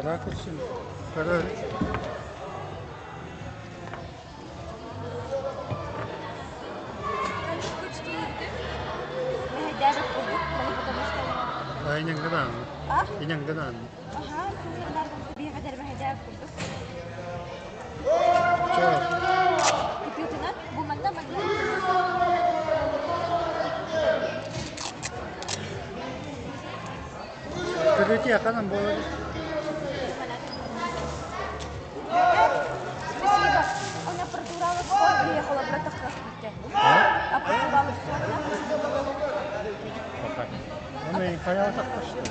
أنا كنت قرر ini yang kedua, ini yang kedua. Kerja apa kan boleh? Ama kaya takmıştı.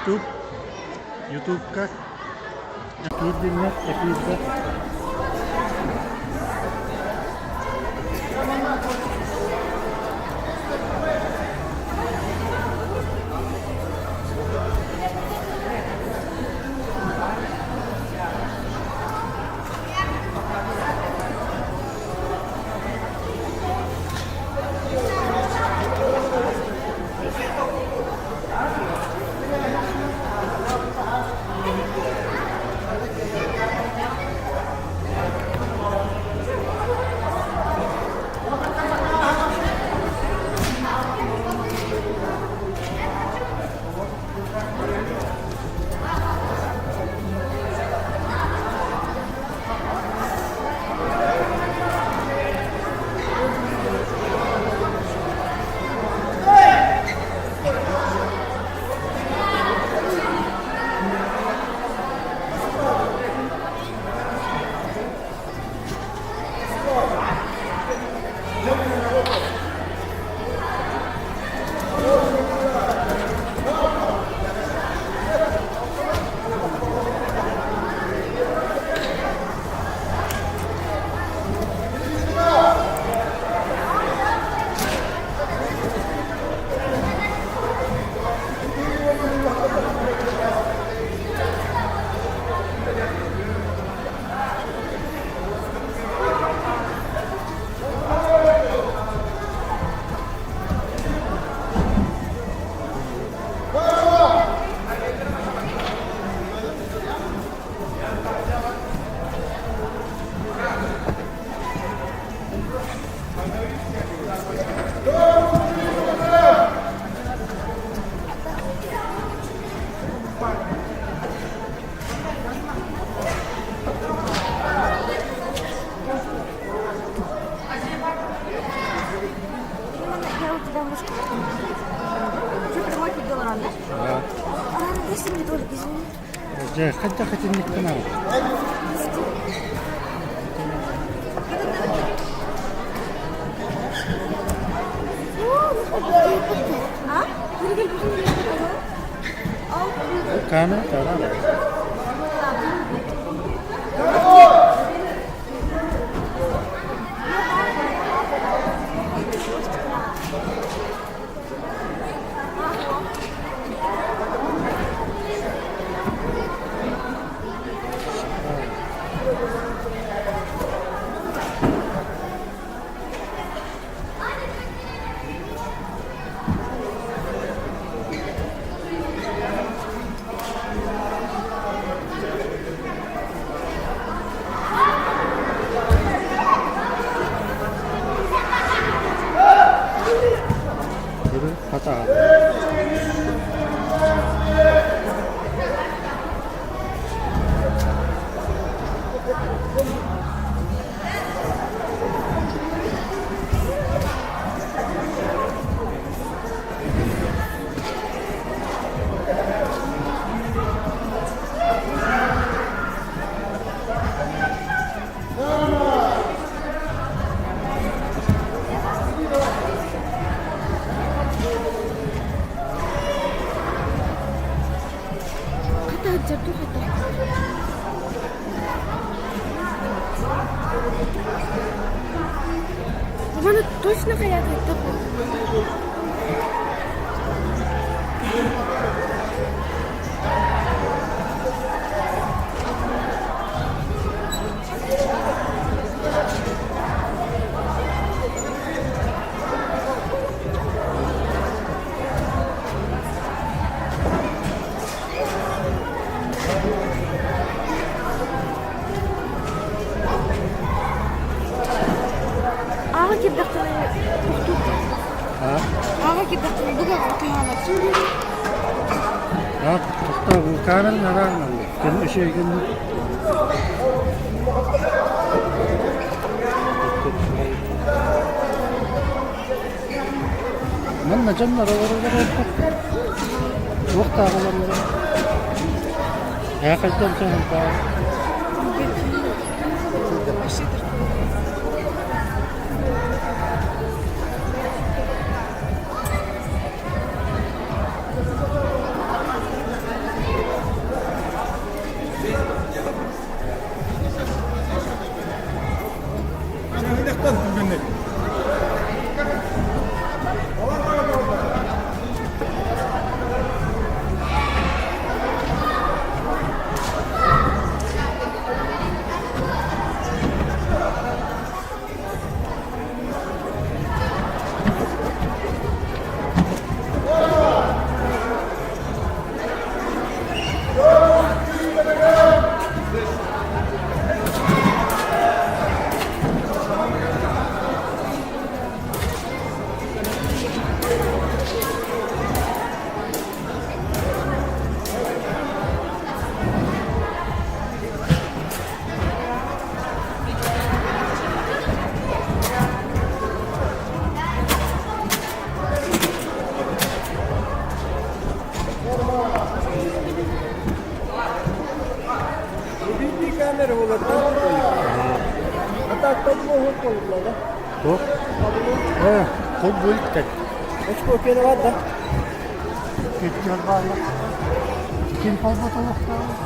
YouTube का अकीद दिन में अकीद का جاي خدت انك تنام كامل ترى Hata. Она точно хотят такой. كان المرار كل شيء كله من جنة وقتها غلط يا قدام سنة камери були, а так то було холодно, так? Хто? Хто булькать? Очко кинувати, так? Тільки нормально. Кінь полботова стала.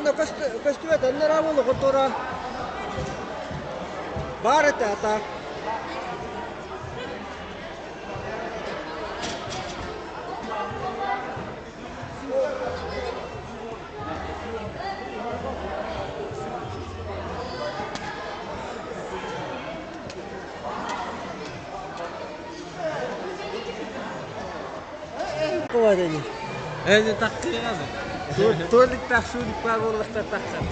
no köstyvät tänne ravulla kotura. Vaaritetaan. Kova dedi. Öyle takıyor abi. Tuolik tahsuudik paavollasta tahsan.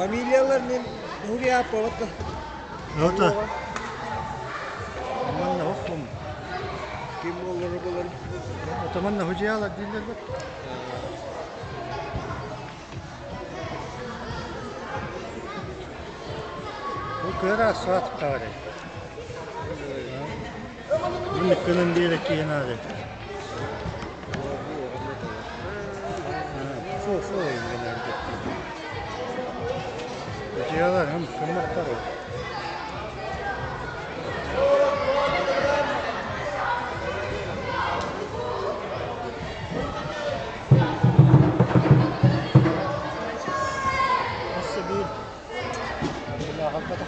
Familyalarının Huriye Apavat'la Orada. Aman ne hokum. Kim olur arabaları? Otoman ne hocaya ala değiller bak. Bu kadar saat kare. Bunu kılın diyerek ki yine hadi. Su oyun genelde. Hocayalar hem kırmaklar o. Nasıl bir Allah hakikaten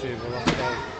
şey bulaklar.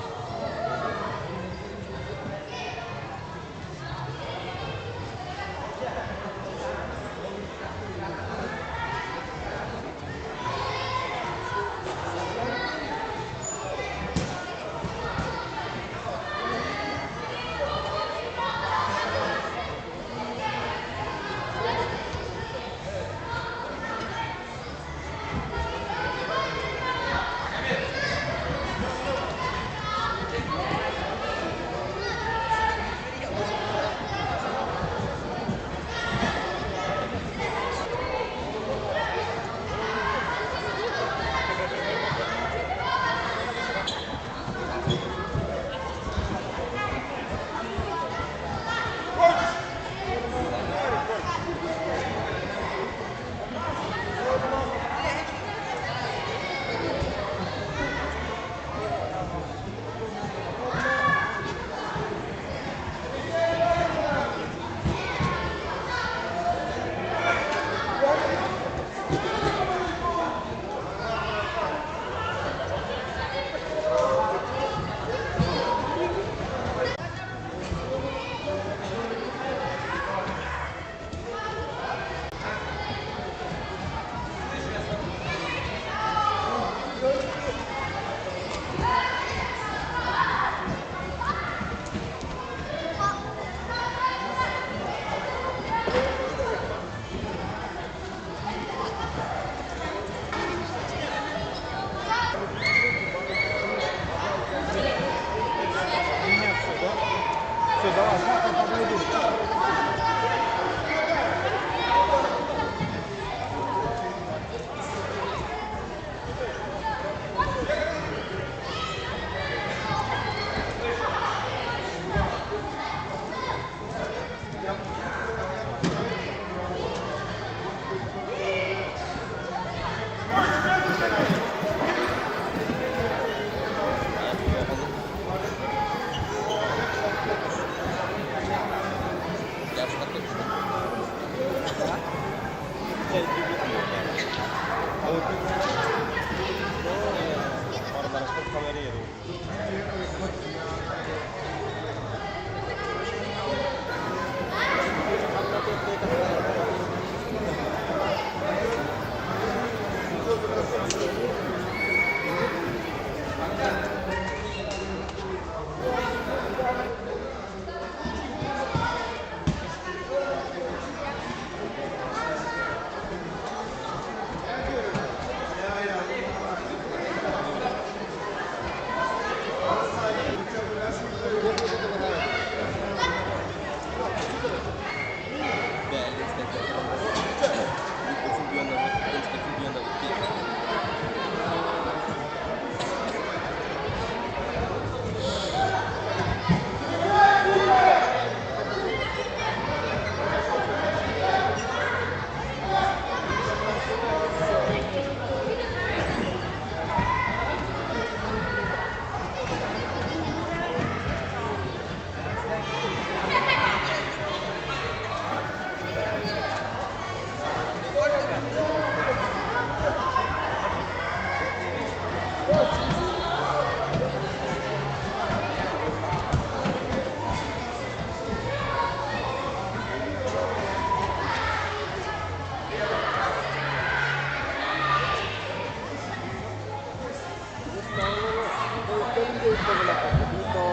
belakang. Dito.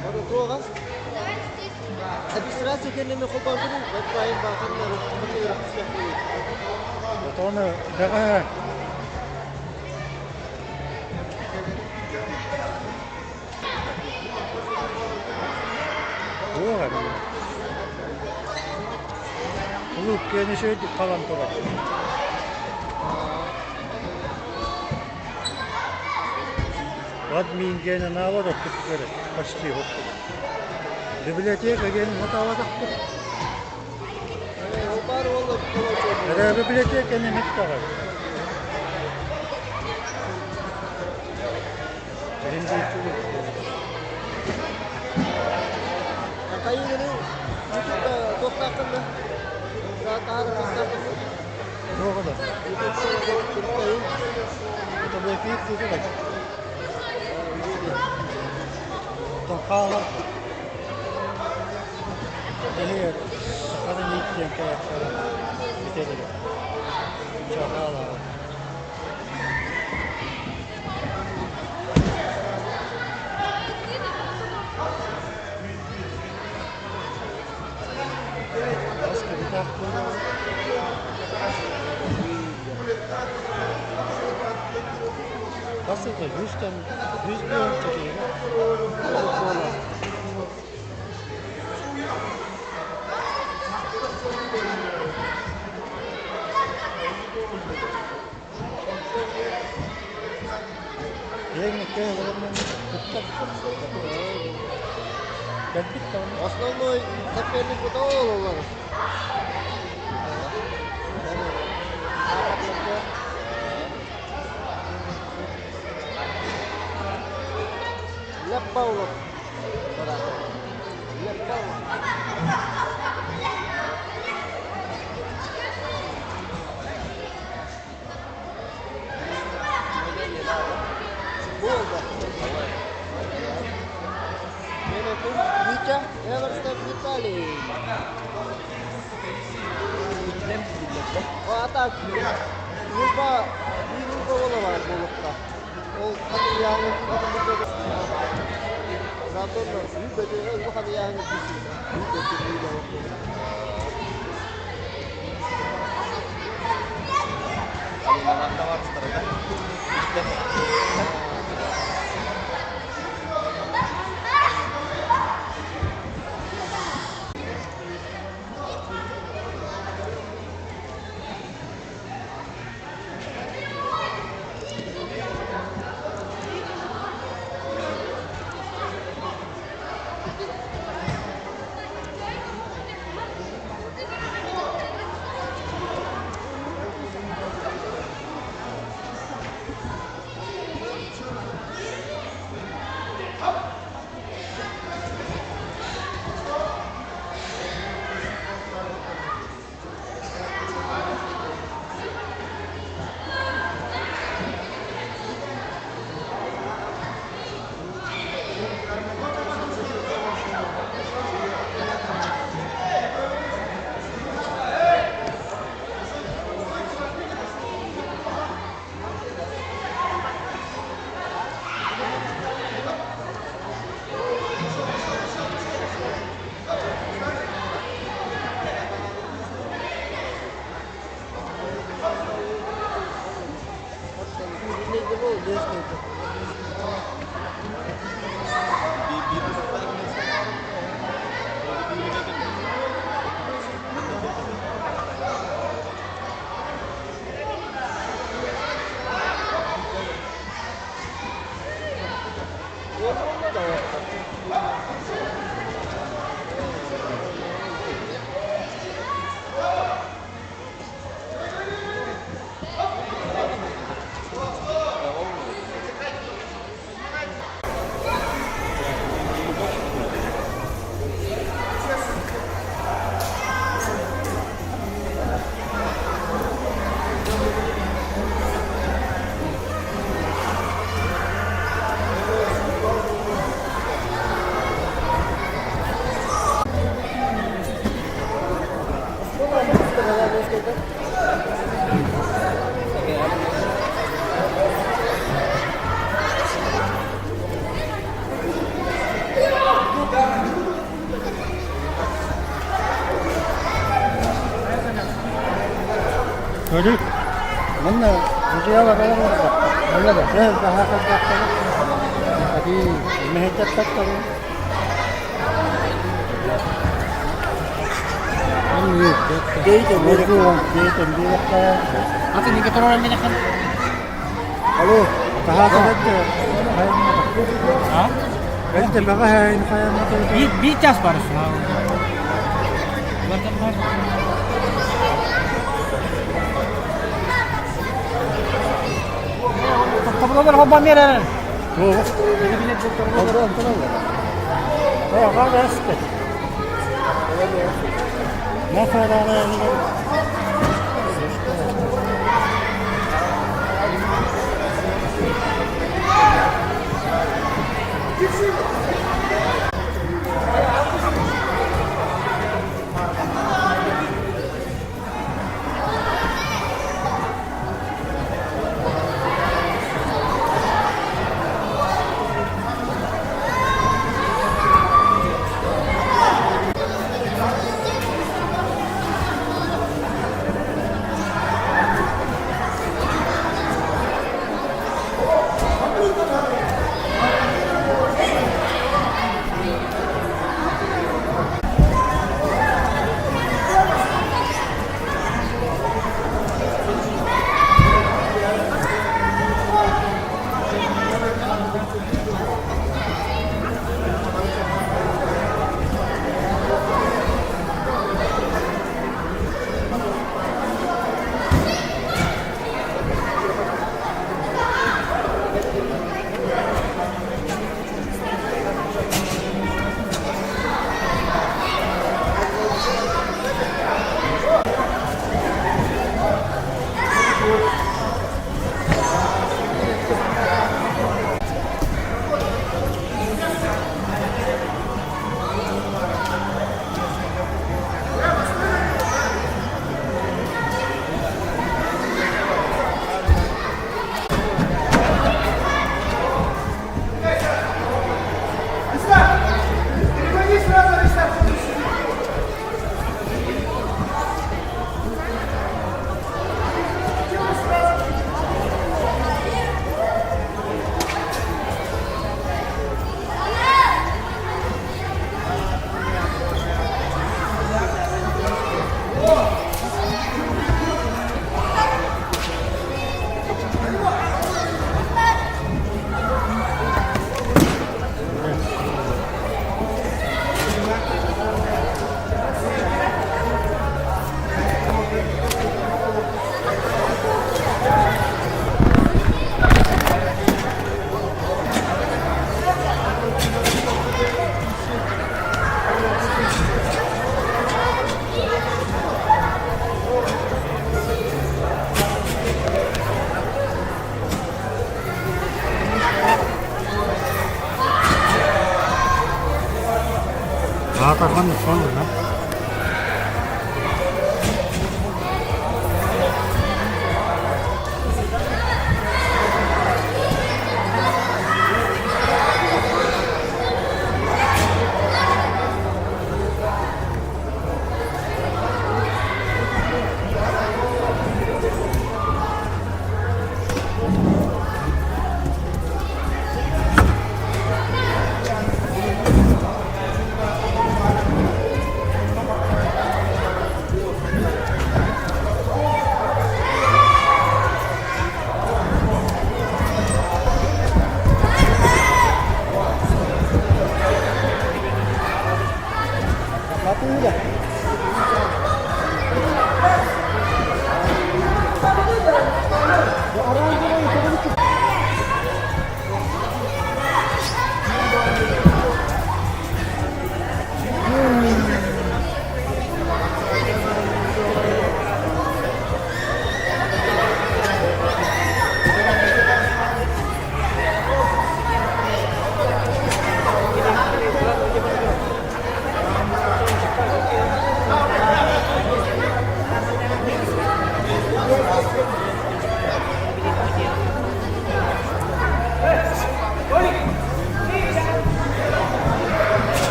Baru tua kan? Administrasi kena mengkubur dulu. Baik bahkan harus siap dulu. Вот он, давай. Вот. Улыбки şöyle kalan torak. Админгені наводок күткері, почти ғоқты. Библиотека гені мұтавадық күт. Бар olur. Библиотека не мектағай. Kayu ini YouTube'da doktorlar mı? Zaten hastalık. Жоқ да. Это блокирует язык. Потом халат. Нет, сохранить тем, как все халат. Nasıl da 100 milyon çekiyor. Основной соперник у того Леппаулов. Витя, Эверстеп Виталий. А так, Юлба var bulutta. O hadi yani zaten büyük bedeli bu hadi yani büyük bedeli var Jadi, mana? Jadi apa kalau mana dah? Dah akan dapat. Tadi mehecat tak tahu. Ini dia itu dia kaya. Nanti ni keturunan minyak kan? Halo, kahit saja. Ha? Ganti bakahin kaya natin. Bicas para sa. Barkan ba? Tapos na ba mira? Oh, agora este. Não fará ninguém. Nakakahan na.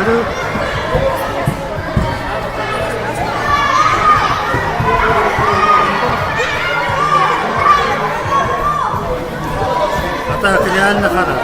Aduh. Atau kerjaan negara.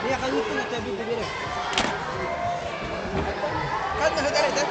Dia akan itu kita bibir. Kan ada ada.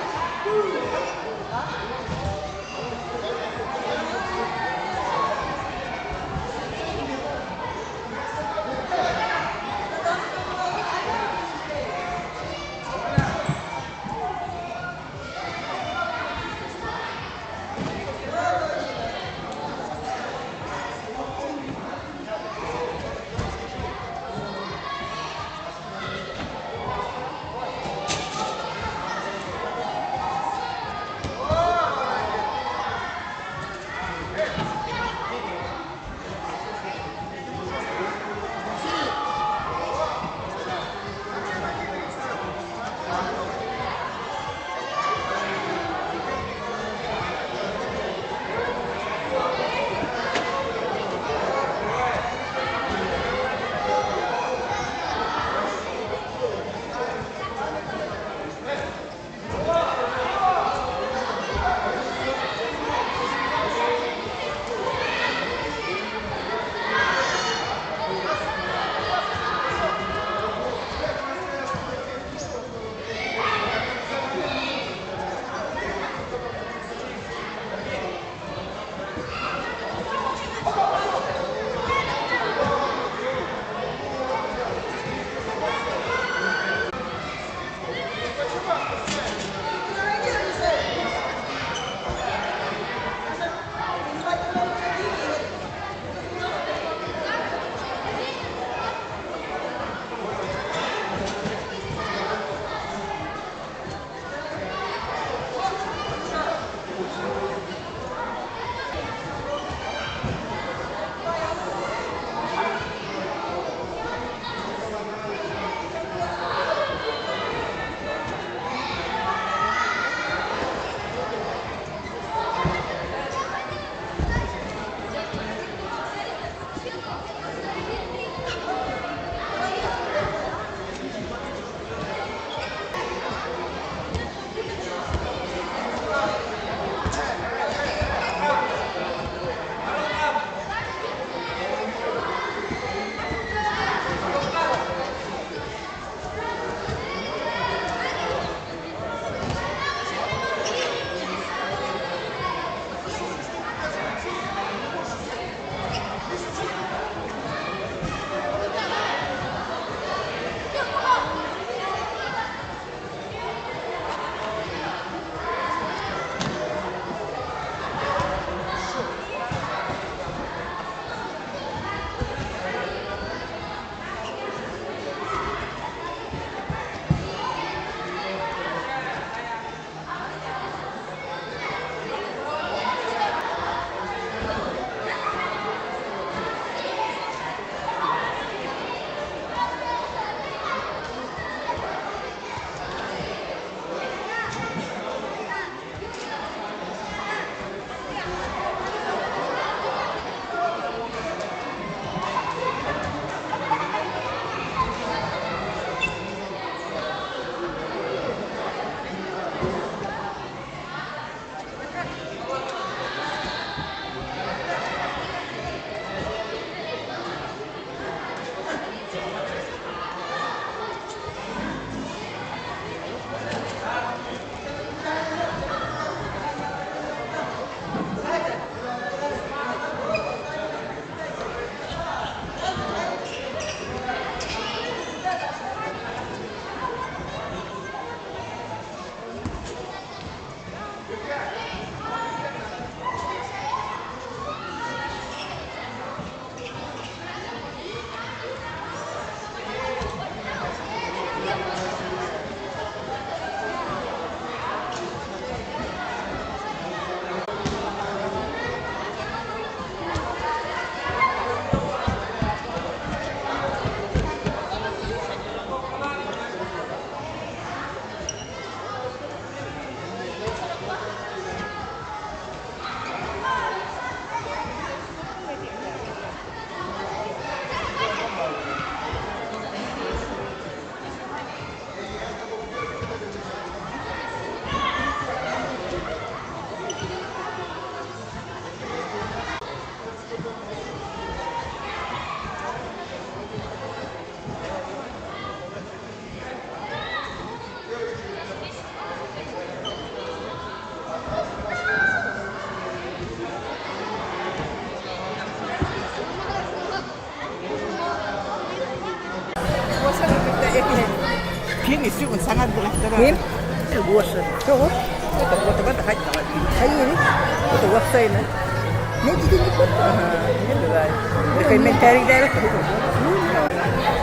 Kim? Гоша. Чого? Это вот в это хотела. Hayır. Это вот цены. Ne dedin? Ага, не знаю. Это комментарий дали.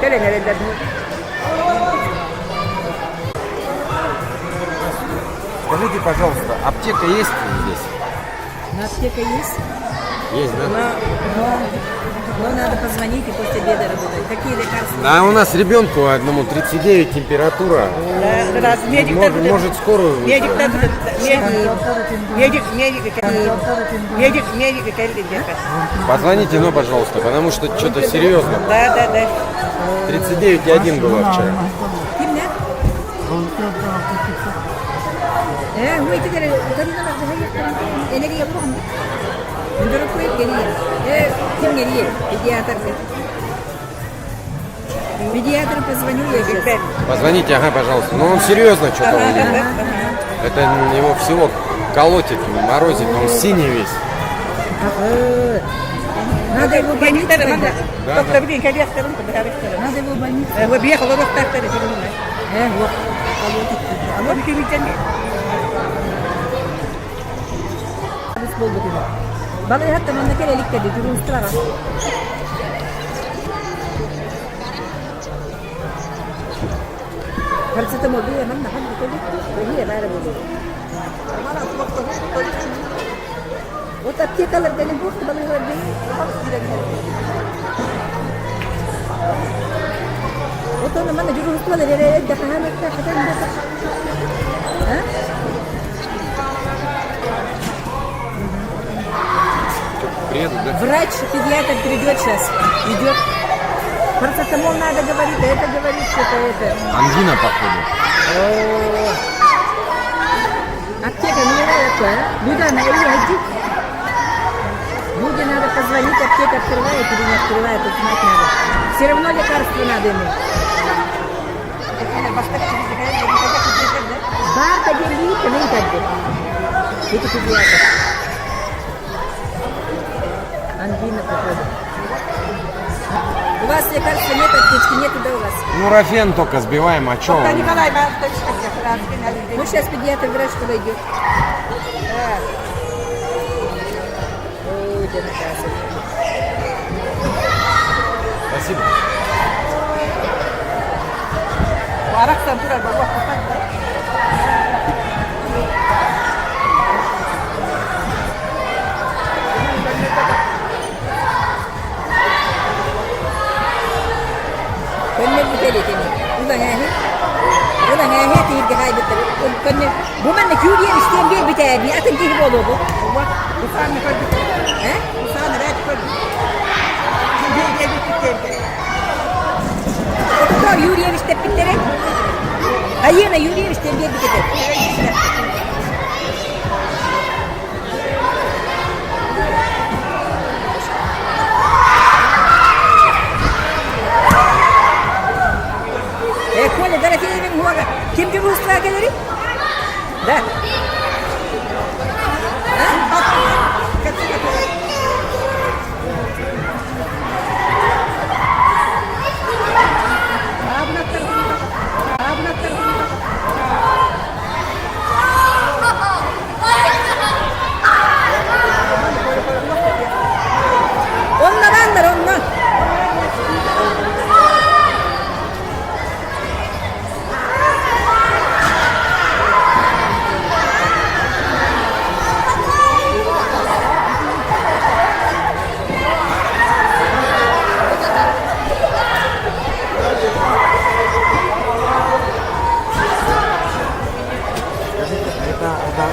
Şöyle nerede bu? Скажите, пожалуйста, аптека есть здесь? На аптека есть? Есть, да? Но надо позвонить и после обеда работать. Какие лекарства? Да, у нас ребенку одному 39 температура. Да, раз медик Может скорую вызвать? медик где-то. Позвоните, ну, пожалуйста, потому что что-то серьезно. Да. 39,1 было вчера. Kim ne? Bu iki kere kadına bak hayır tamam. Nereye yapalım? Bunları koyup geliyor. Kim geliyor? Педиатр. Педиатру позвоню я сейчас. Позвоните, ага, пожалуйста. Ну, он серьезно что-то. Это его всего колотит, морозит, он синий весь. Надо его в больницу тогда. Доктор, блин, конечно, Надо его в больницу. вот ехал, вот так, Вот. а вот и видите. Biz bulduk onu. Balayı hatta bana kelelik dedi. Durumsuzlar. Paracetamol diye hemen nahal dedi. Böyle böyle buldu. O tapçakalar benim bu balayı verdi. O da bana durumsuzlar dedi. Defahan etti. Ha? Приедут, да? Врач-педиатр придет сейчас. Идет. Парацетамол надо говорить, а это говорит что-то это. Ангина, походу. Аптека не такое. Люди на идти. Люди надо позвонить, аптека открывает или не открывает, узнать надо. Все равно лекарство надо ему. Бар поделить, не так. Это педиатр. Ангина, походу. У вас лекарства нет, аптечки нет, да у вас? Ну, Рафен только сбиваем, а что? Николай, Ну, сейчас педиатр врач подойдет. Ой, где наказывает. Спасибо. Араксан турар, баба, Könne bu deli deli. Ulan he değil ki haydi tabii. Könne bu manne Küriye isteyen bir biter. Bir atın gibi olur bu. bu sahne koyduk. He? Bu sahne koyduk. Doktor Yuriye işte bitere. Hayır ne Yuriye işte bir biter. Коля, да, это именно много. Кем ты будешь говорить? Да. Onlardandır onlar.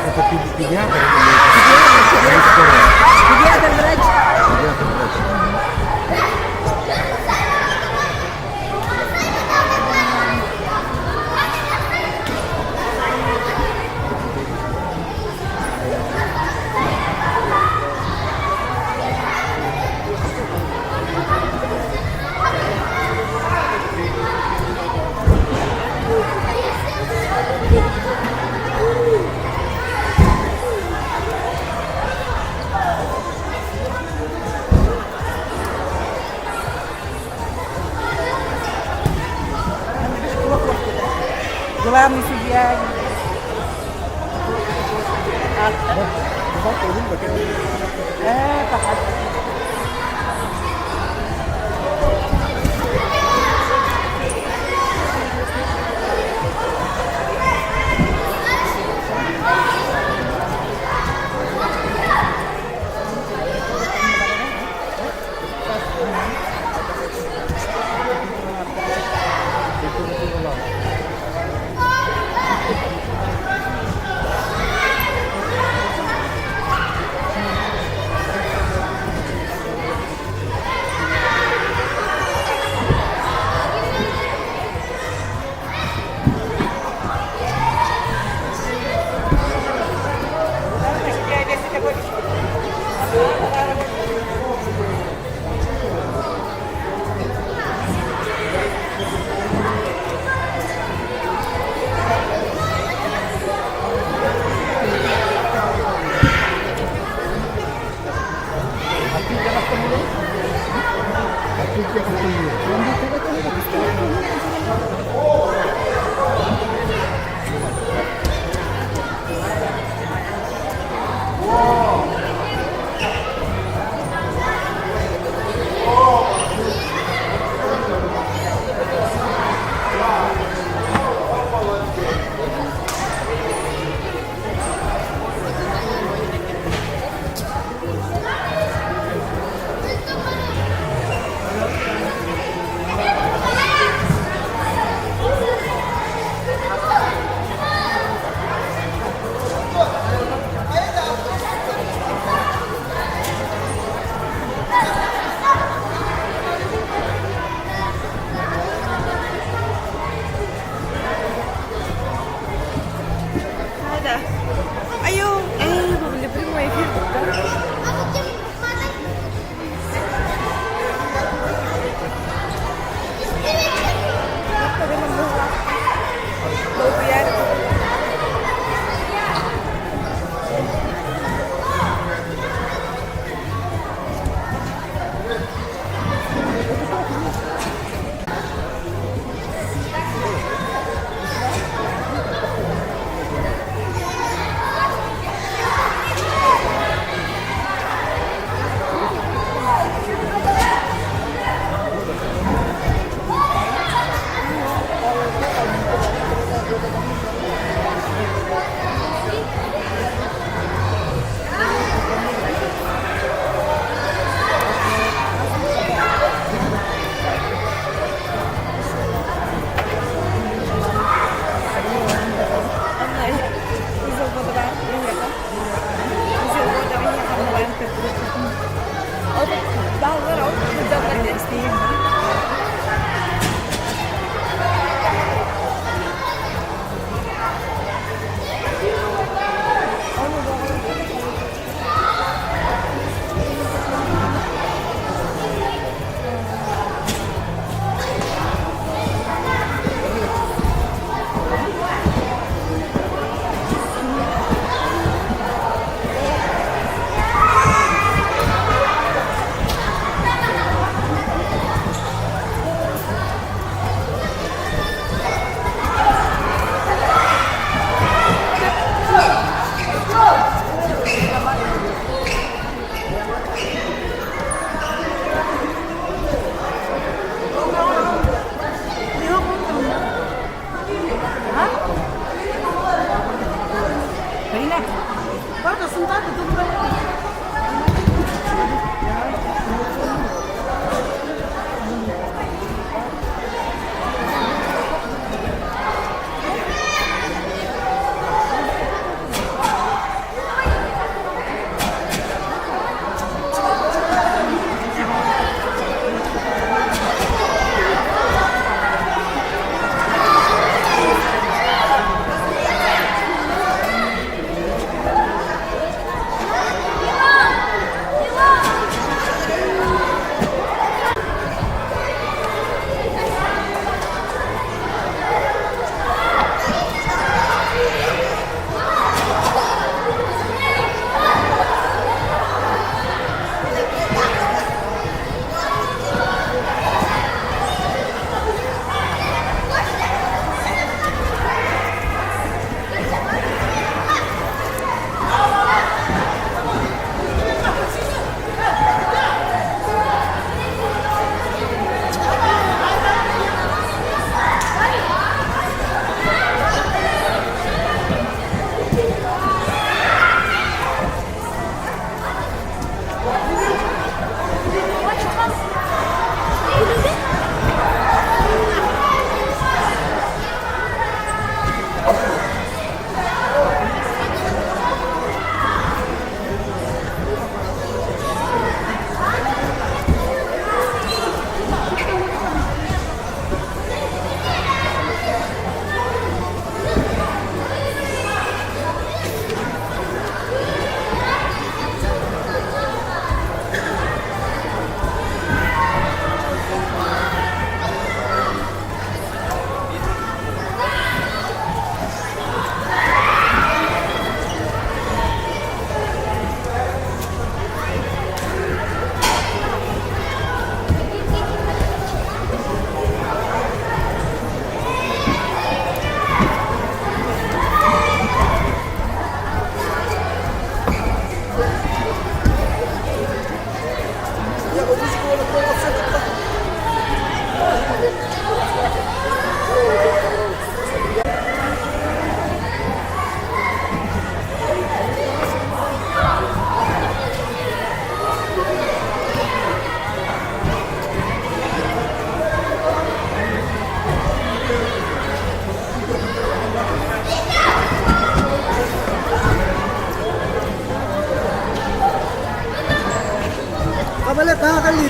Это педиатр? Педиатр врач. Yan. Pakat.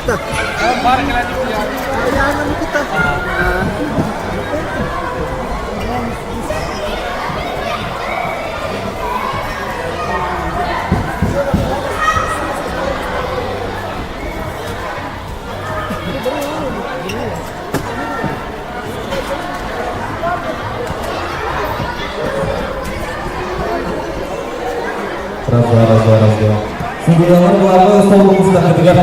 kita. Ayahan naman kita. Раз. Sembilan lawan stop sudah ketiga.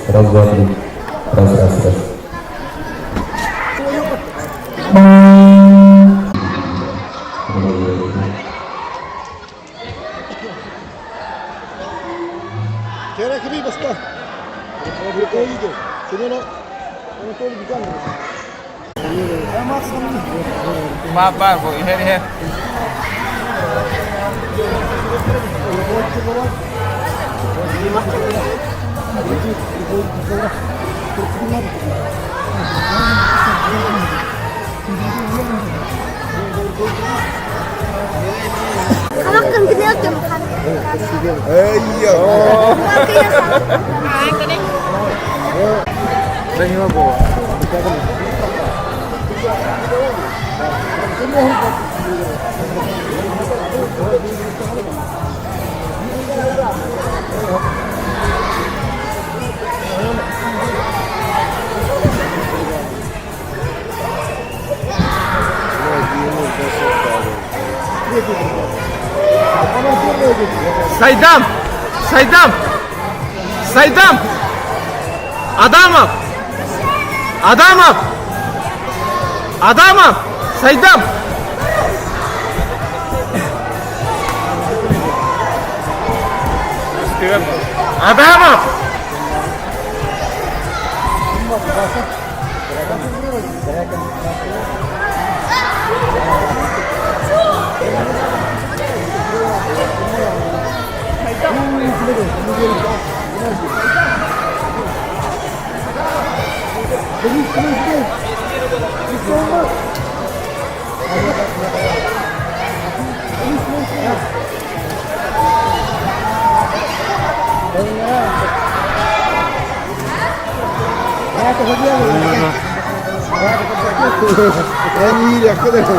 Раз, два, три. Раз. Kere kiri basta. Maaf, Bu. Here. Kalau kan gede aja makan. Iya. Terima Bu. Saydam! Adamov! Saydam! Adamov! En iyi arkadaşlar.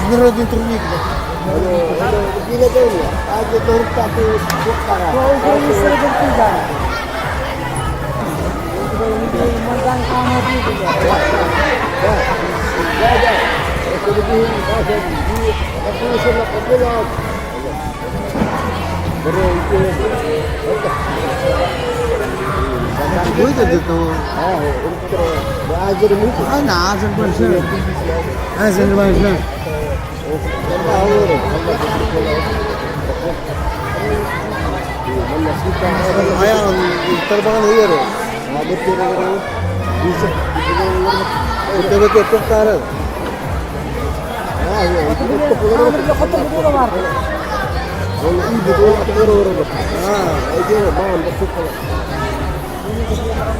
Международный турник. Будет это? Она Азербайджан. Азербайджан. Ayağın terbağını yer. Abi terörü. Ötebek ettik tarı.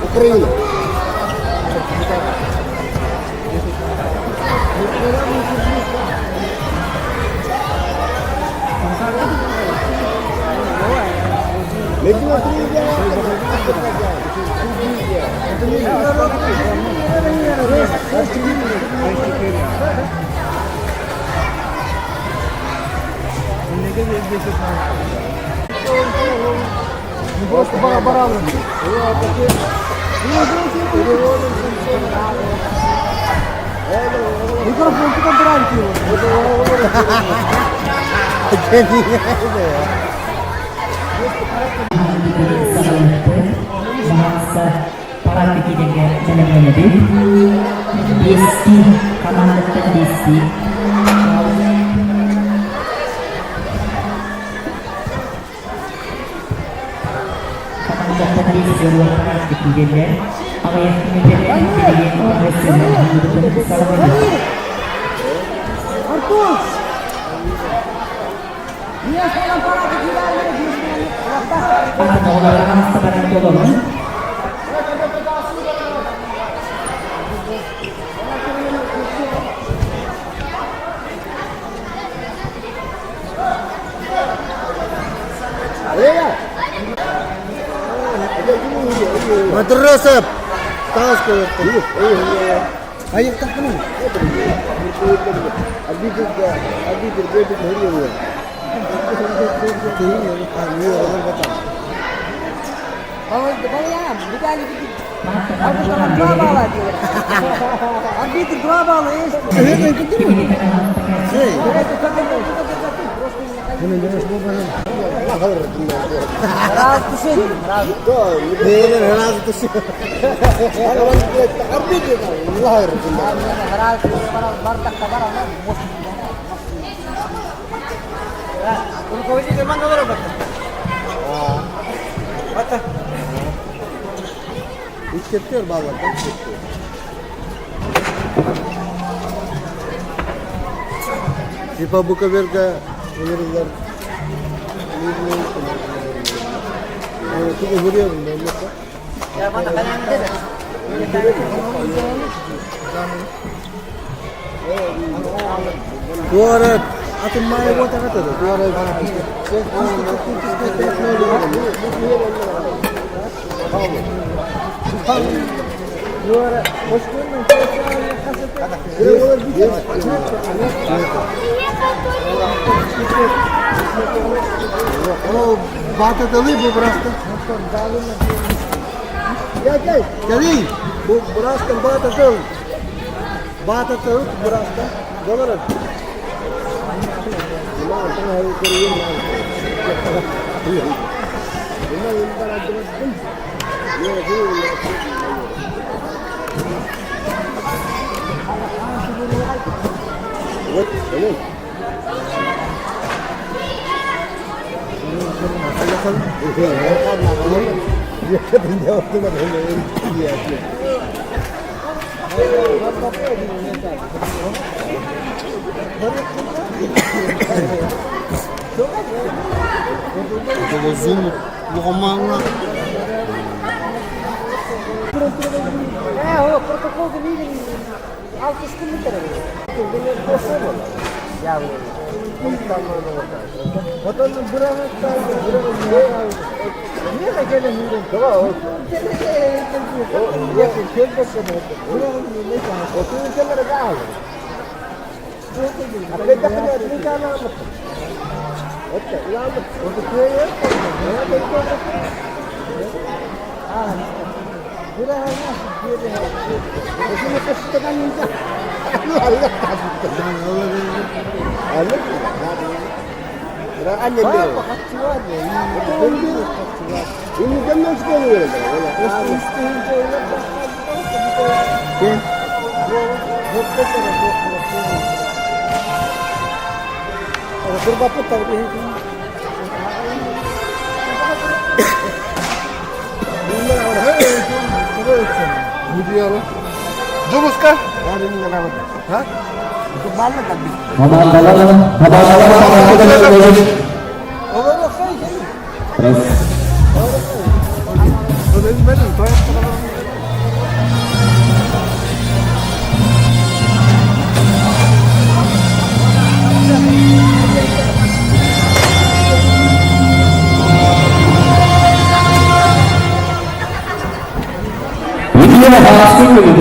Ukrayna. Просто барабан. Микрофон туда брать его. Bahasa para bikinnya jalan-jalan desi kamar desi kamar desi sebuah bikinnya apa yang kemudian jadi profesional hidup bersama Artus! Dia sekarang para bikinnya akan menggunakan sebagai dorongan. Madrasah. Tahu ke? Ayat tak ni. Abi berbeza dari dia. Kalau ya, dikali aku tak dua bala dia. Abi tu dua bala es. Raz tu sih. Raz tu sih. Abi tu lahir. Raz bartak kabar ana mus. उनको वैसे जमा करो बता Kettiyor bağlardan kettiyor. Ipa buka verga verirler. Çok vuruyor bunlar. Ya bana kalemde de. Bu ara atın maya bu tarafa da. Bu ara bu ara hoş geldin. O बात दली bu burası. Gel. Gel. Bu burası बात dal. बात dal burası. Dolar. Kalau zoom, ngomong lah. O protokol da verin. 6 kilometre. Ya bu. Vatanın bırakta, niye de gelemiyorum? Tamam. O yakın kendisi de. Buranın ne kadar? Oturun kenara da al. Après d'après les gars là. Ok, là, on peut créer. Ah, burada hayır, burada hayır. Şimdi kaçtıktan önce. Allah kahretsin. Allah. Burada anne diyor. Kaçtı var ya. Bunu demem çıkıyor böyle. Valla. İsteyince öyle başladı. Çok kötü. Kurba putar bir şey. Bunlar orada. Video lo. Jumuska? Hari ini enggak dapat. Hah? Itu balik kan? Oh, Terus. Hasil ini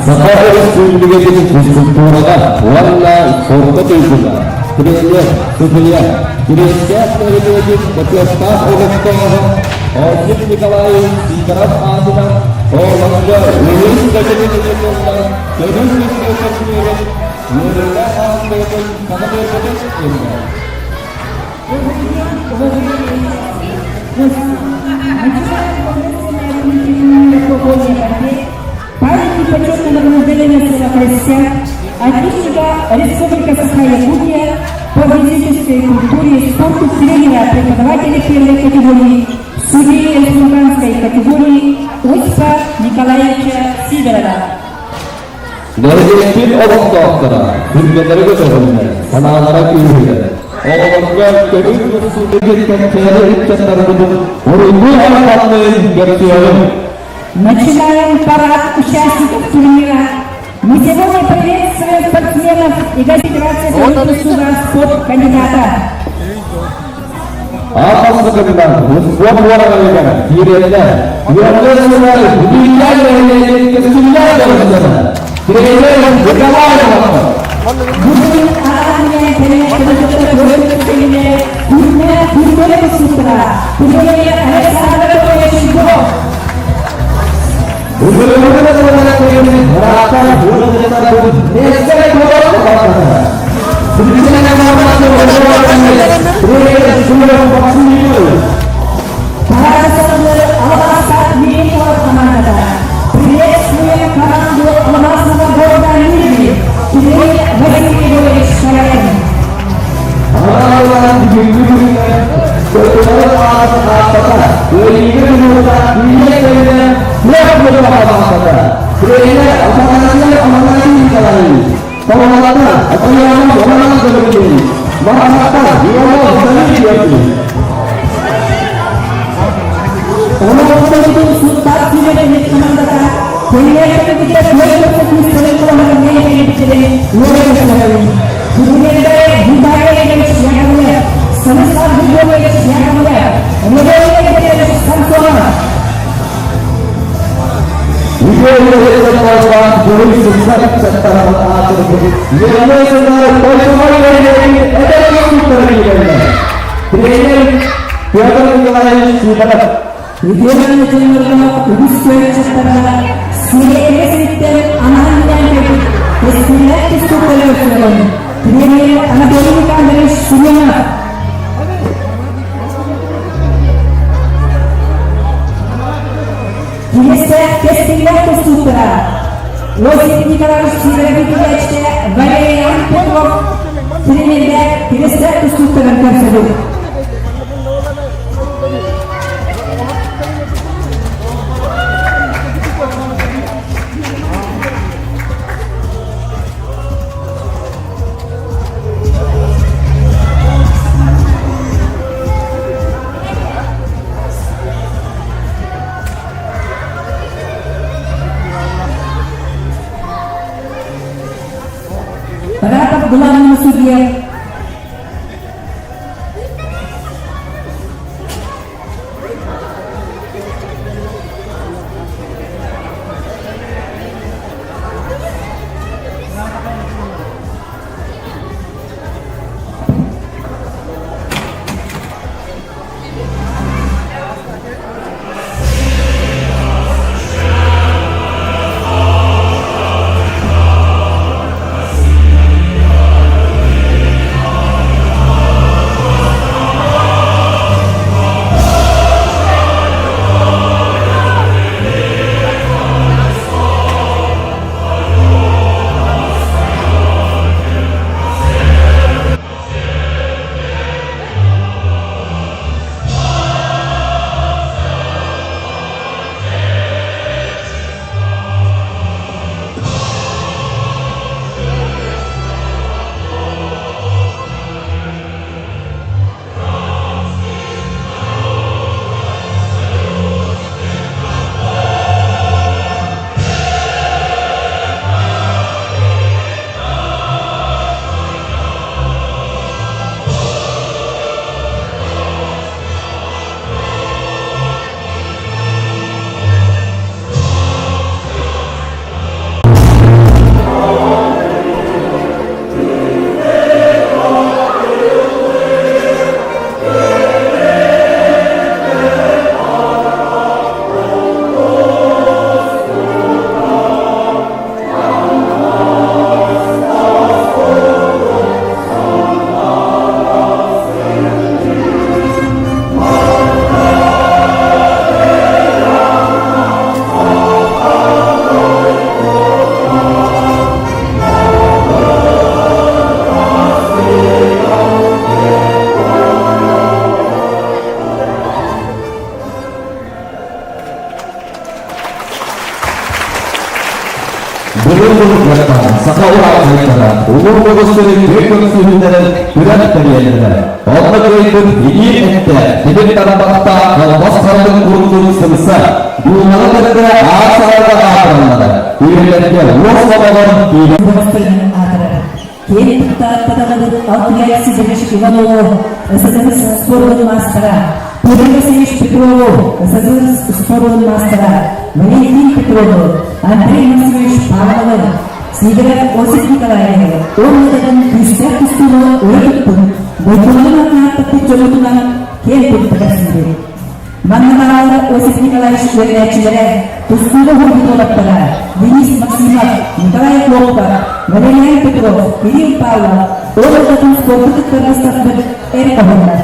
sekarang sudah jadi strukturnya warna format itu lah. Kemudian kemudian dari setiap staf oleh orang objek dikalai di kerap aturan olahraga lulus dari kejuaraan jadi kejuaraan mereka akan Памятник почетного награждения Севастополя, отличника Республики Саха-Якутия по физической культуре и спорту тренера, преподавателя первой категории, судьи республиканской категории Осипа Николаевича Сидорова. Dari tim orang dokter, hingga keturunan, anak-anak kiri, orang kedua sudah dikatakan terhadap orang yang Начинаем парад участников турнира. Мы сегодня приветствуем спортсменов и Федерации Советского суда спорт кандидата. Apa sebenarnya? Buat orang lain dirinya, biarlah semua dunia ini kesulitan dalam sana. Dirinya yang berkawan. Bukan alamnya yang ini, dunia sutra, dunia Alexander Koyashigo. Siap berapa Trailer operasi amanasi kali. Pengamatan atau yang mengamatan begini. Mahamatan diomong sekali lagi. Orang itu sudah tidak menyenangkan. Trailer kita boleh berfokus pada orang yang ini luar biasa. Kemudian budaya yang siapa semesta budaya yang siapa. Budaya yang sama. Video ini adalah dari sukses serta mengatur yang sebenarnya pertemuan dari ada yang terjadi. Training tiada lain sudah. Video ini adalah usaha serta sistem amannya itu. Sistemnya itu terlalu. Training anak orang dari semua. Questa testimonianza supera lo significa sicuramente vale anche tenere questa supera il terzo. Penatap bulan musuhnya Sekolah mereka umum berkostum berikut suhunan berat terlihat. Orang berikut ini tidak tanpa kalau masalah kurung sebesar dua negara asal negara. Ini adalah masalah kita outliers de Ivanovo, essa foram máscara. Podemos ser Petrovo, essa foram máscara. Valentin Petrovo, Andrei Maximovich Pavlov, Sigurd Osip Nikolaev, Olmadan Kristel Kustova, Olipun, Botulanatna Tapicolutunan, Kelpun Pedasinde. Mannamalada Osip Nikolaevich Verechilere, Kustova Hurtolapara, Denis Maximov, Nikolai Klopka, Valerian Petrov, Kirill Pavlov, Olmadan Sportut Karastafet, Erika Honda.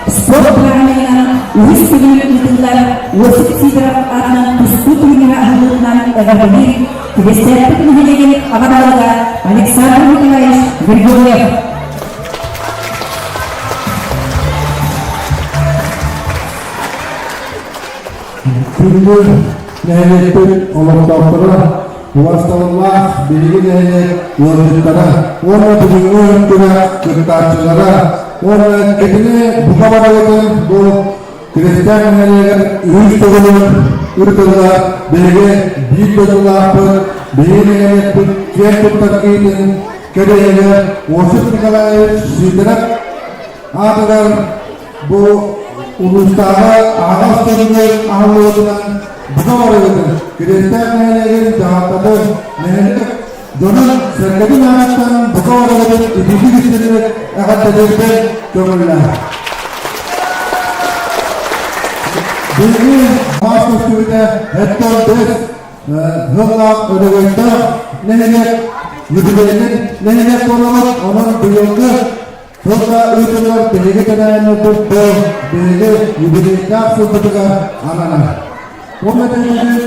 Sport Pramena, Uispilin Itular, Osip Sidorov Adnan, Kustutulina Ahlunan, Evangelic, Krestet Putnihegin, Avadalaga, Alexander Nikolaevich Grigoriev. Күндür nehrettir oluktaktırı, ulaştırılmaz bilgi nehret yolcuklara, onu bugünkü önküre kırıktarçılara, onu ketini bu kadar edin bu Hristiyan nehretler üç toğulun ırkılar, bilgi büyük toğulapır, bilgi nehrettir, kent tuttakidin, kedeyge, Osip Nikolaevich Sidrak, adılar bu uluslararası ağız tadının ağırlığından buka varıdır. Hristiyan nehirlerin dağıtları nehirlik donun serketin ağaçtan buka varıdır. İkinci güçleri akademide gömürler. Bilgi ağaç üstüne Hector Des hıllak ödevekte nehirlik yüzülerinin nehirlik konular onun büyüklü Sonra ülkeler bilgi kadar tuttu, bilgi yüzünden sürdürdüler anana. Bu meselede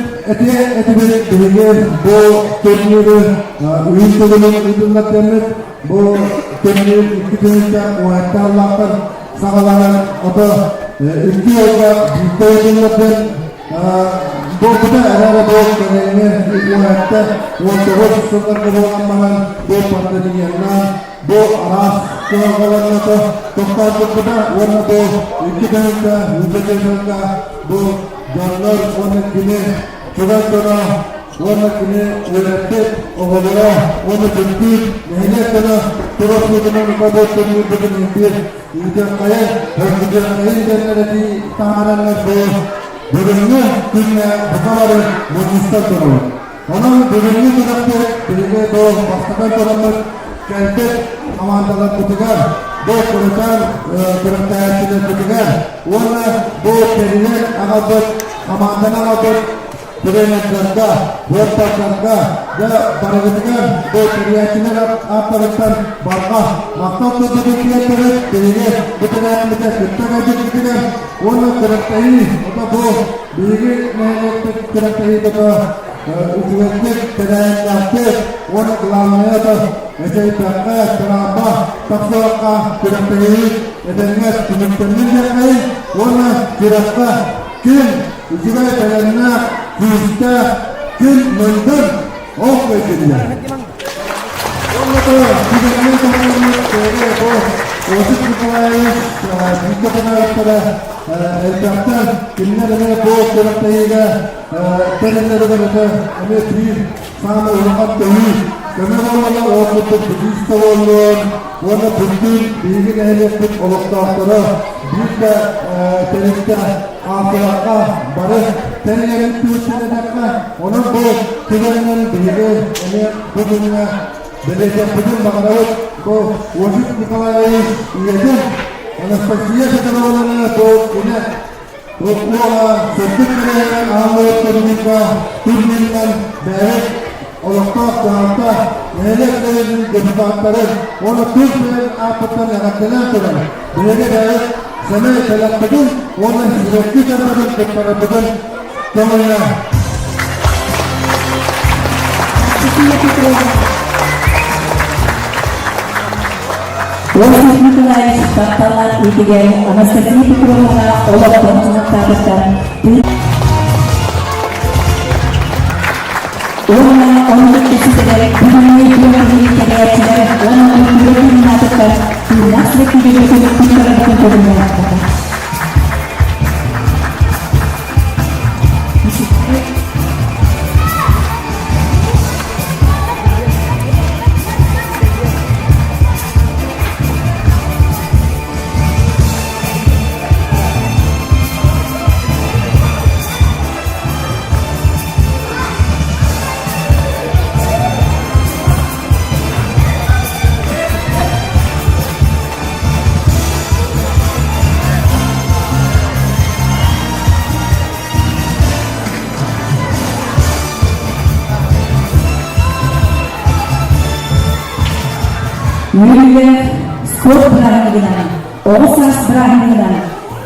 eti bilgi bu turniri ülkelerin ülkelerinin bu turnir iki dönüşte o hatta Allah'tan sağlanan o da iki yılda ülkelerin bu da herhalde bu dönemde o hatta o doğru sınırları olmadan bu pandemiden bu aras Kıvakalarına toplantıda onu bu iki dönüşte yüzleştirdiğinde bu canlar onu kimi çocuklara onu kimi öğretip oğullara onu tüktür nehirlere turasıdının kadar tüktürün bir yüzekaya hırkıcakayı denleri tamaranlar bu bölümünü dünya bu kadar mutluslar durur. Onun bölümünü tarafı bilgi doğu başkadan tarafı Kelpek amandalar tutugar, bu kurutan kurutayatçılar tutugar, onu bu periler ağabey amandalar ağabey Türenetlerinde, Vörtaklarında ve Baragıtıgar bu periyatçılar ağabeyden barqa maksat tutuklukları periler bu türenetlerinde kütügacı tutugar, onu kurutayı, o da bu bilgi nehirlettik kurutayı da ücretlik tereyaklı, onu kullanmaya da Eşeytlerine, Kırağıma, Taksırak'a, Kırıklı'yı edenler kümüklerinin yakayı, onu Kırık'a, gün, ücret edenine, yüzde, gün, mündür, ok vekiller. Onu da, güvenliği toplumunu söyle, bu, Osip Nikolaevich, Nikolaevic'lere, elbette, kimlerine bu Kırıklı'yla, terimlerine de, emetriyi, sağlı ırkat dövüş, Kömürolları ordutu Budist olun, onu bütün bilgi nehirlettik oluktaktırı, bir de teriste afiyakka, barış, terilerin tüyüçüne onun bu tüylerinin bilgi, bugününe belediye bugün bakarayıp, bu Osip Nikolaevich üyedim, Anastasiya Şakaroğlu'na bu yine, bu kuala, sözlükleri ağırlığı Türkmen'den beri, Oluktak dağıtta nehirletlerin deputatları onu Türkmen'in afetten yarattılar sonra böyle de sene telakkedin onu hizmetli tarafından tarafından kamuya Osip Nikolaevich Baktalar İlgigen Anastasiya Petrovna Oluktan tarafından Onun etkisiyle bugünün yıllarını tereyakçılar, onun ürünlerini atıklar, nasıl bir yönetimi kurtarılan bölümler yaptılar. Yürüyler spor bırakımından, Oğuzas bırakımından,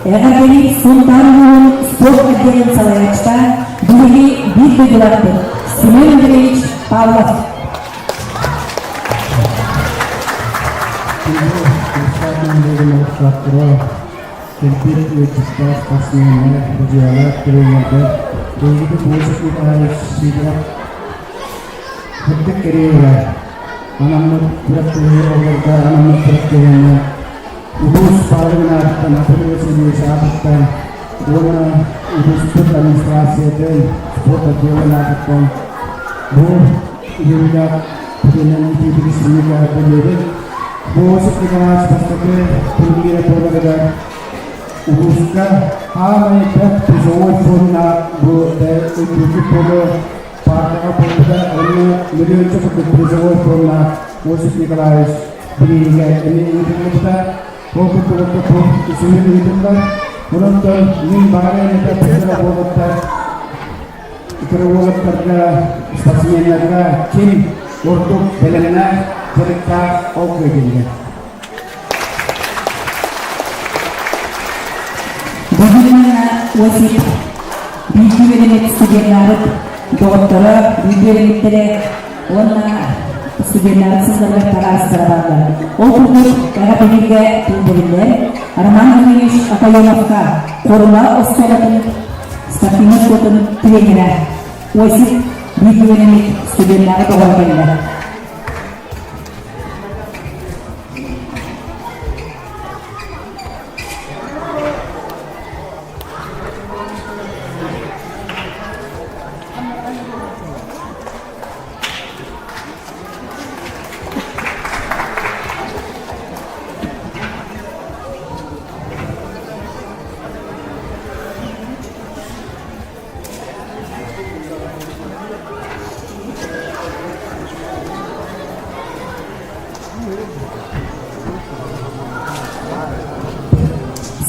Eğerleri Sultanlı'nın spor edilin salayaçta, bilgi bir bölülaktır. Simen Andreevich Pavlov. Kempit Universitas Pasmina berjalan kilometer begitu bosik kita harus tidak berdekat anak berat kita anak berat kita urus parlemen tanah perlu sahabatkan dona urus administrasi dan sport berjalan bu juga dengan itu semua berjalan bosik kita harus pastikan pembelian produk uruskan hal yang terjadi pun bude itu pun pada apa ini lebih cepat terjadi pun musik kelas berikan ini kita fokus ke sini itu kan menonton ini barang yang kita buat kerja kerja stasiun negara kim untuk belanja cerita oke gini. Bagaimana wasit video ini studian narut dokter video ini tadi warna studian narut sebenarnya para asrama. Untuk karena penjaga tubuhnya, araman ini apa yang mereka korban osteopatik status kotor tiada. Wasit video ini studian narut orang kaya.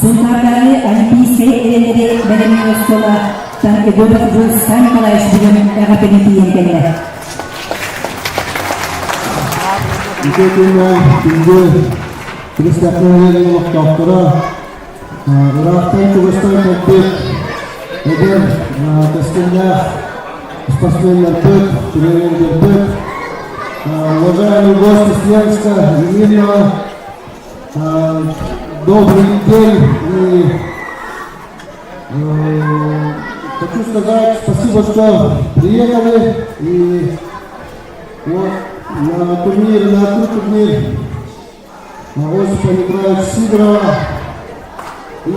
Sementara NPC ini dari sekolah dan ibadah jurusan kelas dengan era penelitian kena. Itu tinggal terus datang yang dokter. Orang tugas komplit. Kemudian tesnya spesimen lanjut, training lanjut. Уважаемые гости Сленска, именно добрый день и хочу сказать спасибо, что приехали и вот на турнир, на открытый турнир Осипа Николаевича Сидорова и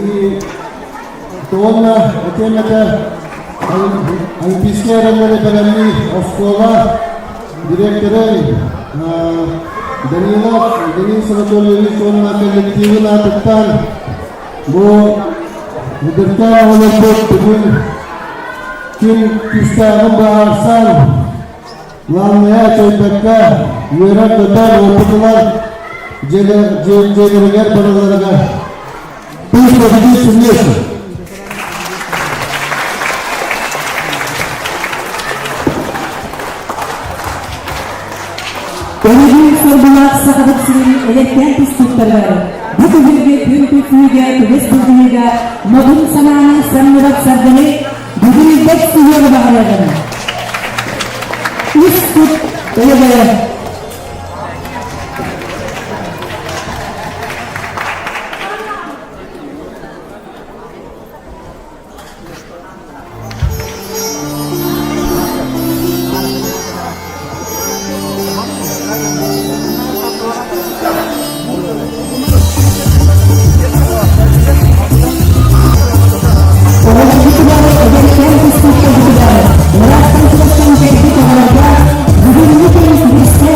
Тонна, затем это Олимпийские равноправные школа, директоры Денис Анатольевич, он на коллективе на Татан, бо Удерка Олепот, Ким Кистаном Баарсан, Ламная Чайтака, Юрак Татан, Опутулар, Джейгер Парадарага. Пусть победит вместе. Öğrenci sorgular sakatlıkların elekten püskürtlerler. Bu tüzülge tüzülge tüzülge modun sanağının sanırıp sargını bugün tek tüzülge bağlayalım. Üst tut öyle. Bugün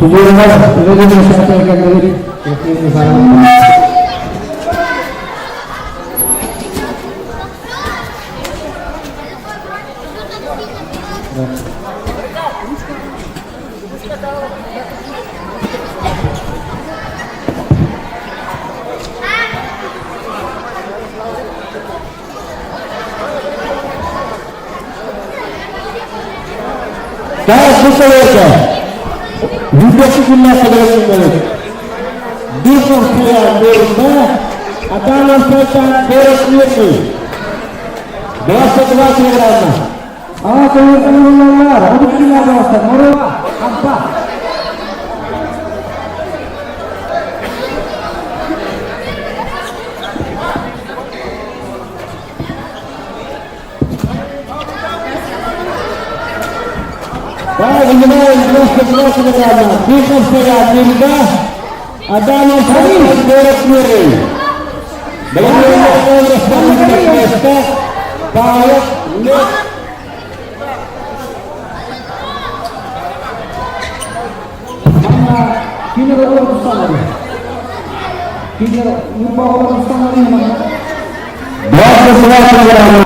Sudirman Sudirman disampaikan dari Presiden Farhan. Saya suka saja. Juga sejumlah saudara-saudara. Di Korea Berma adalah setan berasli. Bahasa bahasa Arab. Aku mengenal. Aku tidak bahasa Arab. Apa? Mengenai jelas negara di Korea Berma adalah setan berasli. Bagaimana pesta Baik Nek Kini orang bersama dia. Kini orang bersama dia mana? Bahasa Selatan negara.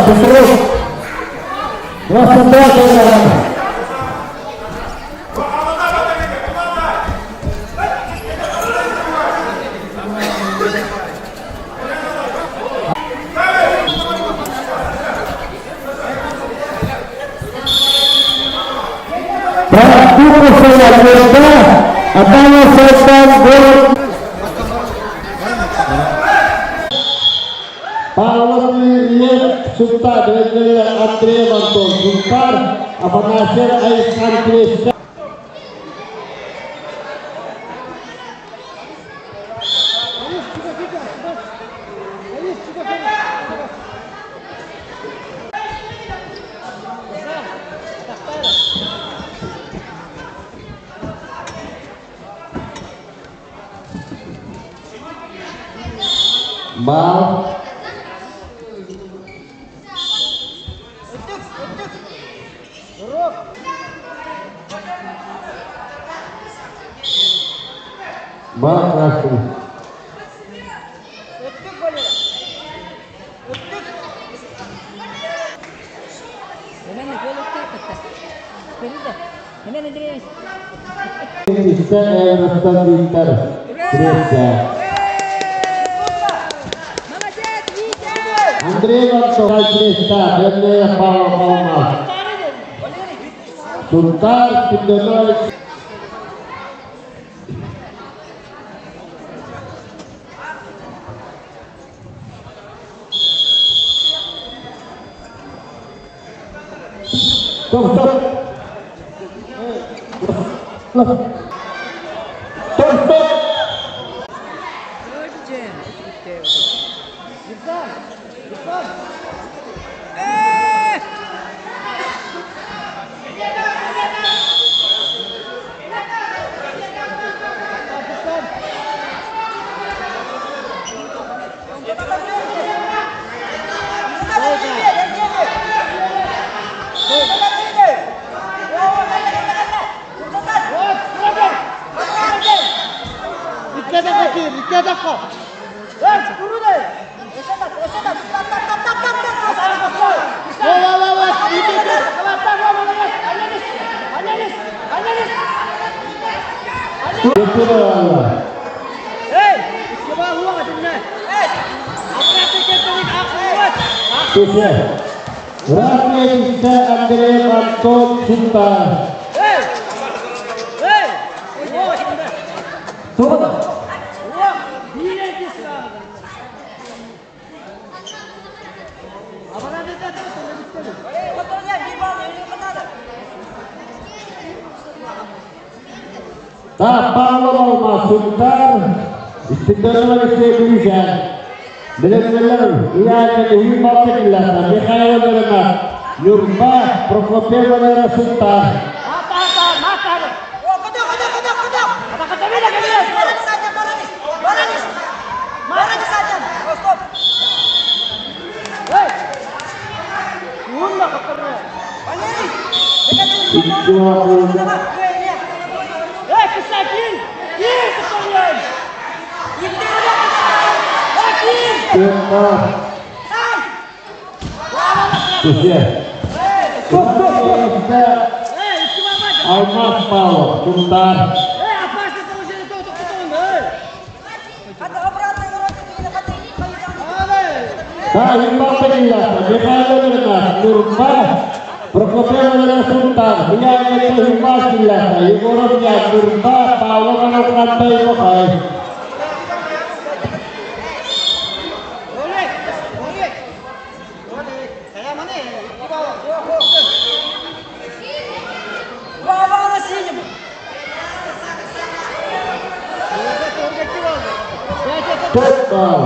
Terus waspada saudara. Prabu saya berda adalah setan buruk. Sultan dengan Andre Manton Sultan apa Nasir Aisan Krista Mal Makasih. Bisa Rasta Bintar. Andre Manto Krista dan Palma. Sultan Pindono Stop. Rakyat bisa Andre Manton Sultan. Tak Palma Sultan istiqlal Indonesia Benar-benar ia menjadi bapak kelihatan. Mikhail Bernat, Yurba, Prokopiev Bernat Sultan. Almas Paulo, Sultan. Bapak kelihatan. Mikhail Bernat, Yurba, Prokopiev Bernat Sultan. Ia menjadi bapak kelihatan. Yugorovnya Yurba, Paulo Bernat Sultan. Total.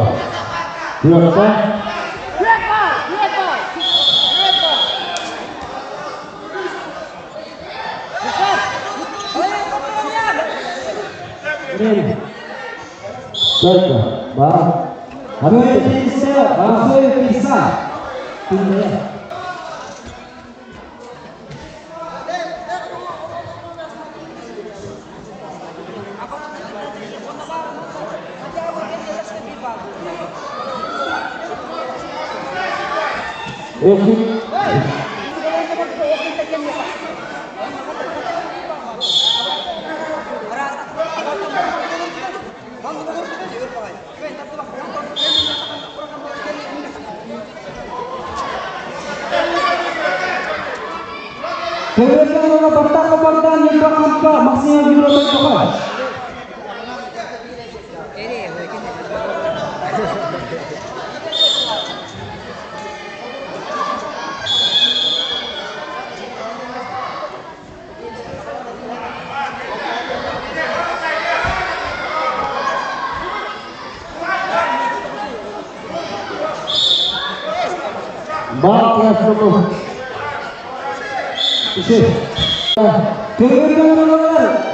Berapa? Baca, bah, harus bisa, bahasa bisa, tidak. Kemudian bantah yang berangkat maksimal di luar tempat. Bapak semua. Kemudian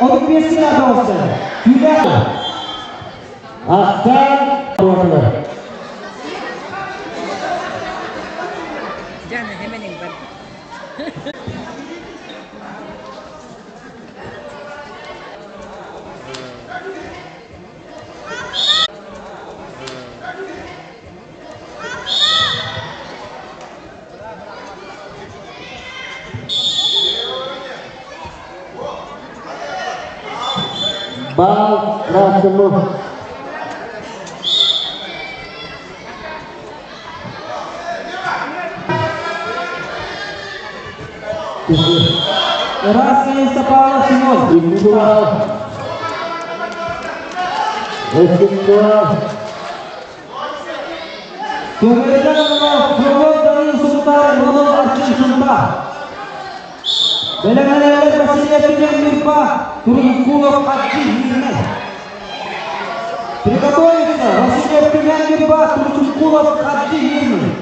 untuk biasa dosa tidak akan berubah. Jangan hemen yang ber. Bapak semua. Rasa sepala semua. Individual. Individual. Kemudian Provo dari Sultan Ronald Arjun Sultan. Belangan Presiden Pilihan Mirpa turun pulau kaki ini. Приготовиться! Россия Пilihan Mirpa turun pulau kaki ini.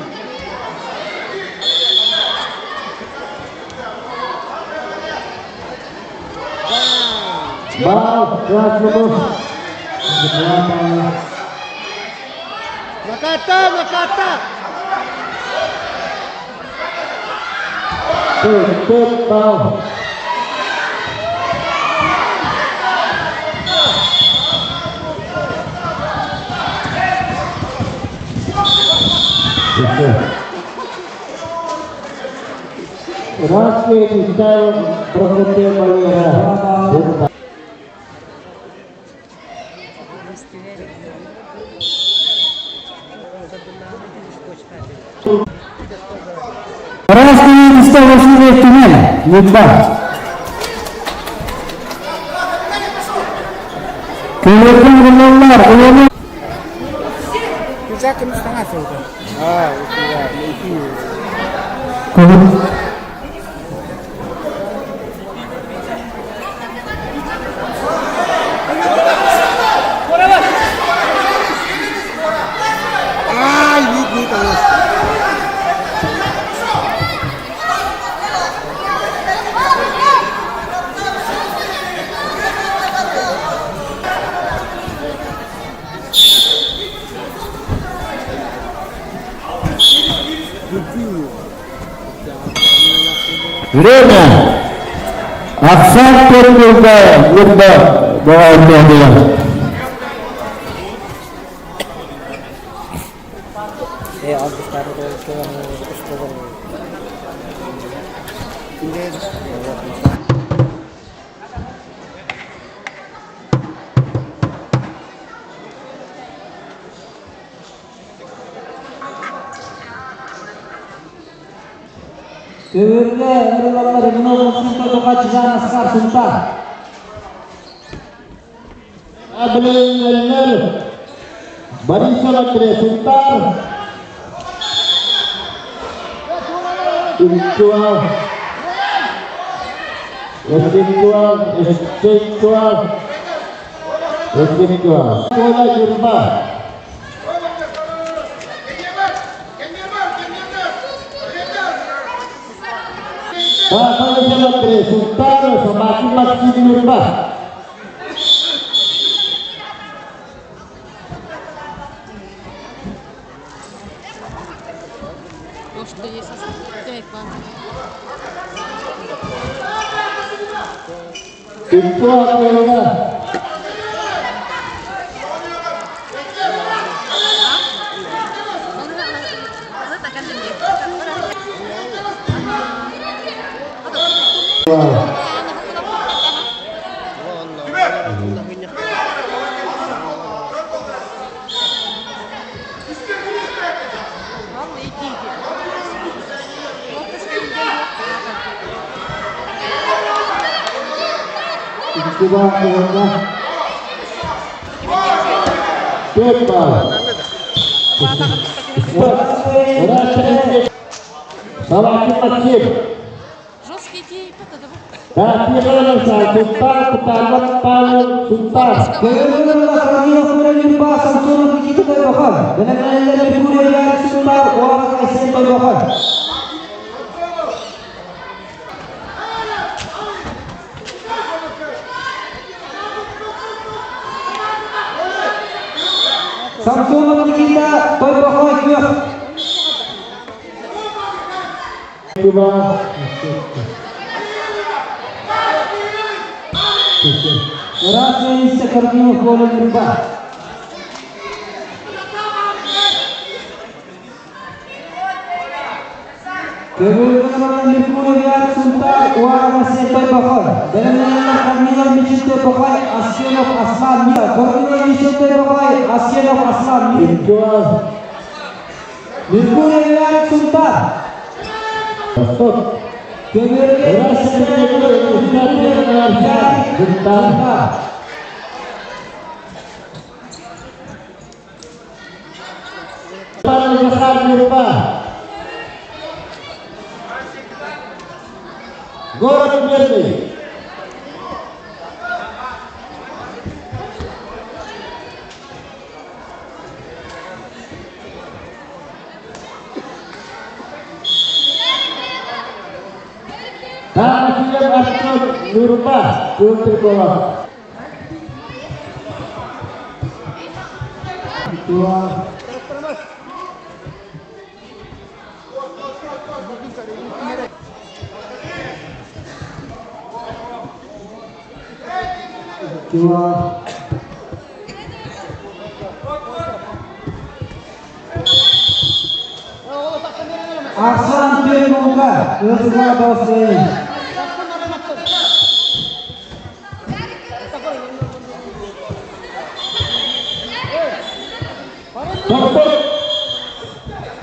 Bal kelas 10. Makata. Tutup bal. Raske Michal Prokopiev Bernat. Raske Michal Yurba. Kemudian benar Kita kena setengah tu. Itu. Время. Aksan Turgul'da burada devam ediyor. Öbürle Erdoğan'ları bunu olsun da kaçacağını sıkar Sultan. Ablayınlar. Barisalatri Sultan. Intelektual. Bola Jurba. Barisalatri Sultan semakin masih Jurba. Itu apa ya? Itu apa ya? Bebas. Salah kecil. Tapi kalau satu pertama paling tuntas. Köylerinde Kırmızı Köylerinin basan sonu begitu bakar. Dengan elleri Köyler Sultan orang asing bakar. Samsun'un liginde toy bakmak yok. Rasanya seperti bola berubah. Kebetulan Liverpool Sultan orang masih toy bakar. Dengan kami yang mencintai bakar Asyanov Aslan. Kami yang mencintai bakar Asyanov Aslan. Liverpool Sultan. Stop. Kebetulan Город Мирный. Tanah Aston Nurba Putri Bola. Aslan Pirmuka, kedua dosen.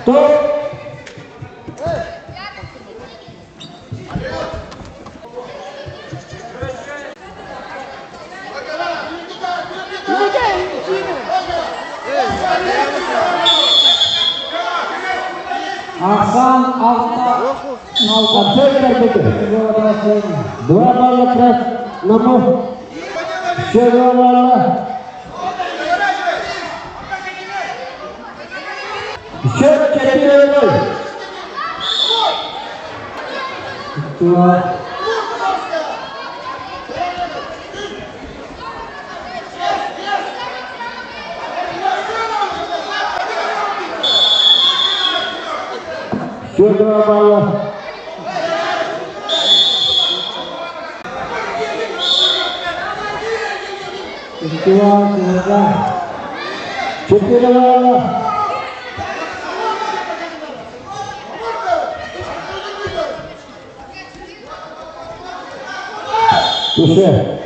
Stop. Aksan Alta Dua bola keras nomor Syawala Syed Ketirul Tua Syed bola Ketua keluarga Syukurlah. Tushar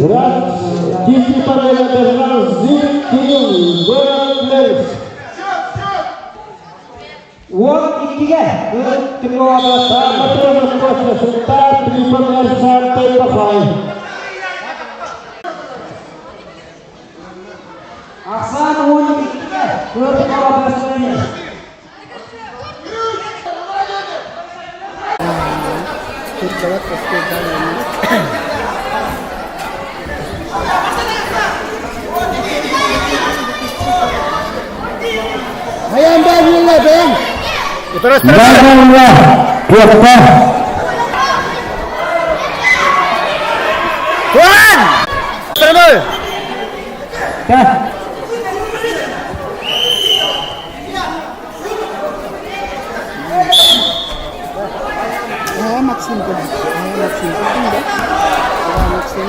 Berat Cici pada Federal Zim Kidul Goyang Uang ikiga Ketua Bapak Betul Betul Serta Terima Sampai Pakai Aksan uang ikiga Ketua Bapak Hayang bangun lah bang. Terus. Bangunlah, kita. Tuan. Terus. Dah. Maksim kan? Maksim kan? Maksim.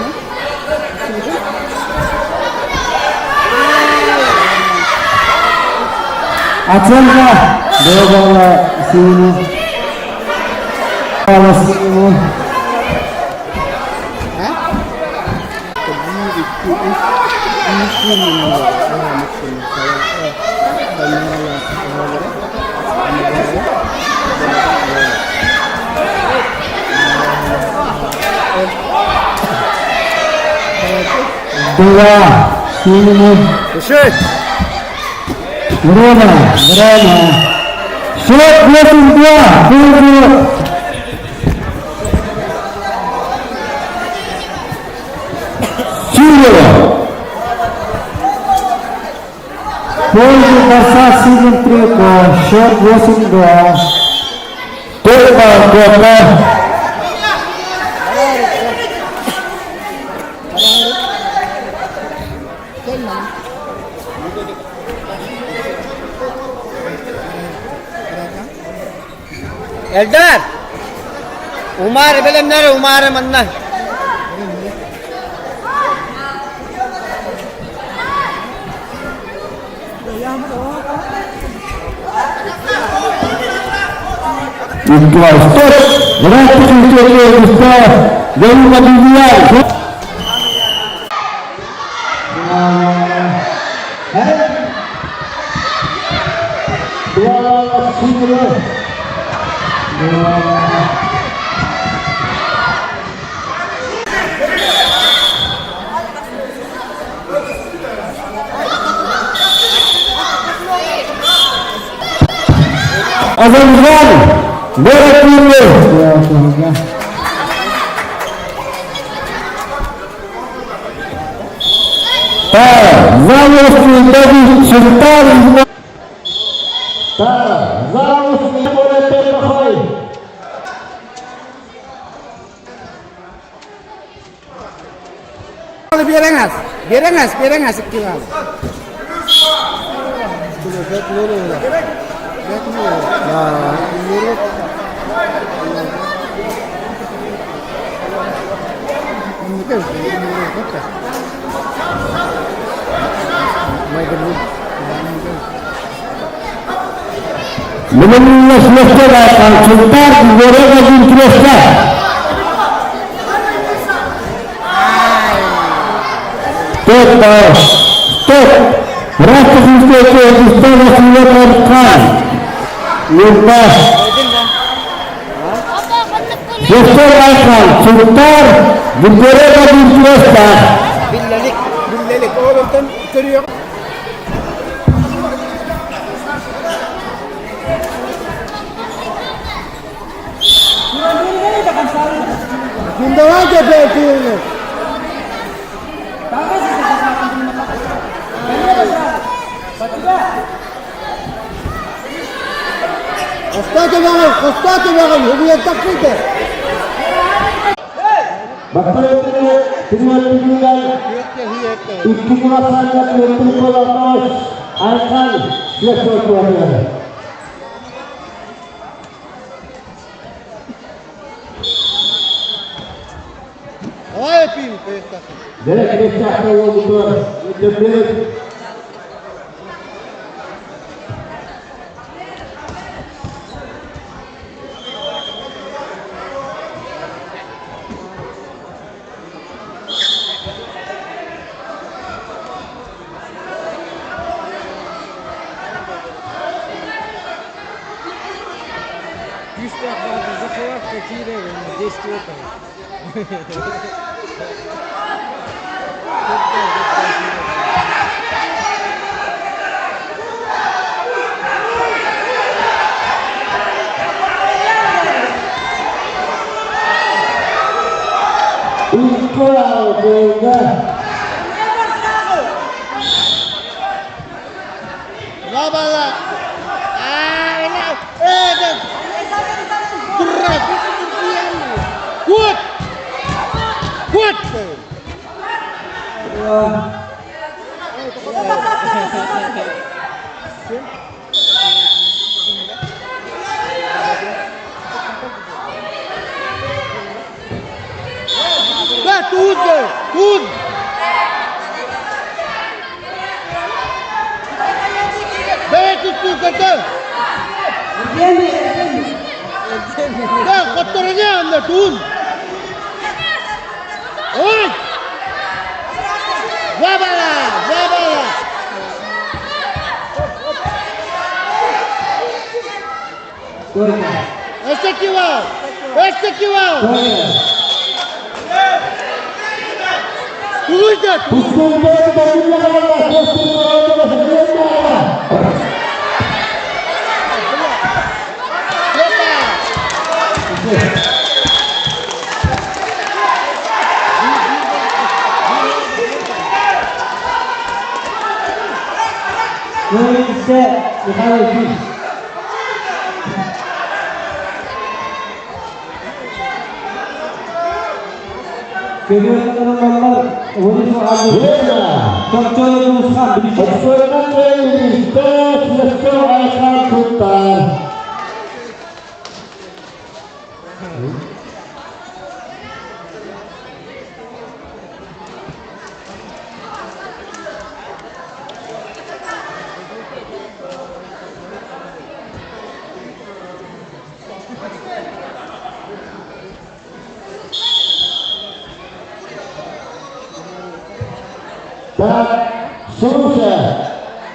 Acara doa sini, kalau sini, dua sini. Berapa? Shot 22. Ciro. Poin kasasi mentriko. Shot 22. Total kota. Eldar, Umar benim nere Umar manna. Itulah stop. Berarti kita bisa jadi pemilihan. Azamzam berarti Zamus dari Sultan Zamus boleh terpakai biarengas sekian. Memenuhi selesai akan sebentar digoreng lagi terusnya. Stop. Rasa sesuatu yang istilah silakan. Lupa. Selesai akan sebentar digoreng lagi terusnya. Billalik. Oğlum sen görüyor. Bunda aja belki. Kostate bakalım, hüviyet takıldı. Bapak ini tinggal iki kuasanya untuk melakukan akan selesai kuasanya. Ay yapayım. Direkt geçecek Mektebi Ikral Boga Labala enak berat kuat Tudo! Beto tu kata. Dah kotornya anda tun. Oi! Zabala. Este kiwal. Tujuh.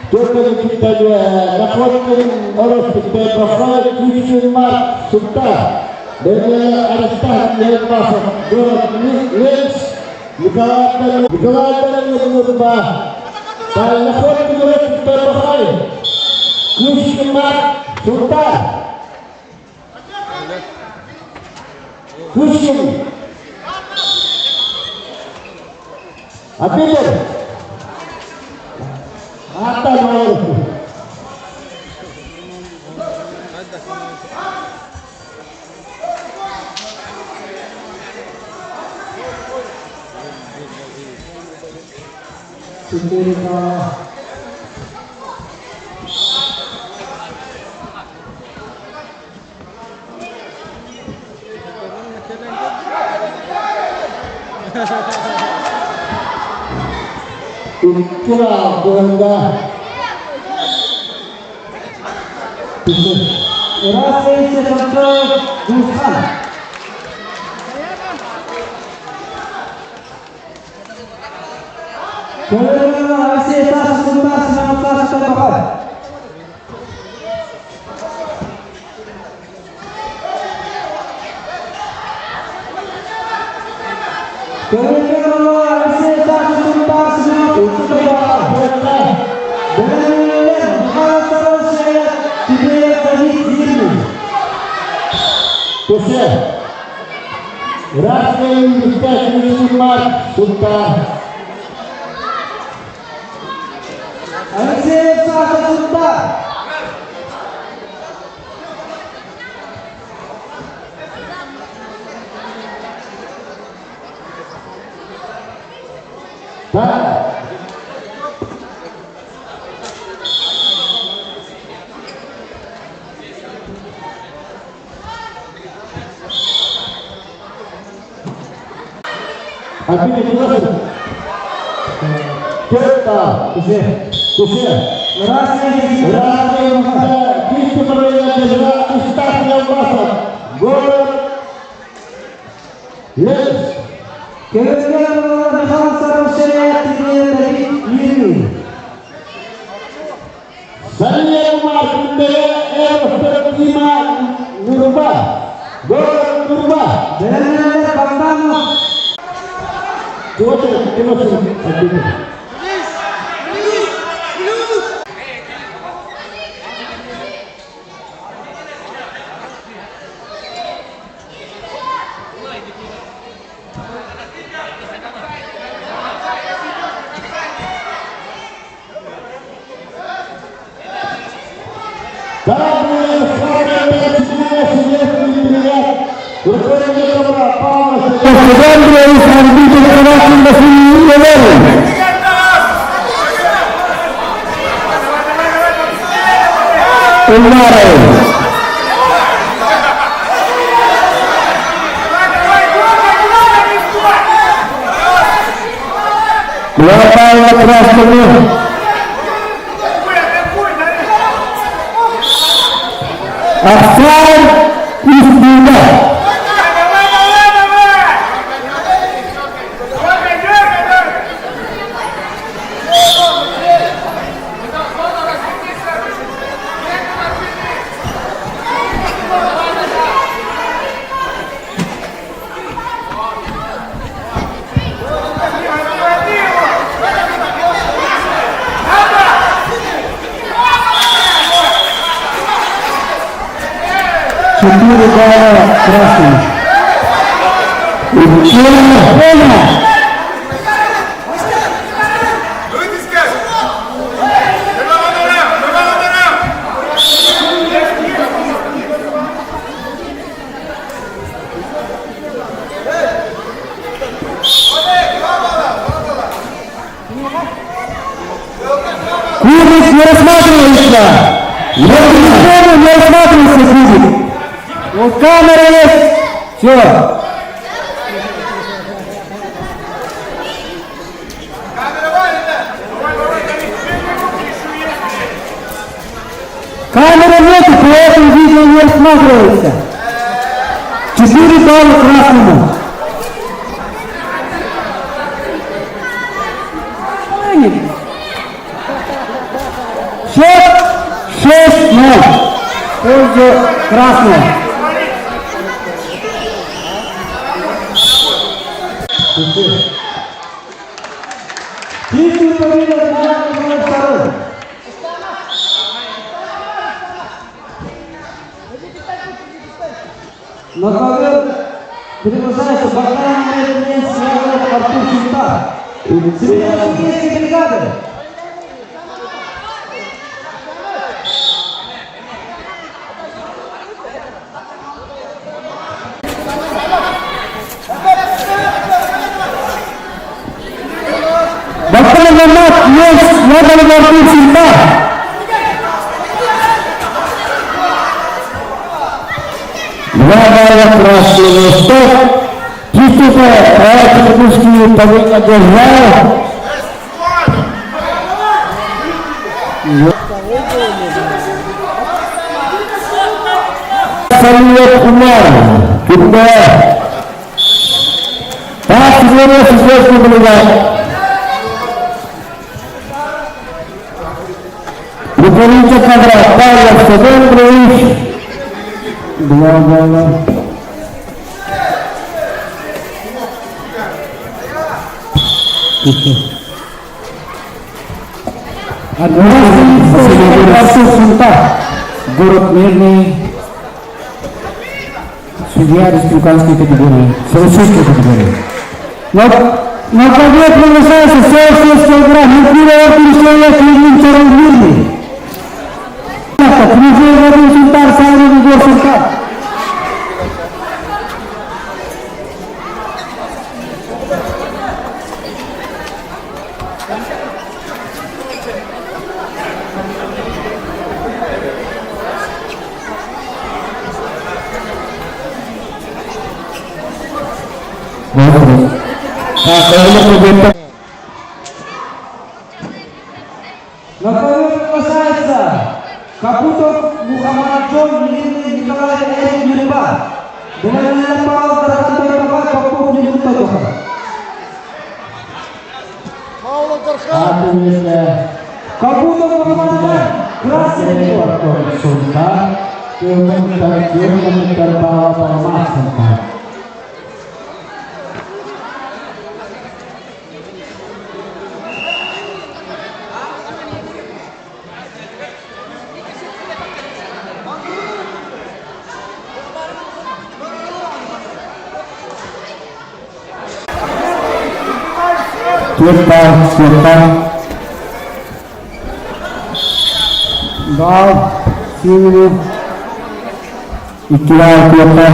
Jokowi kita juga nakwatin orang kita profil Christian Mark Sultan dengan arestasi yang masuk links dikatakan yang berubah dan nakwatin orang kita profil Christian Mark Sultan Christian Abidin Mata mau. Ikra Boga Rasa sesuatu Tuhan Kerana hasil tak sesuatu senang terbaik Rasul Christian Mark Sultan Alexei Sultan Tapi Tutta, così. Grazie, Cristo Provvedente, Stati del Basso. Gol. Yes. Che vediamo la danza rossellati di Saya Umar Kundere prima Nurba. Gol Nurba. Dan pertama. Dua Asal Isbullah. Четыре балла красных. И черная. Кубик не рассматривается. Не рассматривается кубик. Вот камера есть. Все. Камеры нету, поэтому видео не рассматривается. 4 балла красному. Счет 6-0. В пользу красного. Титул победы номер 2. На ковер приглашается Богдан Медведев, Артур Султан. Средневосточные бригады. Богдан Медведев, Артур Султан. Два балла красного. Стоп. Приступает. Проект Иркутский победа держава. Салиев Умар. Куда? Так, сегодня сейчас наблюдать. Руководитель квадрат Павлов Садендрович. 2 балла. Артур Султан. Город Мирный. Судья республиканской категории. Всероссийской категории. На победу приглашается Всероссийская игра. Мирный перешел Клинин Второй Мирный. Призыв Владимир Султан, Савин Егор Султан. Indonesia. Kaputok Muhammad John Lili Nikolai Eri Yurba dengan lempar terkantor tempat Papua di Utara. Akhirnya Kaputok Muhammad berhasil dikeluarkan Sultan kementar bawah pemasangan. Kita Gol Sini Ikhlas kita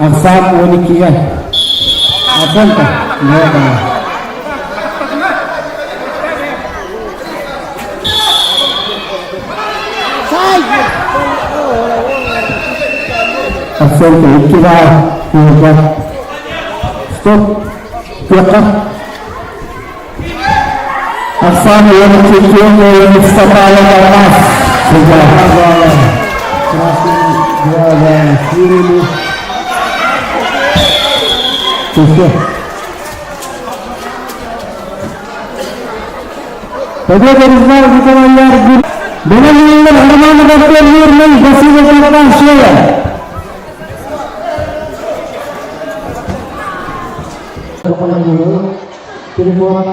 Asam Unikia Asam tak? Ya tak Asam tak ikhlas Kita Stop Kita Asam yang cincin yang setara panas sudah awal terakhir jualan sini cukup. Pada berizal kita layar dengan mengingat harman berpikir ini kasih kepada saya. Kepada dulu. Terbuat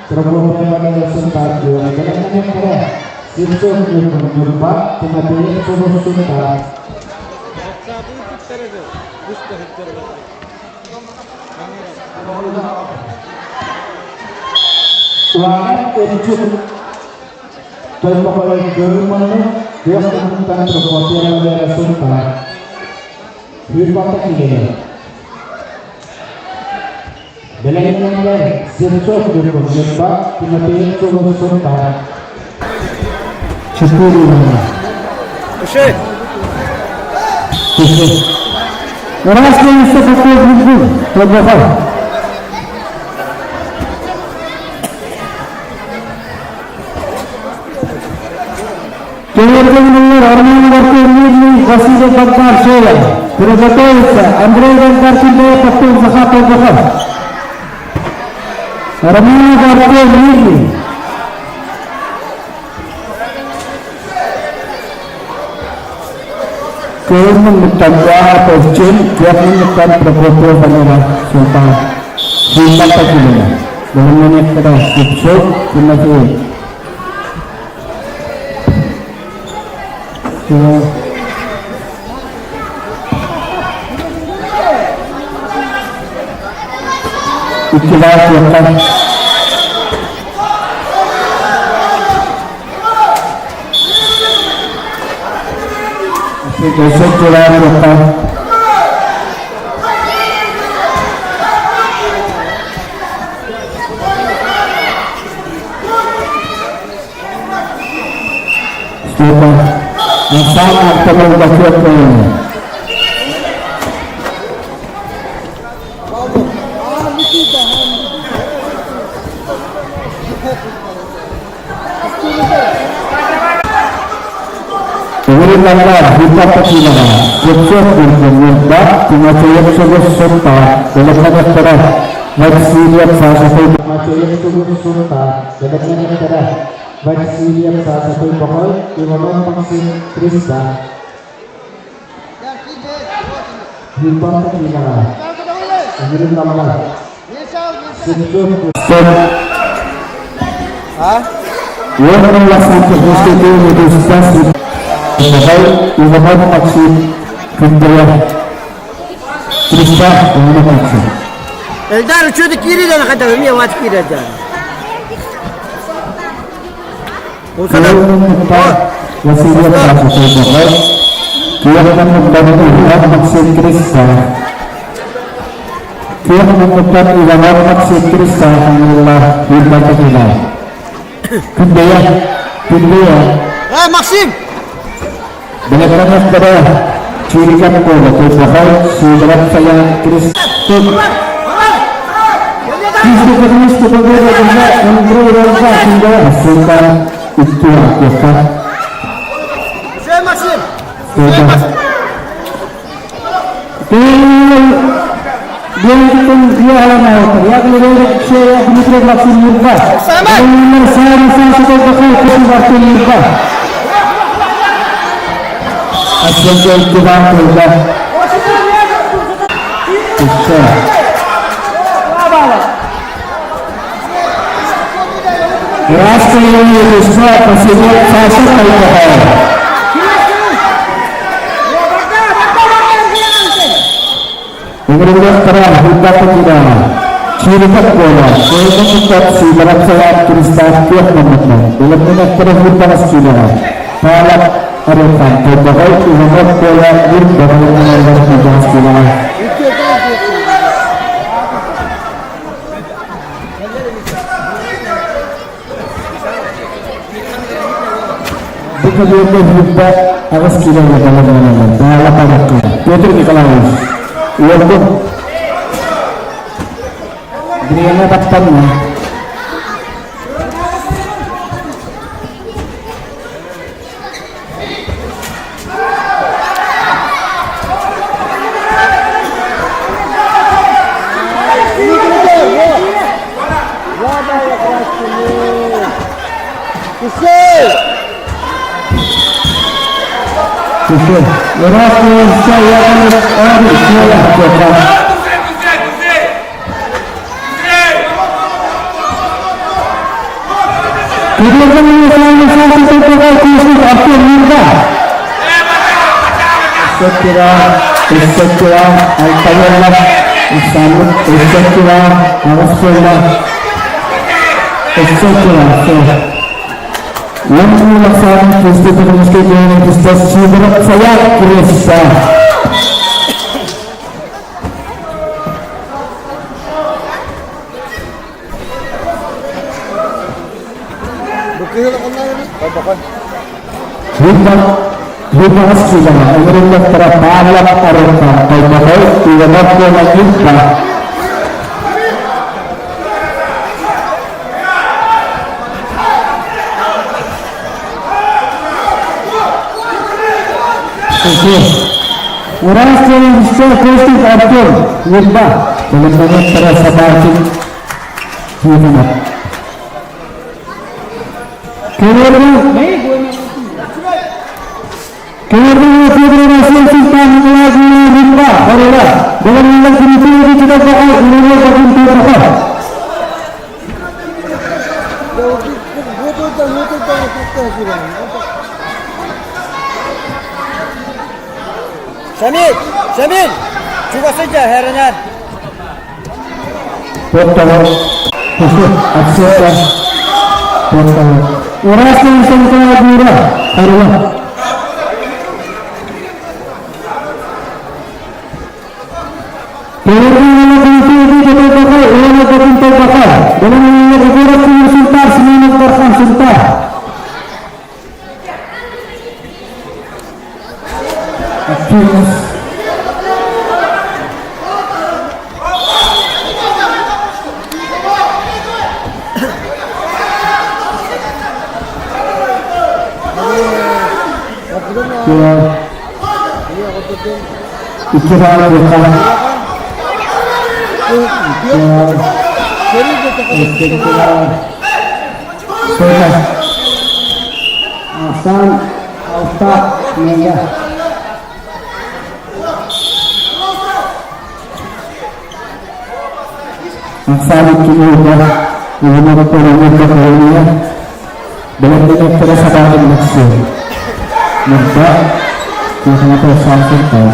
pada sebentar dua jalan yang kaya Simpson berjumpa kematian sebuah sebentar ulangan kencuk dan pokoknya germana dia menemukan perbuatan yang sebentar hirpata kini dalam yang Simpson berjumpa kematian sebuah sebentar syukur Syekh. Rasanya seperti itu terbaik. Kemudian orang berpikir ini kasih kepada saya. Terus Andre dan Kartini patung sahabat bahkan. Orang berpikir ini. Kemudian menambah pojok, dia menekan berfoto pada sultan. Sultan terpilih. Dalam menyatakan sukses kematian. Ikhlas yang Joseph Julian Jepang Jepang yang sangat terlalu Kemudian kita persilakan sukses berjumpa dengan saya sebagai serta dalam negara Malaysia salah satu macam sebagai serta dalam negara Malaysia salah satu pokok di mana vaksin Krista kita persilakan kemudian nama sukses yang melaksanakan proses negosiasi Ibadah maksud kendala Krista dengan maksud. Eldar şurada kiri de kadar niye mat kiri de. O kadar. Wasilah maksud saya. Dia akan membantu ibadah maksud Krista. Dia menemukan ibadah maksud Krista Allah ibadah kita. Kendala. Maksim. Benar-benar pada cirikan kola bahwa sudah saya Kristus Justru kemis kepada juga Andre Warga sehingga Sultan itu lakukan. Dia itu dia alam ya kalau saya begitu maksud murka. Benar saya satu pakai waktu murka. Asal itu bangga. राष्ट्र दूसरा प्रसिद्ध शासक कल्प है Pemerintah telah hendak penggunaan Syarikat bola Syarikat instruksi Meraksayaan turistas Tiap komitmen Dalam minat terhubung China Palak Arekan Terbagai Ulama bola Ir Bagai Menanggar Hijau China Kemudian juga awas kira dalam dalam padatnya. Itu dikelas. Untuk dirinya dapatnya. Kemudian saya yang melaksanakan festival musik yang prestasi berat saya Krista. Bukan sudah pemerintah terpalak arahkan terbaik tidak mampu lagi. Orang yang bisa positif atur, lebah dalam banyak terasa batin hidup. Kemudian federasi Sultan lagi lebah, orang dalam negeri itu tidak bakal menurut batin terbaik. Syamil, coba saja herangan. Potong, asyik, potong. Orang yang sengkala gura, arwah. Kemudian itu kita pakai, orang kita pakai. Dalam negara Timur Sultan, semua terkait Sultan. Aktivis. Ikrar bukan Hasan Ustaz Mega Hasan kini sudah mengenal perannya dengan banyak perasaan maksud mereka yang sangat tersantai.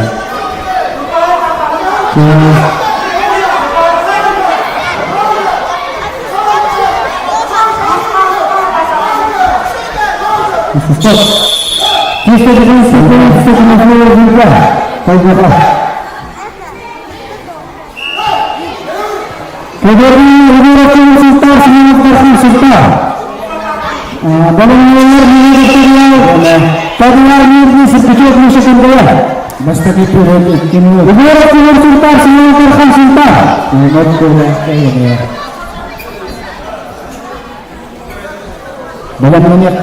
Stop. Kita dengan sebenarnya juga. Baiklah. Kemudian Sultan Sultan. Dalam ini sedikit musuh dia. Basta itu ini. Sultan Sultan. Sultan. dalam menit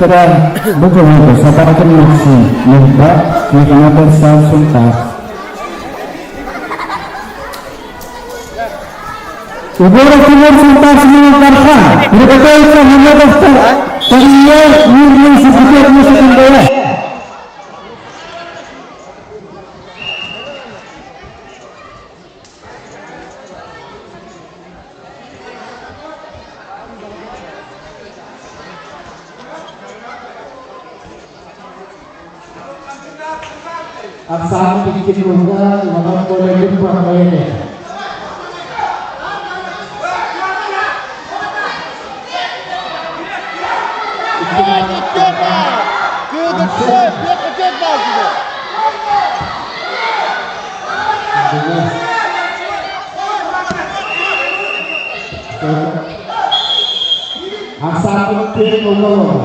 betul sabarkan maksi Yudha Kirana Bersal Suntar Ubara Timur Suntar Semua Karsa berkata hanya daftar Tariya Murni Sekitar Musim Daya Aksana bikin runga, mana boleh jumpa kayaknya. Aksana bikin runga.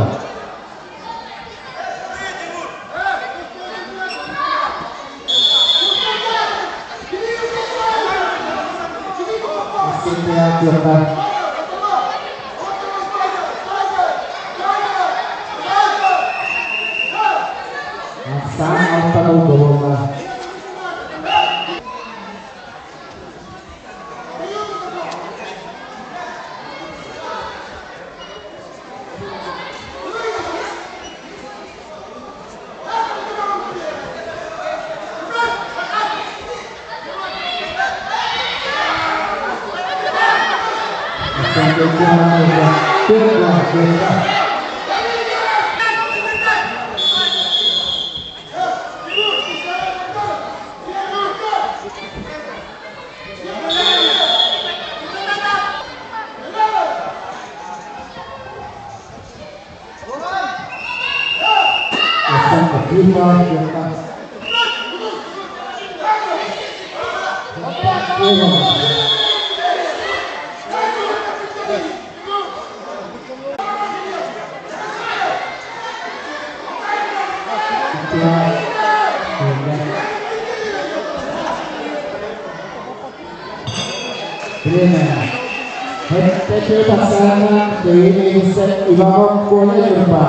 Pasangan dari set Iwawang Kuala Jempa.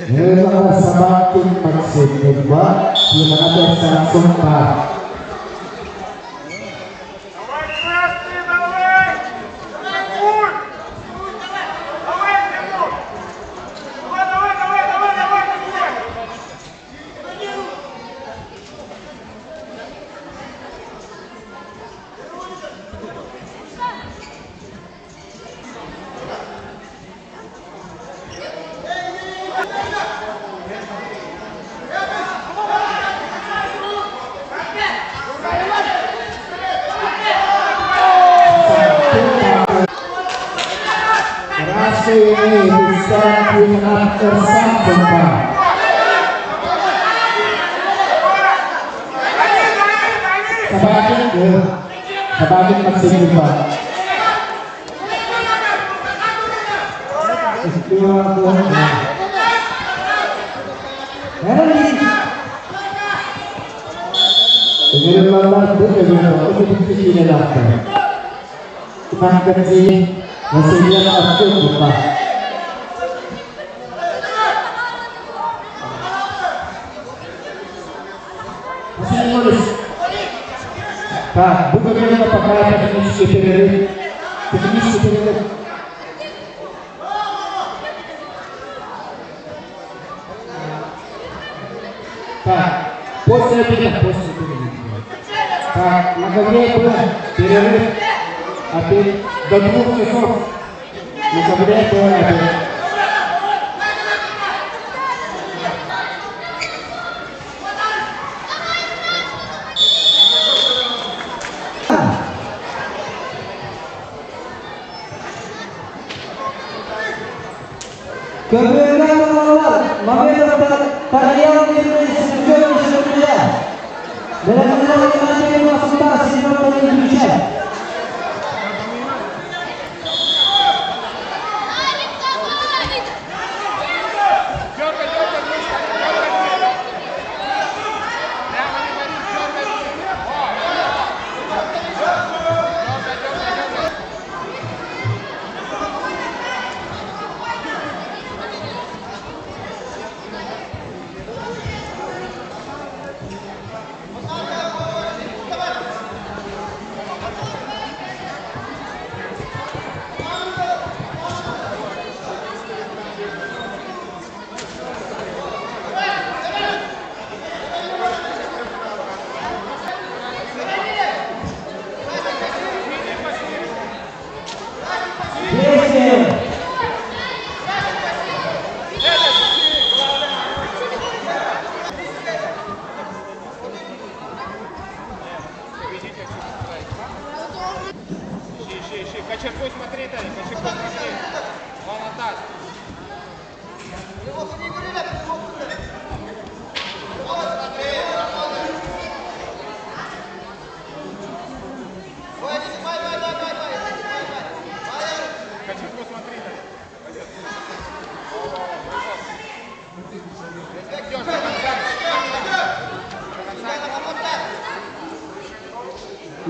Adalah semakin maksud kedua di mana ada sumpah. Ini bisa dimenangkan Jempa. Sebagian masih Jempa. Ini malah masih dia aktif lupa. Masih nulis. Pak, bukan dia apa kata teknis superior. Teknis superior. Pak, posnya tidak pos superior. Pak, makanya pun superior. Tapi daging kesok, kemudian itu ada. Kebenaran Allah, membela tarian Indonesia dalam menjalankan masa sejarah Indonesia. Кочергу смотри, Тарик, кочергу смотри. Вон атак. Кочергу смотри, Тарик. Идешь до конца.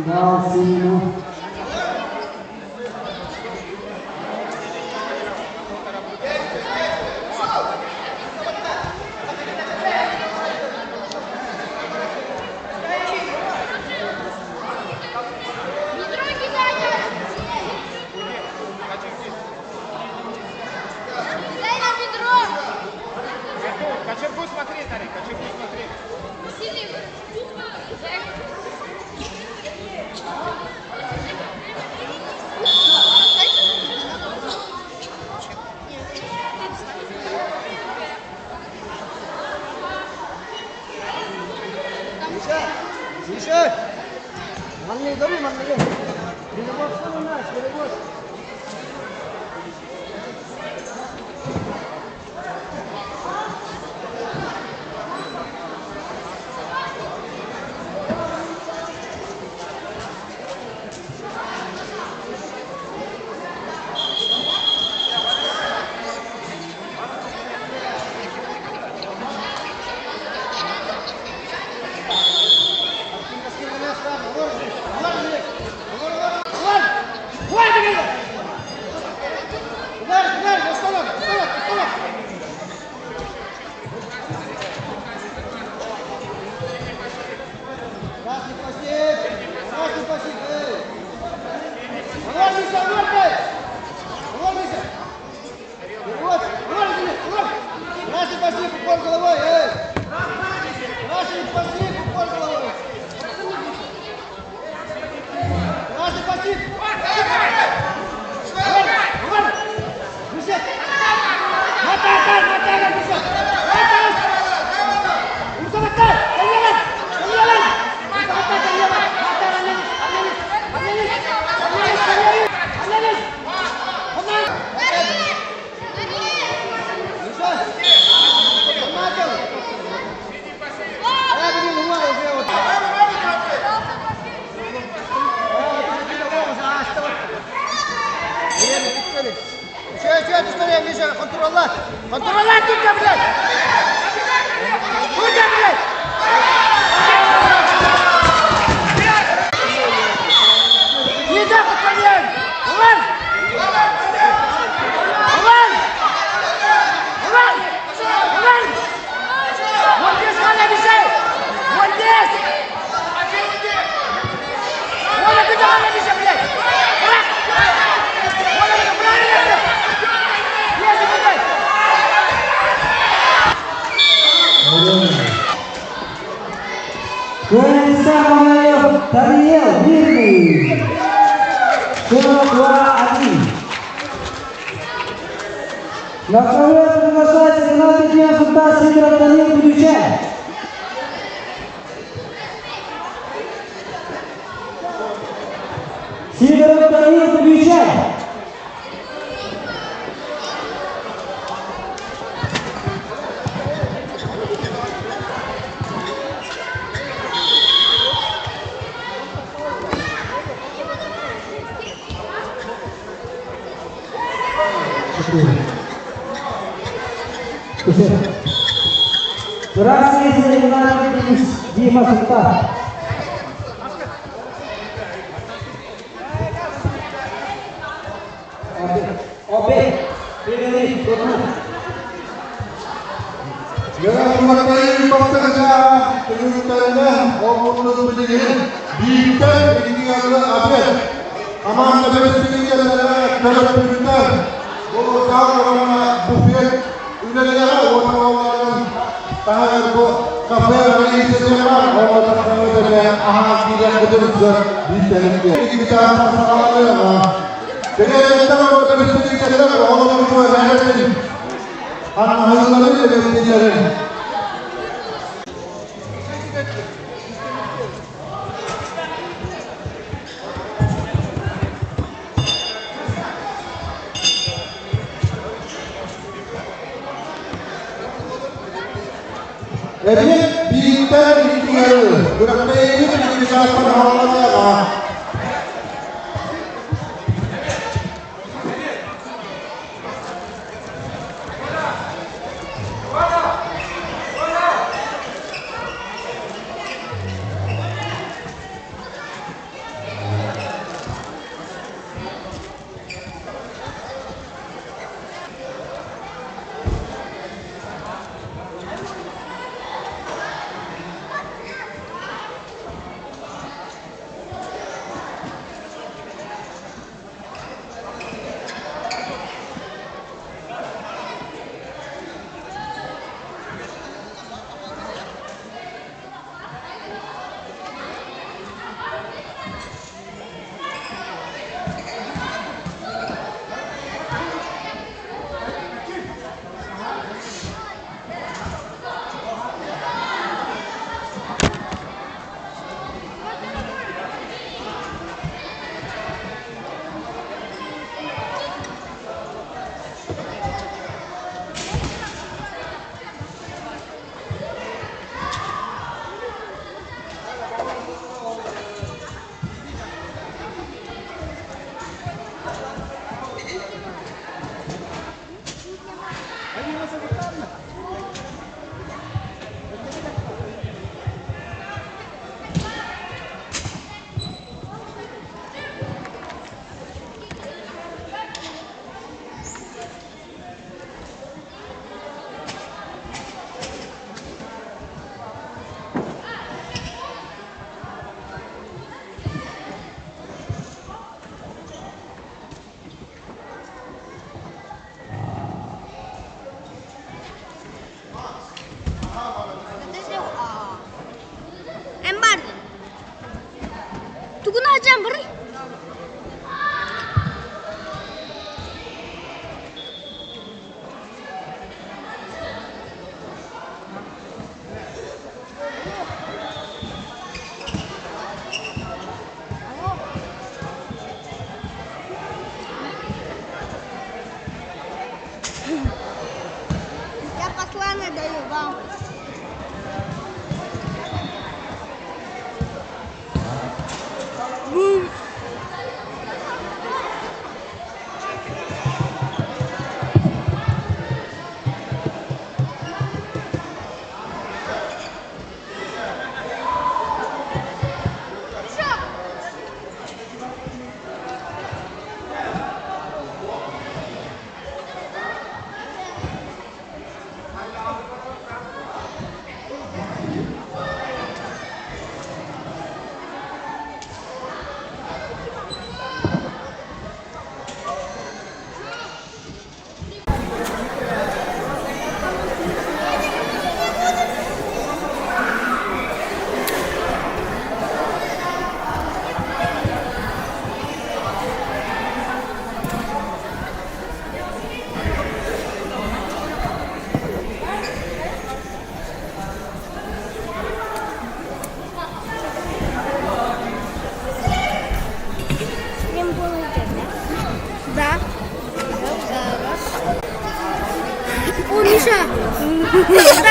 Да, сильно. Дай на бедро! Кочергу смотри, Тарик, кочергу смотри. Сильный! Тише! Манли, дори, манли. Перебор, у нас, перебор. Контролять тут, блядь! Тут, блядь! Не дай подпонять! Улан! Улан! Улан! Улан! Вот здесь, Ваня, мешай! Вот здесь! Ваня, ты давай, мешай, блядь! Ваня, ты правильно, блядь! Есть, блядь! Самое Тариел Мирный. 42-1. На второе приглашается 12 дня суда Сидоров Данил Будючай. Сидоров Данил Будючай. Berhasil dengan Dimas Sultan. Obe, ini Dengan memakai pekerja kejuruteraan Omnibus Pendidikan Bintang Pendidikan Abad Aman Abad Pendidikan Dalam Pendidikan Bukau Warna Bufet Negara Warna Tahan Kafir Bagi Seseman Warna Tahan Ahad Tidak Betul-Betul Bintang Kita sama-sama dengan kita Omnibus Pendidikan Omnibus Pendidikan Alhamdulillah dari penjara. Emniyet birlikten ilgi yarı. Bırakmayı bir şartlar havalarına.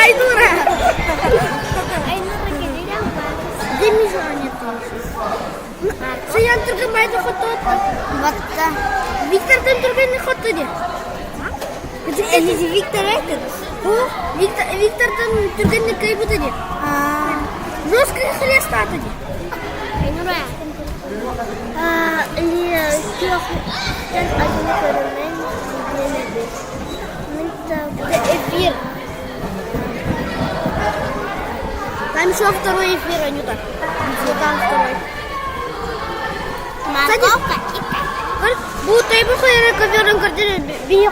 Айнура! Где Миша Саян Тургенбайды фото. Вакта. Виктордан Тургенни фото де. Эти Виктор айтты. Виктордан Тургенни кайбыты де. Жесткий хлест аты де. Айнура. Или жоқ. Sen acını görmen dinlemedi. Это эфир. Там еще второй эфир, а не так. Там второй. Морковка и так. Будто я бы хотела ковером картину. Будто я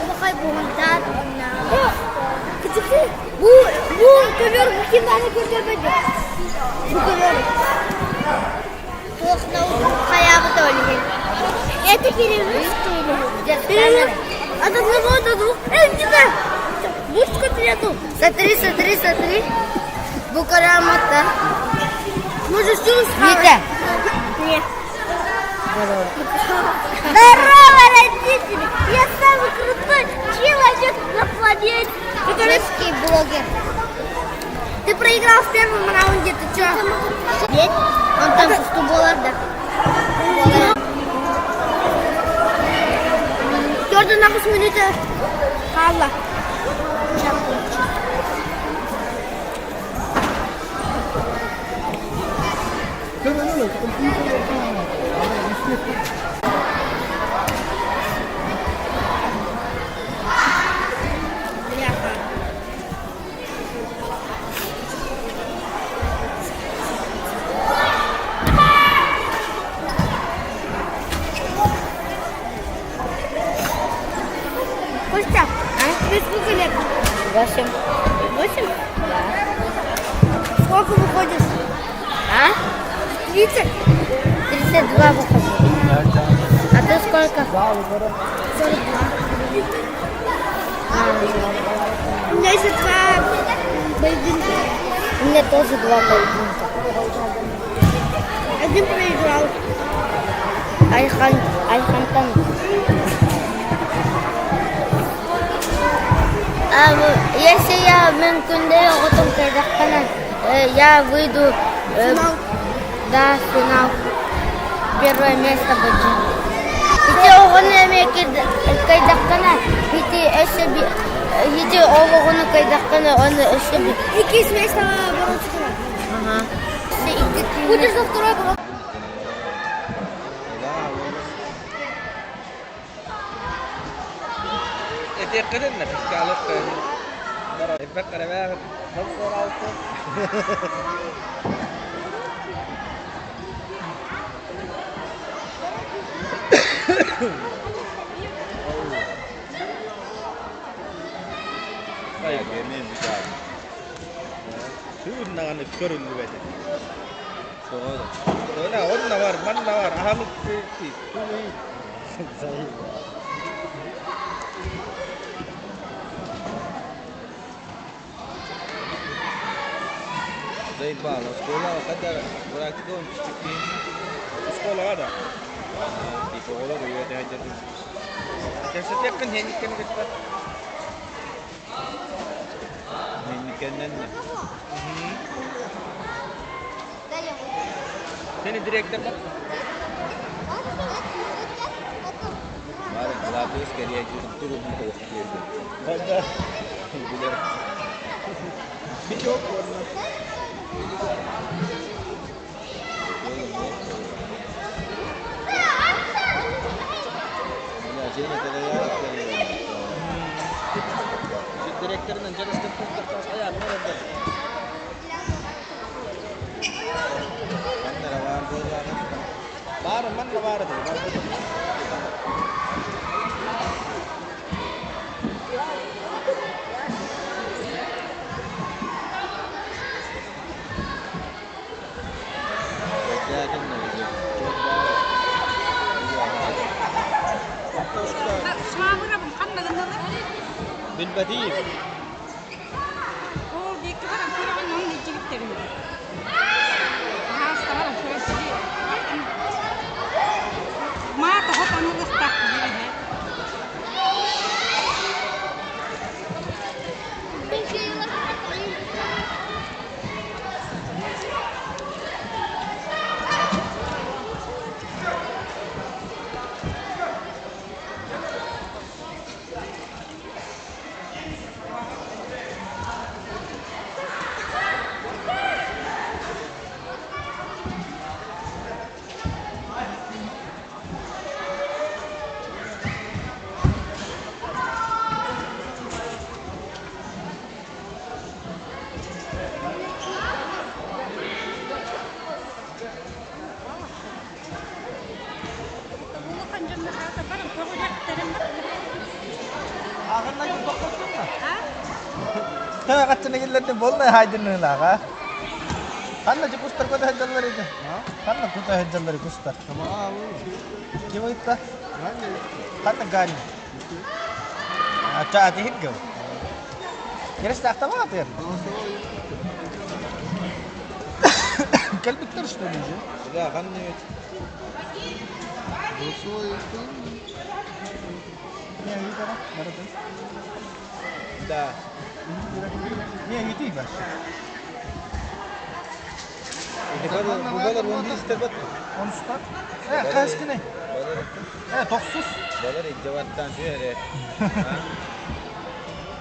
бы хотела да. Bu ковер кинаны көрсетпейді. Bu ковер. Қаяғы төлеген. Это перерыв или? Перерыв. От одного до двух. Не знаю. Будь котлету. Смотри. Букарамата. Можешь все устроить? Вика. Нет. Здорово, родители! Я самый крутой человек на планете. Русский блогер. Ты проиграл в первом раунде, ты чё? Нет, он там пусту болар да. Gördün 9 minütü kaldı. Костя, а тебе сколько лет? 8. 8? Да. Сколько выходишь? А? 30? 32 выхожу. А ты сколько? 42. У меня еще 2 поединка. У меня тоже 2 поединка. Один проиграл. Айхантан. Если я Менкунде потом Казахстана, я выйду до финал. Первое место будет. Если он Казахстана, если он Казахстана, он ошибет. Какие места бороться? Ага. Будешь за второй бороться? يقدرنا في الكالوس يفكر بقى نصر أوصل طيب جميل بتاعي شو بدنا نذكر اللي بدك هنا قلنا نور من نور أهم في صحيح زي البعض سكولا وقدر براكتيكون تشتكين سكولا هذا في سكولا ويا ده جد جلسة يمكن هني كن كده هني كننا هني ديريكتر مارك لابس كريه جد تلو من هو هذا بيدر بيشوف الديريكتور نجلس نتفق يا مرة من روان بولا بار من بار بالبديل هو بيكبر كل عنهم يجي بالترميم ها استمر شوي ما تحط عنه تستحق ها قد نقول لك والله هاي دنيا لا خلنا جو كوستر كده هجلر إيه خلنا كده هجلر كوستر كيف إنت خلنا غاني أشاء تهيج جو كريس تحتمات يا كلب كترش تبيجي لا خلني يا هي ترى مرة ده يا هي تيجي بس Bu kadar onu ister bak. Onu tutar. Kaç güne? Toksuz. Balar icabatan diyor ya.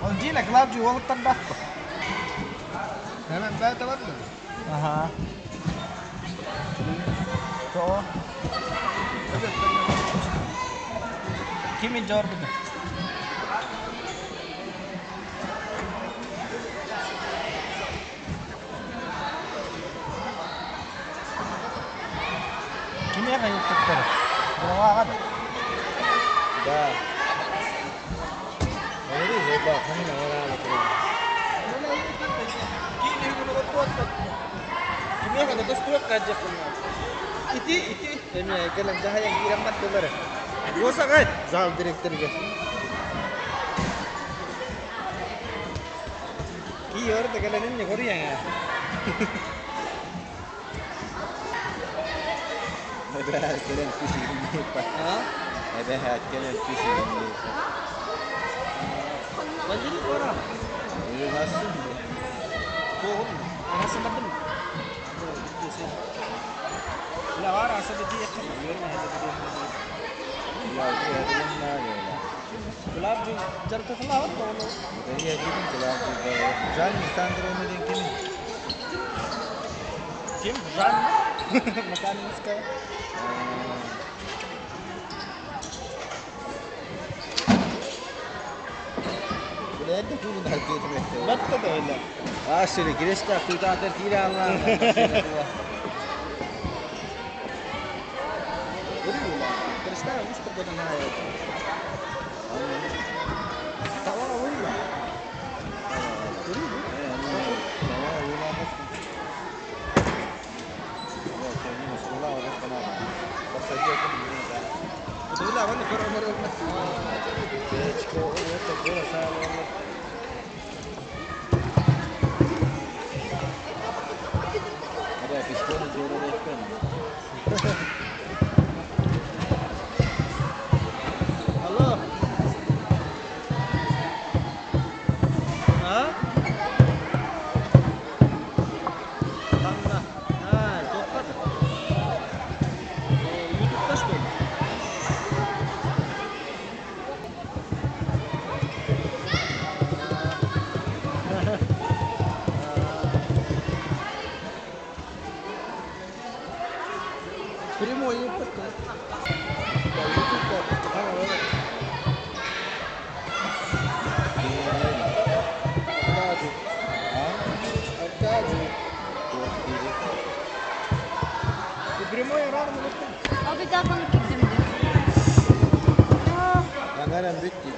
Onu cile kılavcı oluktan baktı. Hemen ben de var mı? Aha. Doğru. Kimin cevabı da? Kimi yang kayu tekter? Berapa kan? Dah. Ini hebat kan orang itu. Kini menurut tuan. Kimi yang ada tuan kerja punya. Iti. Ini kalau dah yang kiramat tu ber. Gua sangat zal direktur ke. Ki orang tu kalau ni kori yang. Ada keren visi ini pak. Ada keren visi ini. Banjir orang. Ini masuk. Kau rasa macam. Lawar rasa jadi apa? Biar mana jadi. Ya itu ada mana ya. Gulab di jar ke lawar kalau. Jadi ya itu jelas juga. Jangan standar ini kini. Kim Jan makan muska. Boleh ada tu dah kita betul. Betul tu lah. Asli Krista kita terkira Allah. Krista harus perbuatan ayat. Tahu orang lah. Betul lah, mana korang-korang masih. Ada pistol juara depan. Halo. Hah? Tanda. Cepat. YouTube tas tu. Primo YouTube tu. YouTube tu. Primo yang orang mana? Abi telefonu kilitledim. Langganan bitti.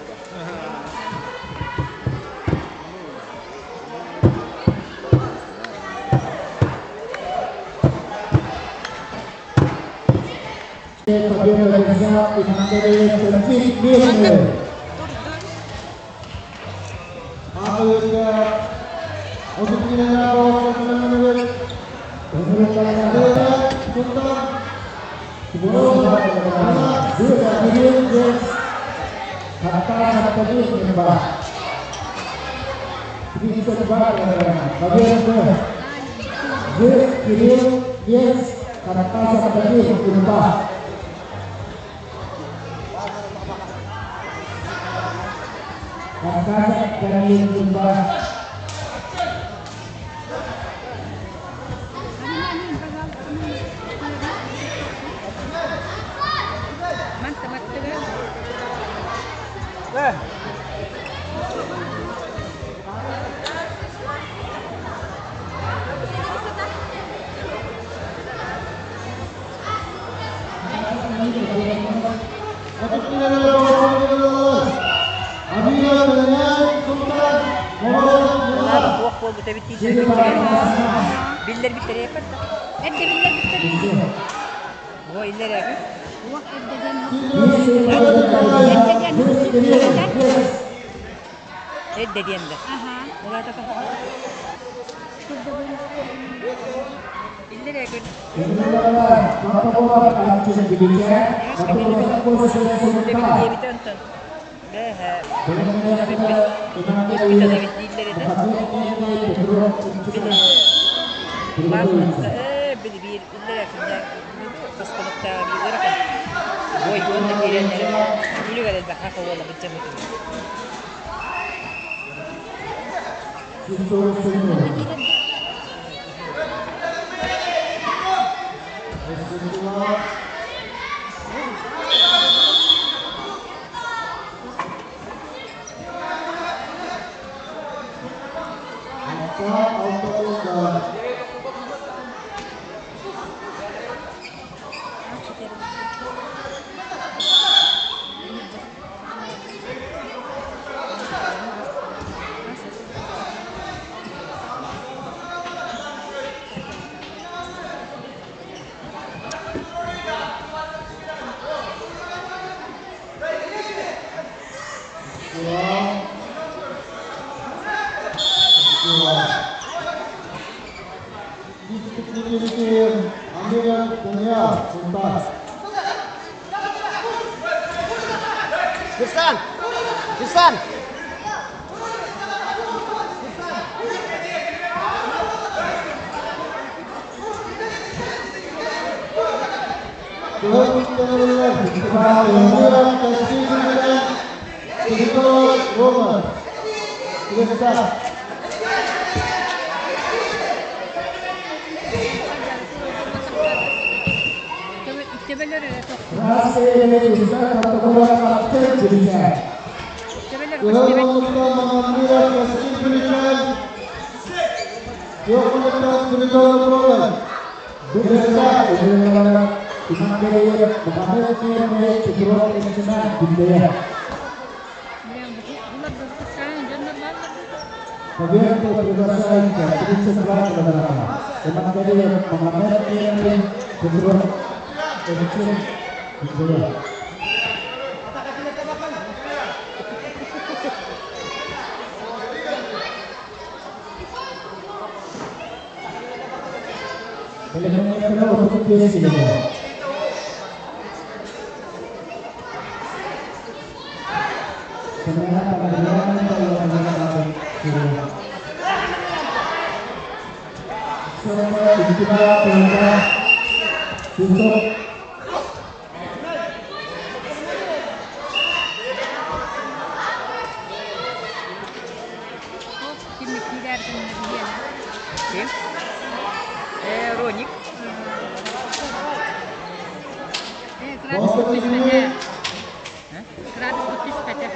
Biller bir kere yapar. Hep de biller bir kere. O iller yapıyor. O hep de diyen de. Ola da kafa. İller yapıyor. Diye bir tane. He. Bir tane dilleri de. bedi bir iller efendim. Kıskanıkta bir bırakın. Boy onu gelenlere bunu kadar da hak ola bitecek bu. Kirsan! Kirsan! Kim? Ronik. Gratis putih saja. Gratis putih saja.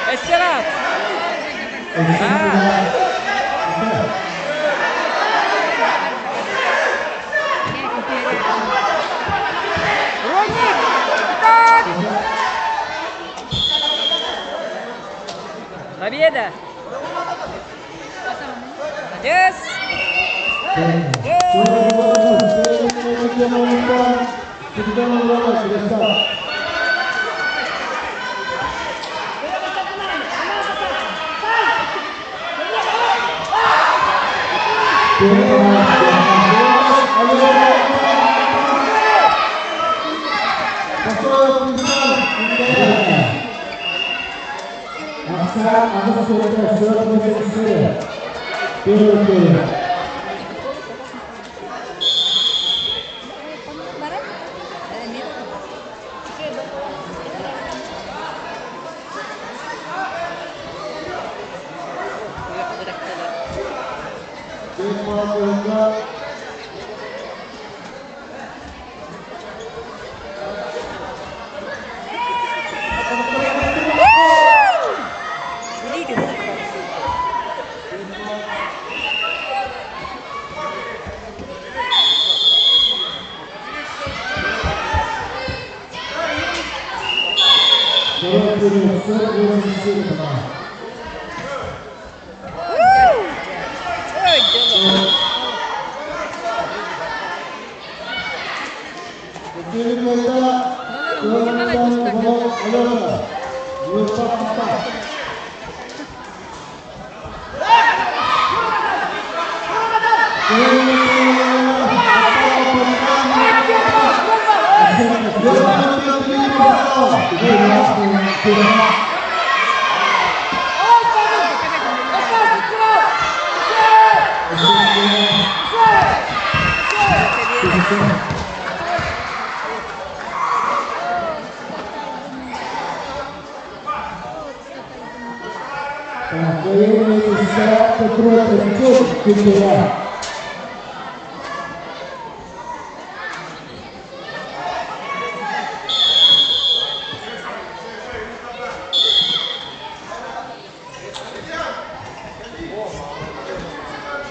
Excelente. Победа! Yes!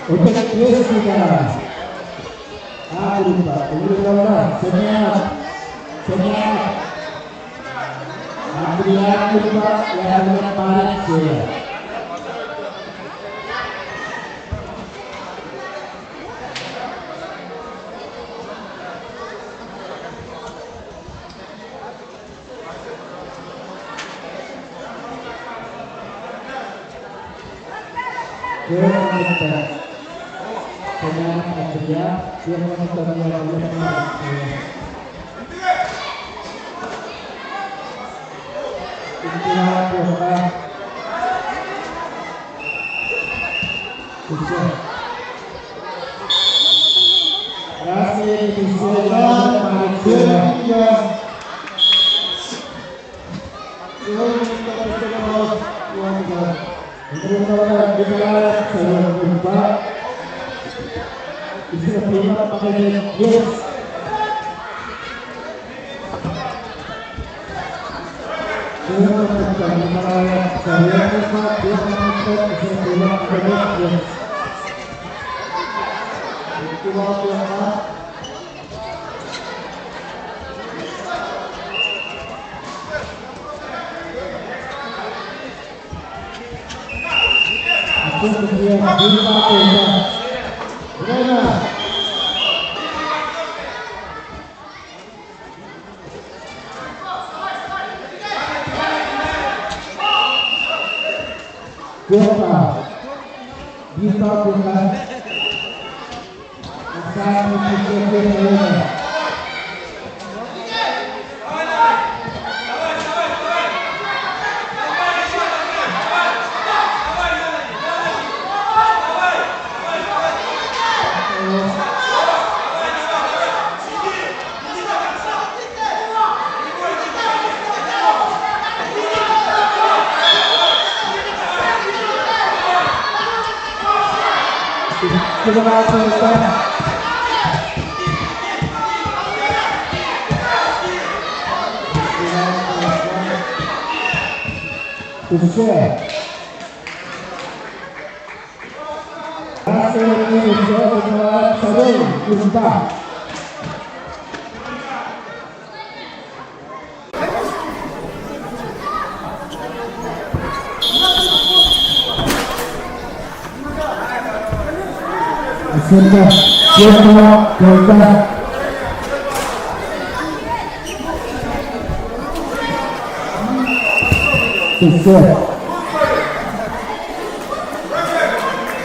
Untuk Yesus kita, semangat, Adrian juga yang menarik dia.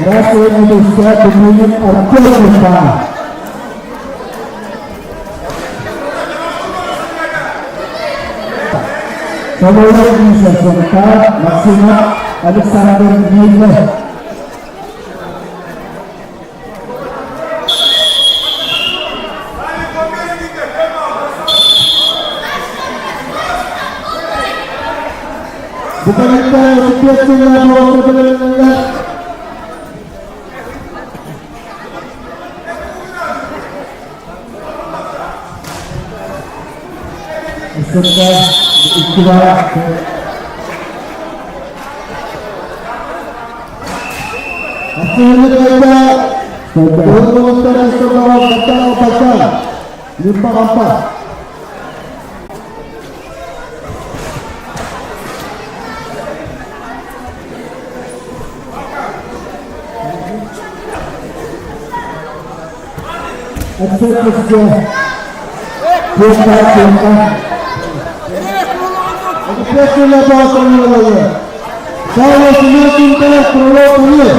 Rasa Indonesia pemilik Argentina. Semua bisa serta maksimal Alexander Miller. Bukan kita setiap tinggal waktu serta istilah hasilnya kita untuk semua baca 54 Eksekusiye. Kıyıklar. Eksekusiyle bağlanmalı. Sağlasını kimseler kurulu konuyor.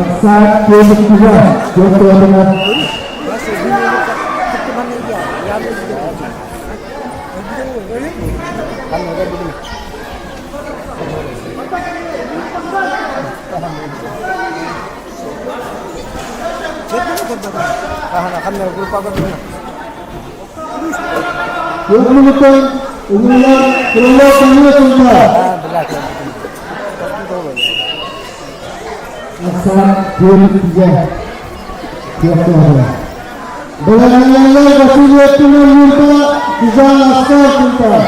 Aksa kıyıklar. Göktuğuna. Yokluğun ünlüler kurulu konuyorsunlar. Aksa kıyıklar. Göktuğuna. Belediyeler Vasiyettin'in yurda güzel asker tutar.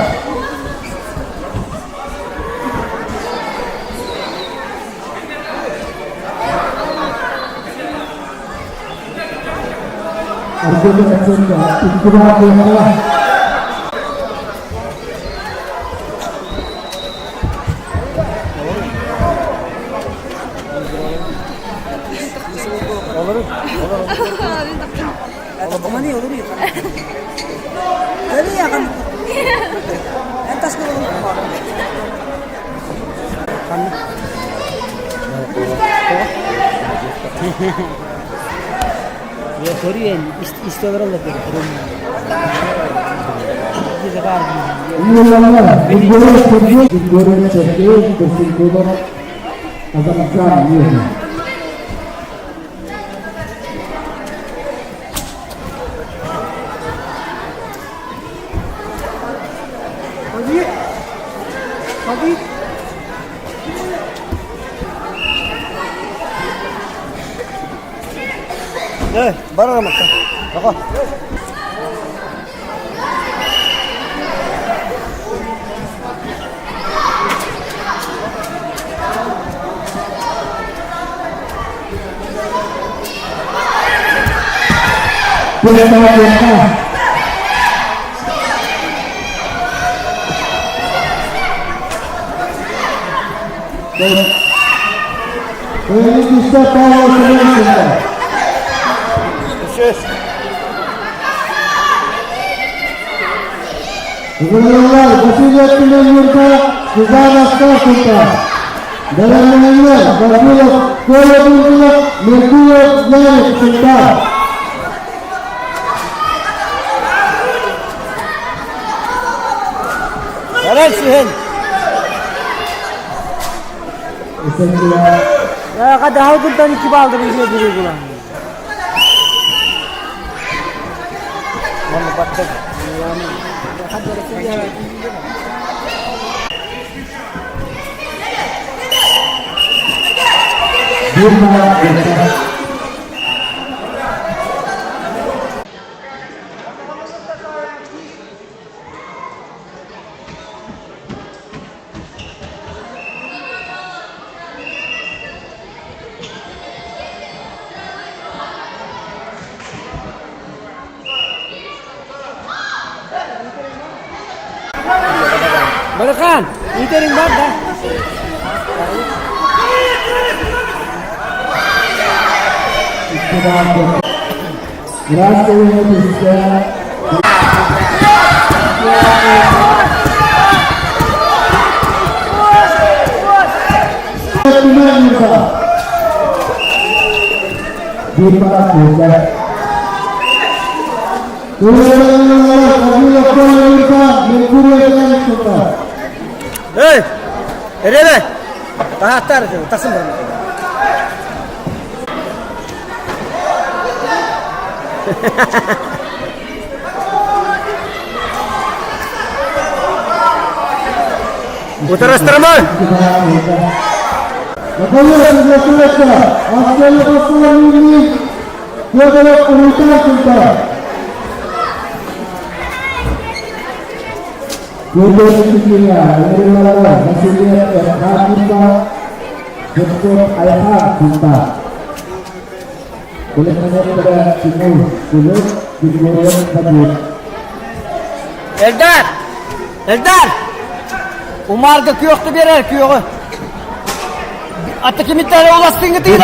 Arkadaşlar, iktidar koymalar. Mana olur ya? Tabii ya kan. Entas ko lang. Ya Korean Instagram la pero. Ini sekarang. Inilah Google cerdas bersinggungan agak jam ini. Baru nama kan? Apa? Ini bisa tahu semua. Gubernur Vasiyettin'in yurda güzel asker tutar. Belediyeler koyulduğunda mecburiyetler tutar. Neresihin? Teşekkürler. Ya kada huduttan iki baldı bize biri bulan. Mana patah? Balakan, itu ring banda. Grazie bisa. Hei, ini tahtar tu, tak sembar. Utara Straman. Bakalım arkadaşlar, askerlik askerliğini göderek unutarsınlar. Gördüğünüz gibi Amerikalılar Vasiyet ve Hakim'de Doktor Ayhan Kunta. Oleh karena timur sulit digoreng tadi. Eldar! Umar da kuyoktu birer kuyoku. Atau kimi tara ulas tinggi tinggi.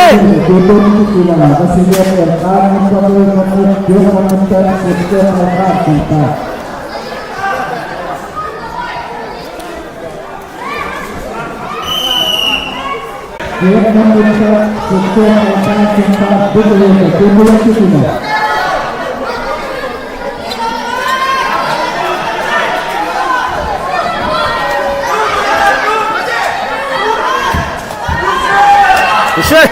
Pusat.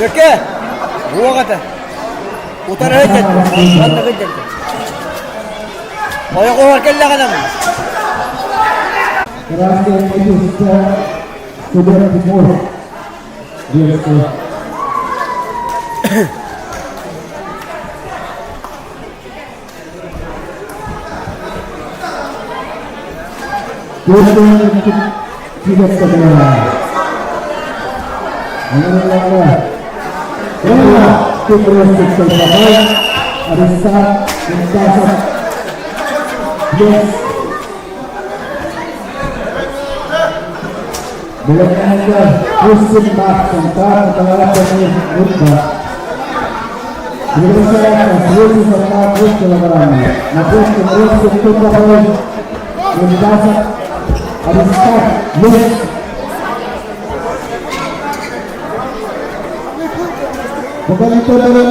Deke, gua kata. Utara aja, mantap aja. Oh yang keluar kela kan? Terakhir itu sudah dimulai. Dia itu. Tidak terdengar. Terus tercapai ada saat dasar yes boleh mengajar musim tentang pengalaman berubah berdasarkan seluruh serta terus kelabarannya namun terus tercapai dasar ada saat yes bukan itu dalam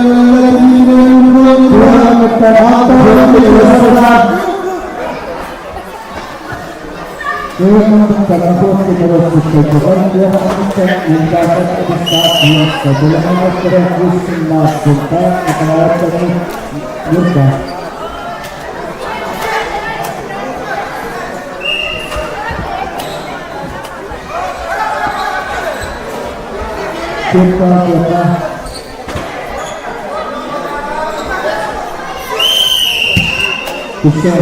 bisa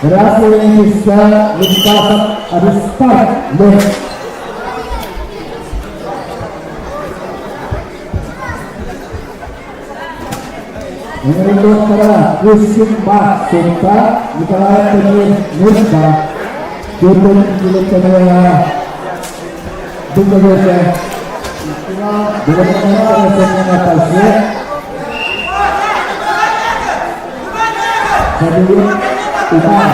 berhasil bisa mencapai ada start left menurut para musim bak serta negara penyelenggaraan mereka turun di negara Indonesia dengan mengatasnya jadi utama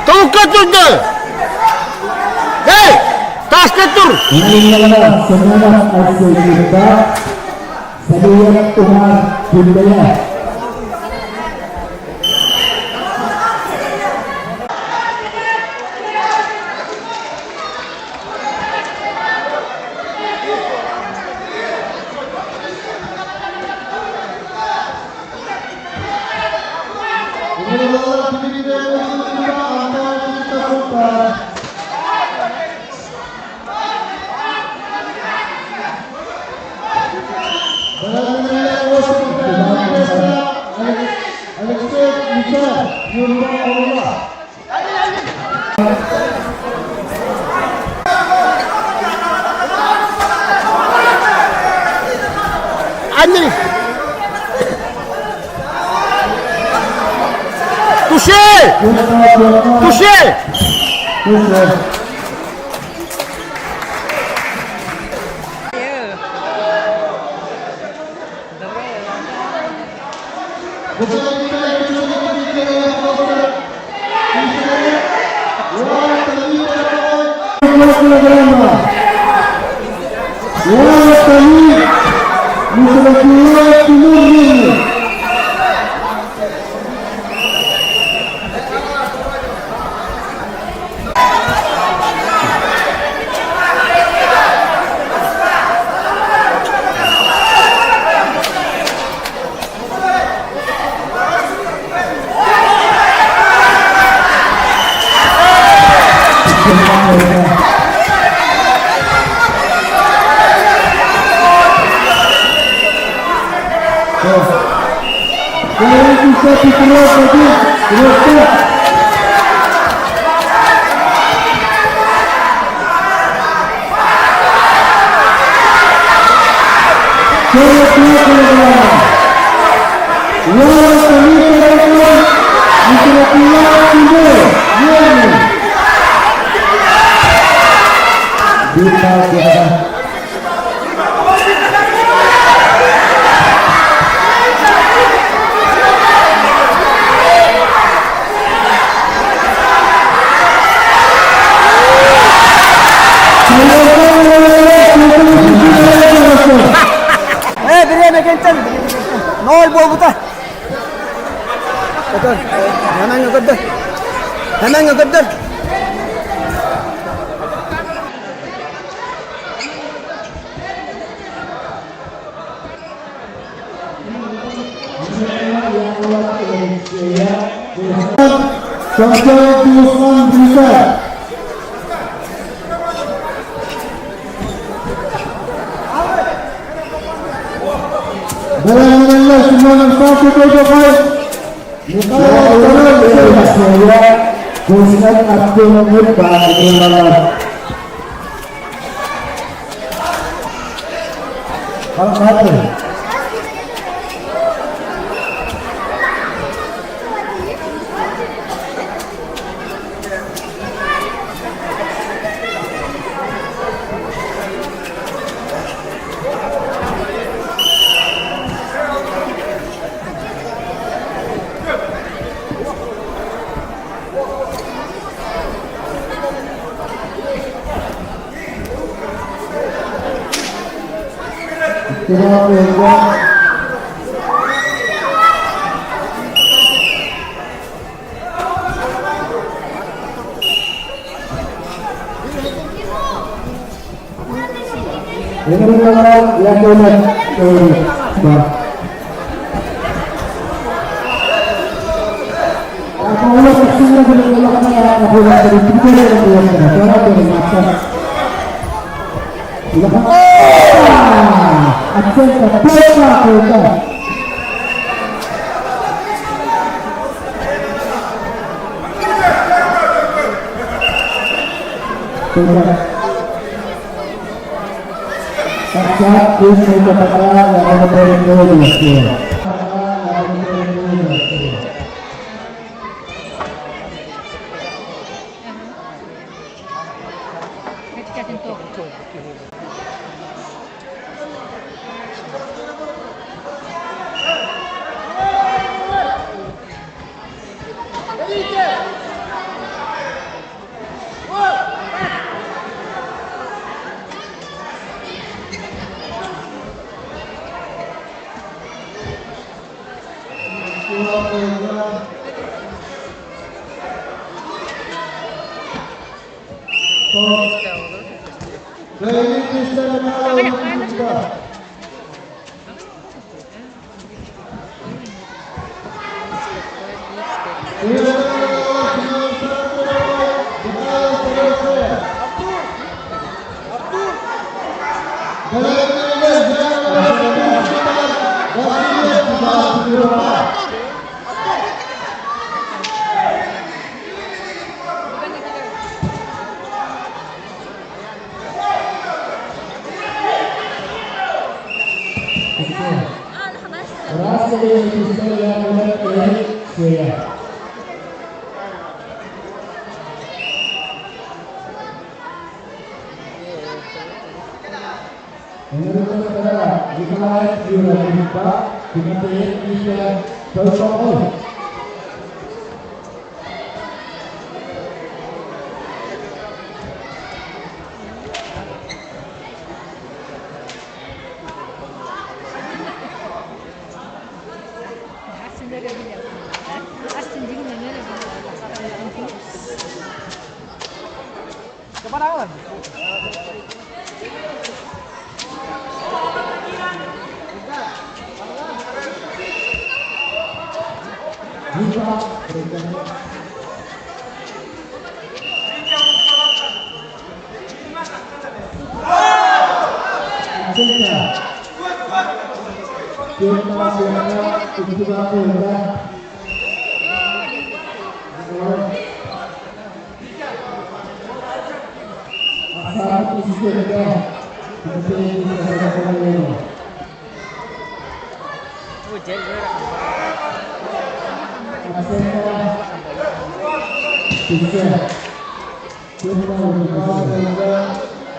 Tungkat tunggal. Hei, tas ketur. ini adalah semangat asli kita sebagai umat budaya. Anjing. Touché. Touché. Dari bisa dikerok lagi, kerok. Berian kencang. Nol buah buta. Betul. Namanya gede. Namanya gede. Sampai Usman bisa. Dalam semua satu dua poin. Saya Ustaz Abdul Muhammad Ba'alullah. Al-Fatih. Tidak berubah. Ini adalah yang boleh Apabila kesini berlaku apabila dari tiga yang dari masa. Aksen terbuka kita. Saat ini kita yang ada dari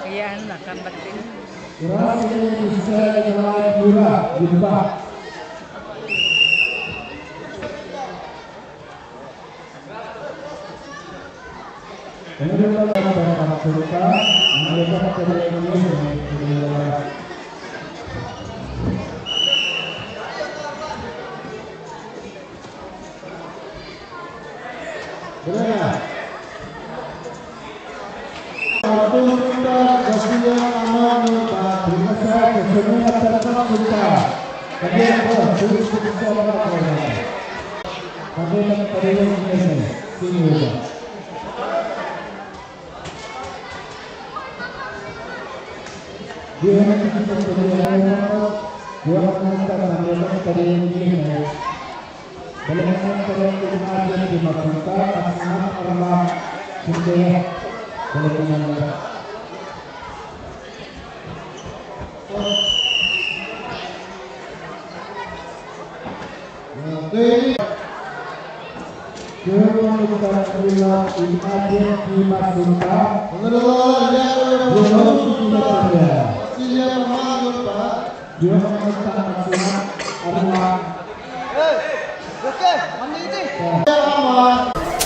Kaya ano na, comeback din.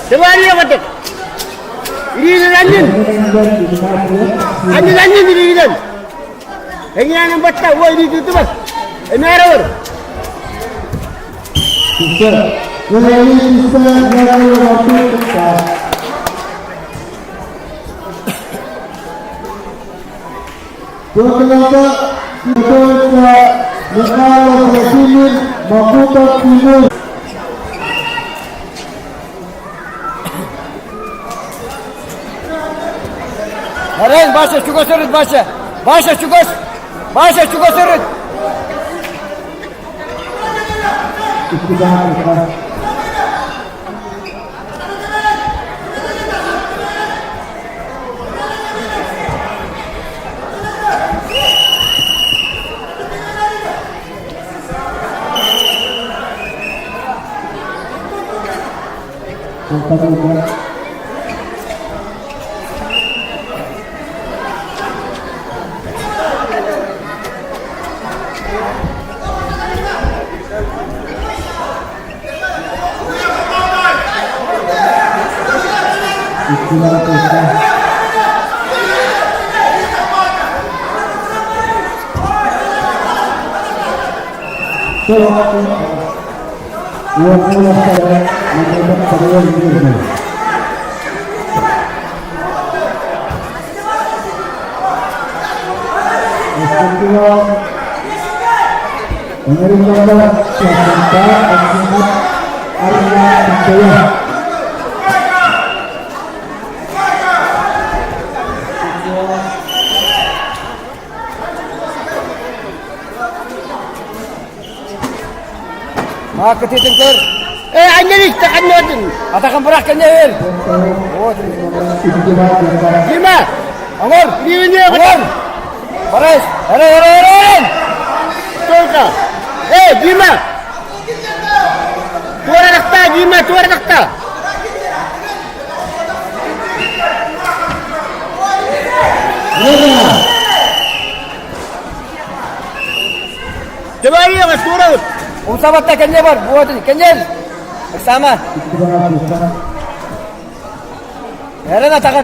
Kembali ya betul. Ini lanjut. Lanjut ini dan. Ini yang baca. Wah ini itu mas. Ini error. Aren başa çukur sürüt başa. Başa çukur. Başa çukur sürüt. Ketitingker. Anjing tekan notin. Atakan beraknya hil. Oh, Gima. Angor, diwinya angor. Baris. Aren. Tolka. Gima. Tuara nakta, Gima, tuara nakta. Coba dia mas turun. Sahabat Kenjel buat ini Kenjel bersama. Heran atakan.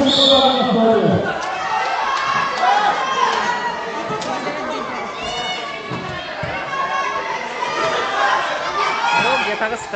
Kita ke situ.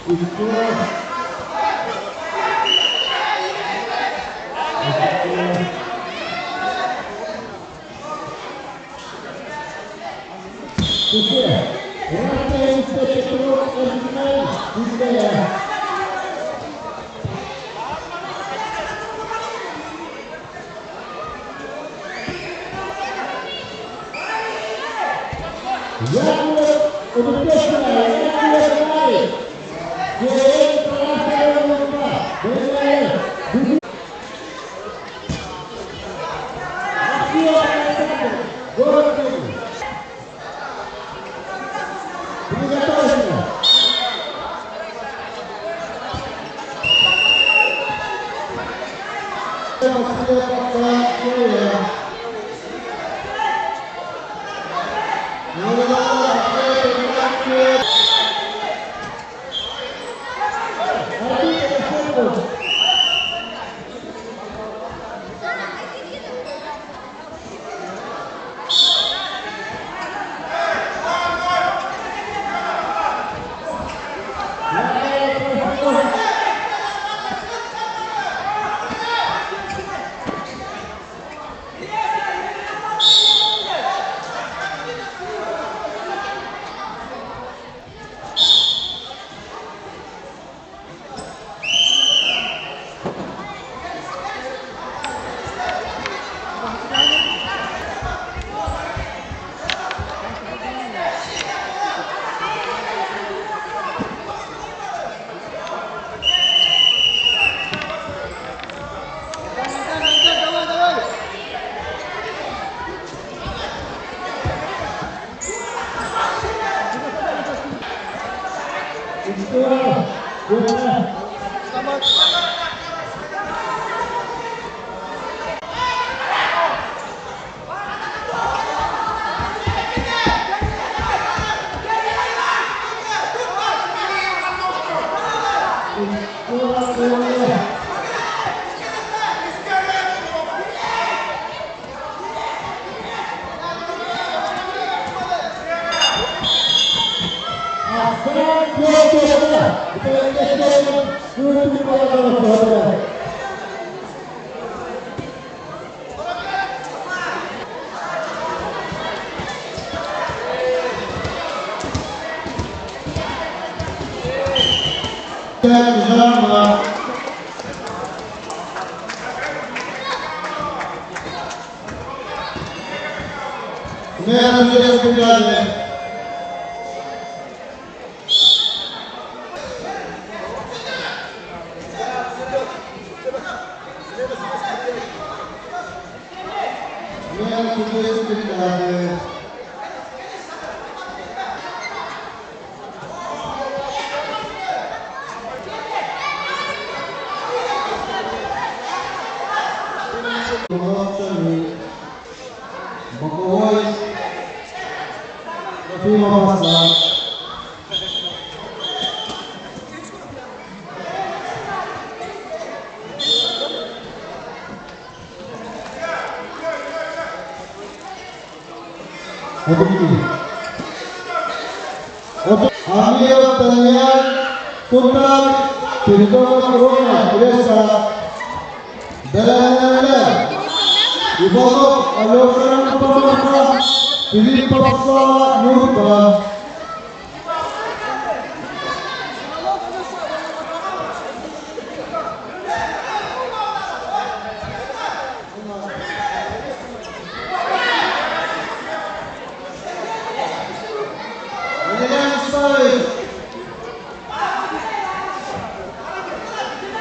itu untuk ambil pertanyaan tentang perhitungan corona biasa dan dibawa oleh orang pemerintah pilih paksa Nurba.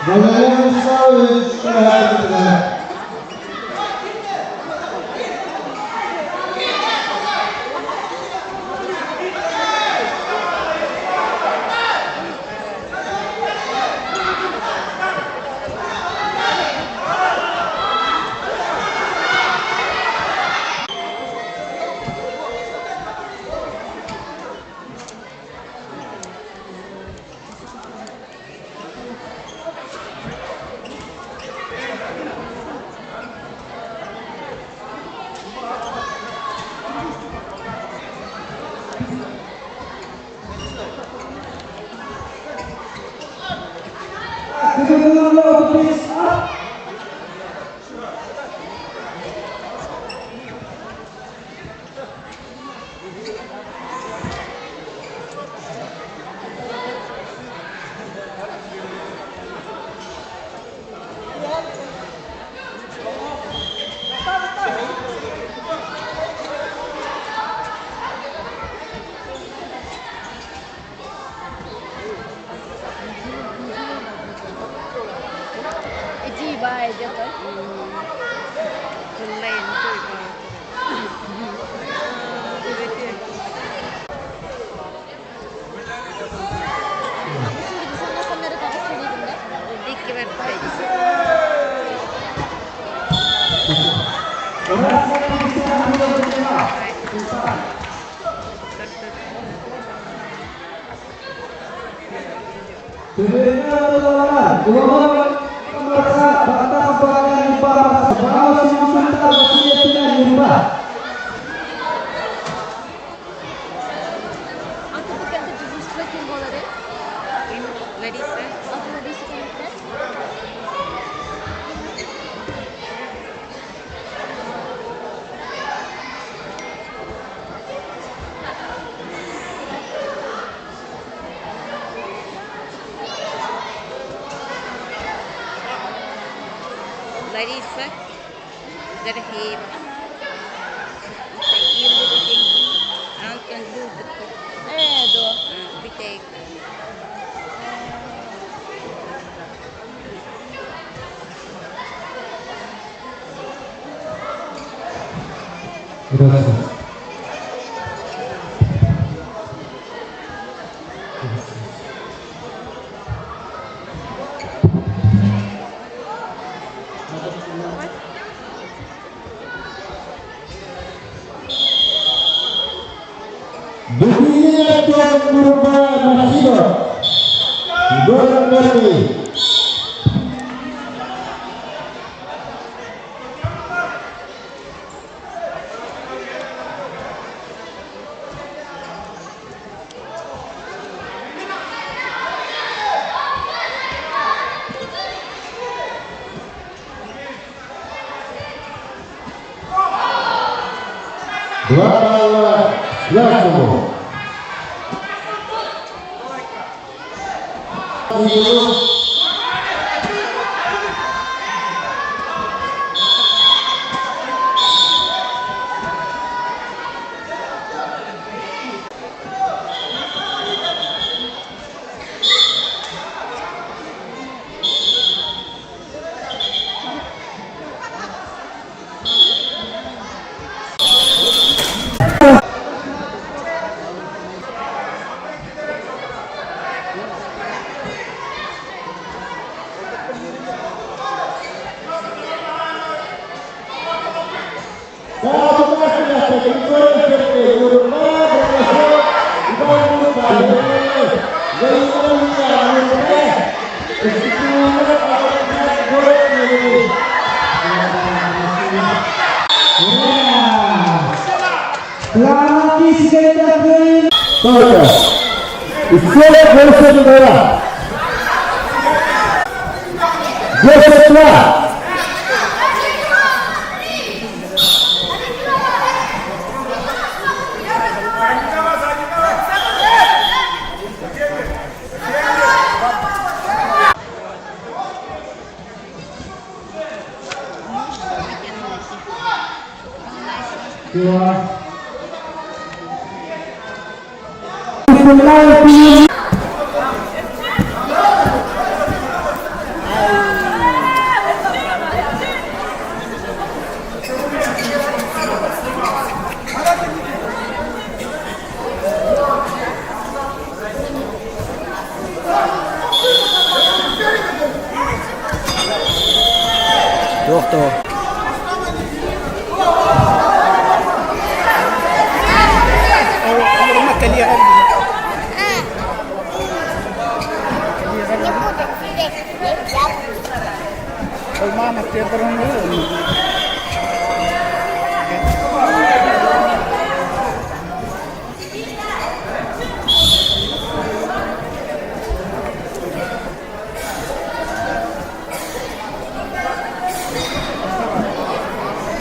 Bagaimana sawit perhatian Larissa, Darhib, Ibu Dengki, Anton Duduk, Pitek. Gracias. Dunia Tuan Kurba Nasibah Gorang Berdi dua Yakubu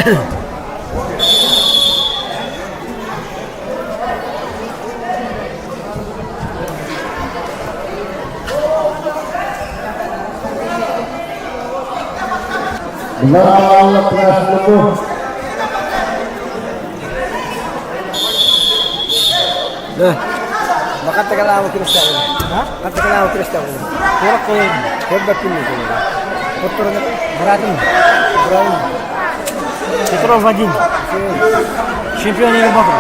Allah keras lepuh. Nah, bakit tagal ako terus tayo? Ha? Bakit tagal ako terus tayo? Pura ko yun. Hebat yun ito. Putro na. Baratin. Baratin. Putro Vajin. Чемпион Европы.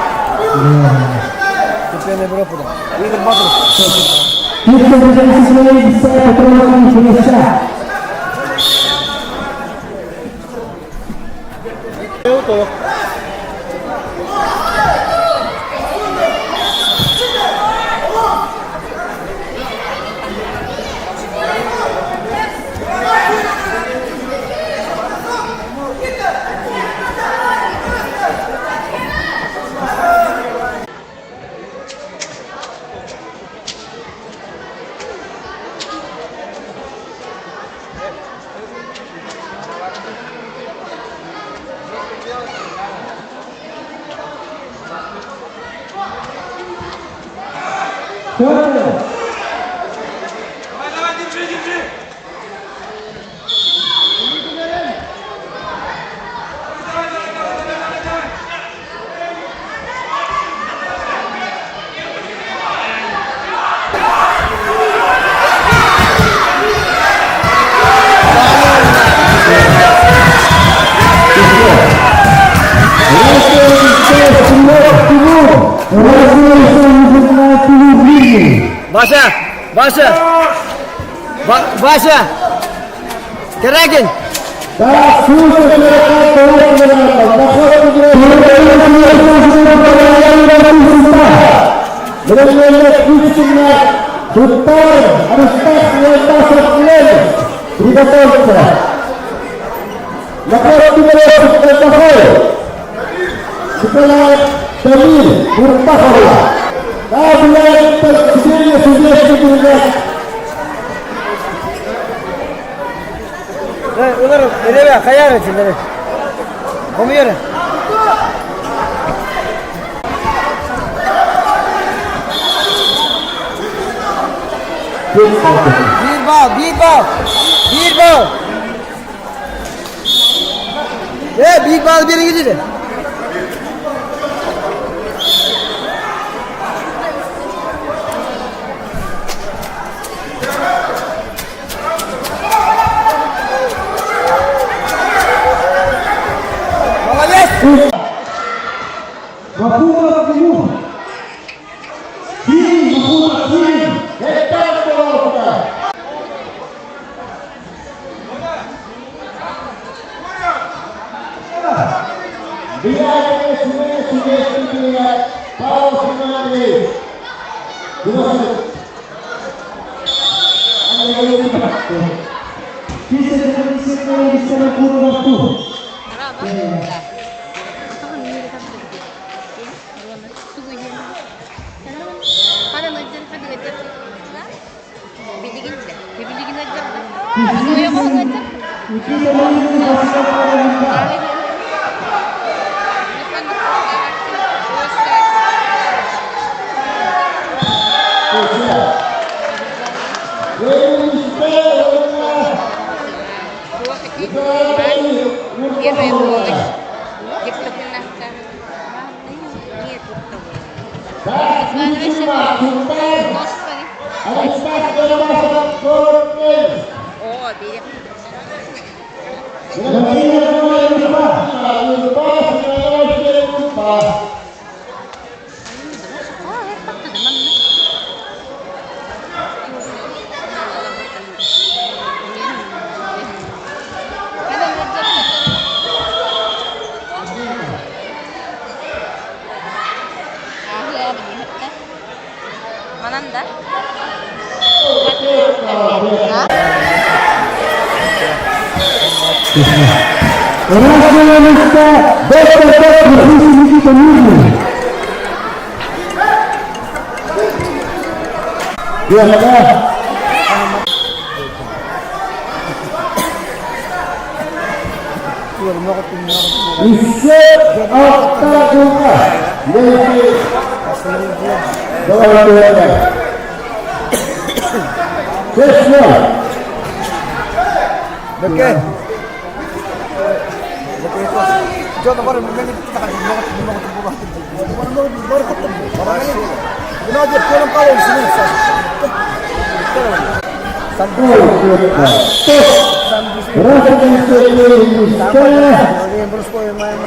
Чемпион Европы. Игорь Батров. Kita berjalan sesuai bisa pertemuan Indonesia. Tuh. Basha, Keragin. Ular nereye kayar içinleri? Komu yere. Bir bal. Bir bal biri gidiyor. Mananda? Isir Oktaduka Yaitu Dua-duanya Kesya Oke. Coba baru menit kita kan baru ketemu. Orang ini guna aja pulang kalian sini. Satu Rasa Terus kau yang main.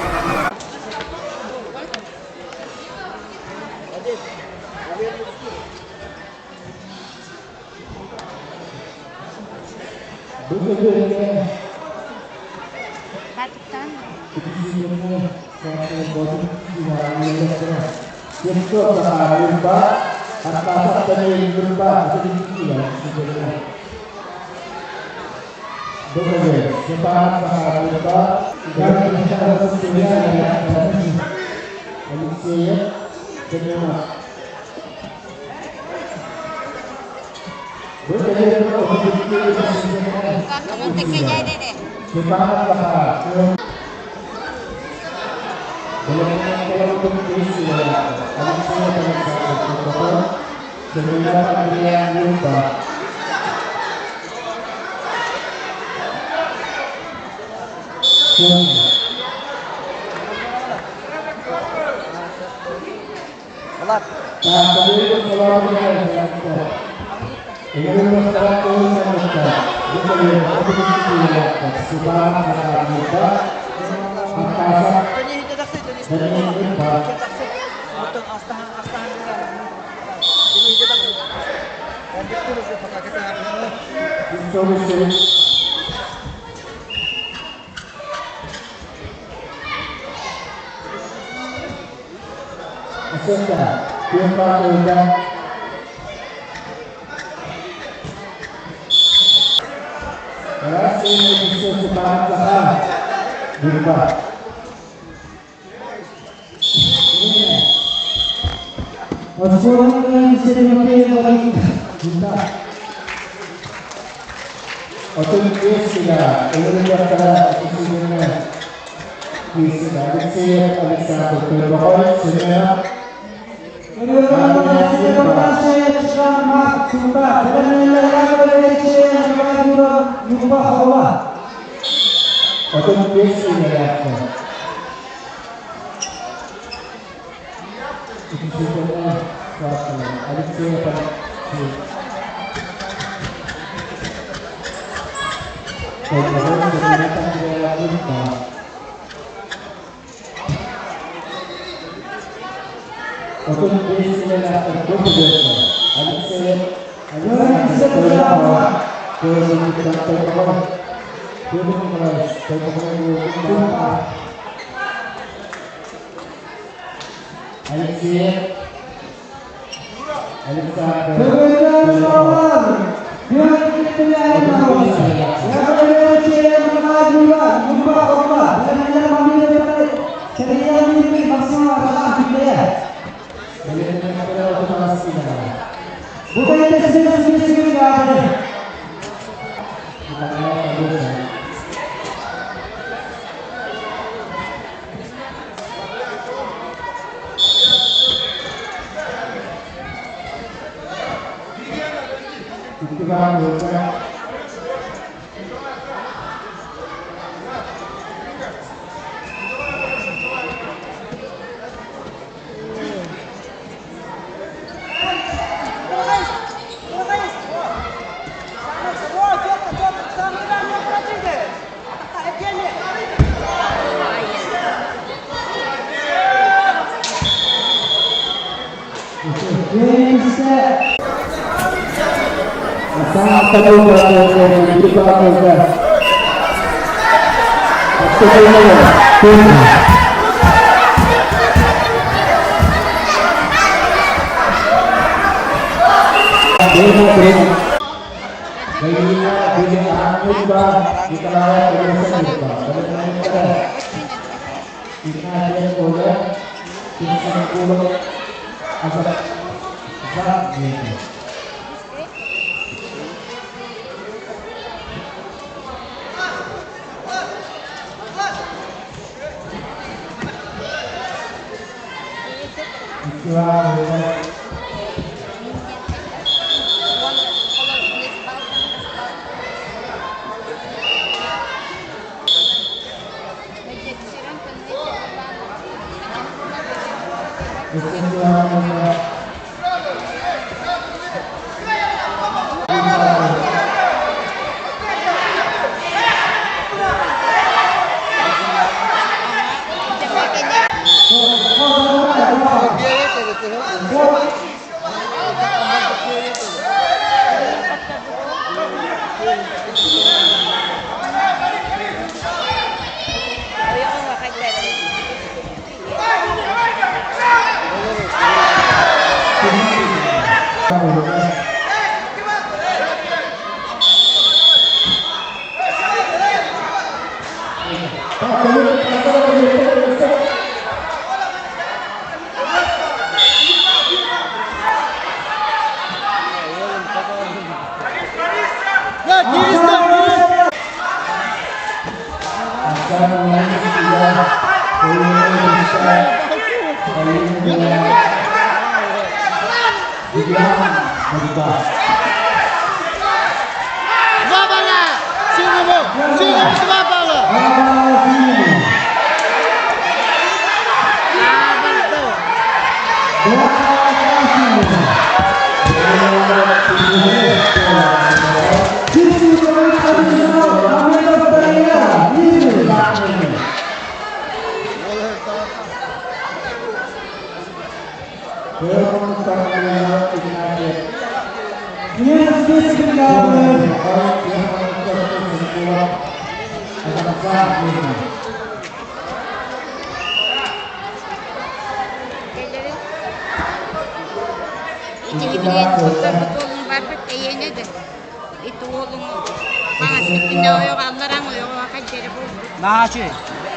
Mاشي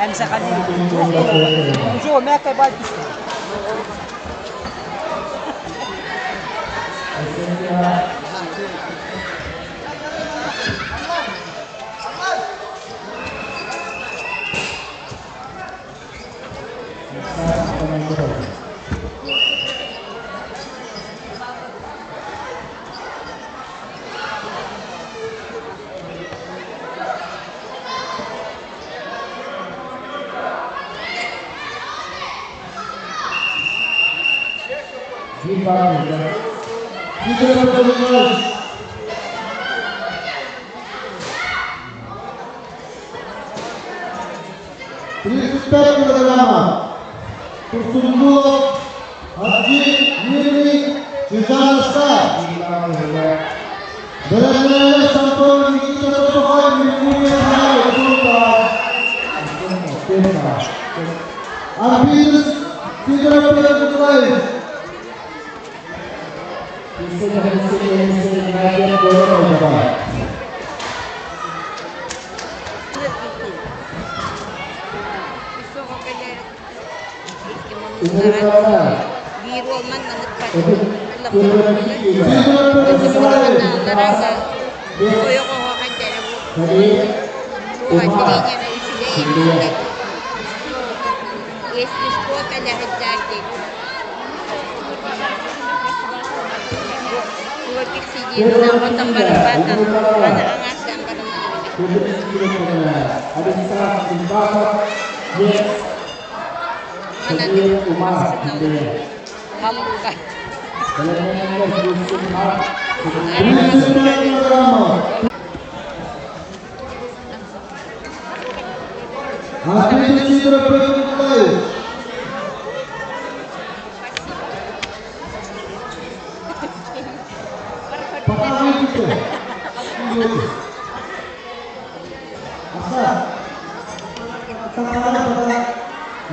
امسك عليه شو ما كبر Respect pertama tersungguh Haji Miri Sujanasa benar-benar sampun kita terpakai mempunyai hal berupa habis tidak berlaku Biro man na nagpatulog na narasa kuyo ko ho kanya na buwan niya na isila yes po talaga dati huwag kisigil na ako tambarang bata panaangas ang parang manatid umasok na hambukan.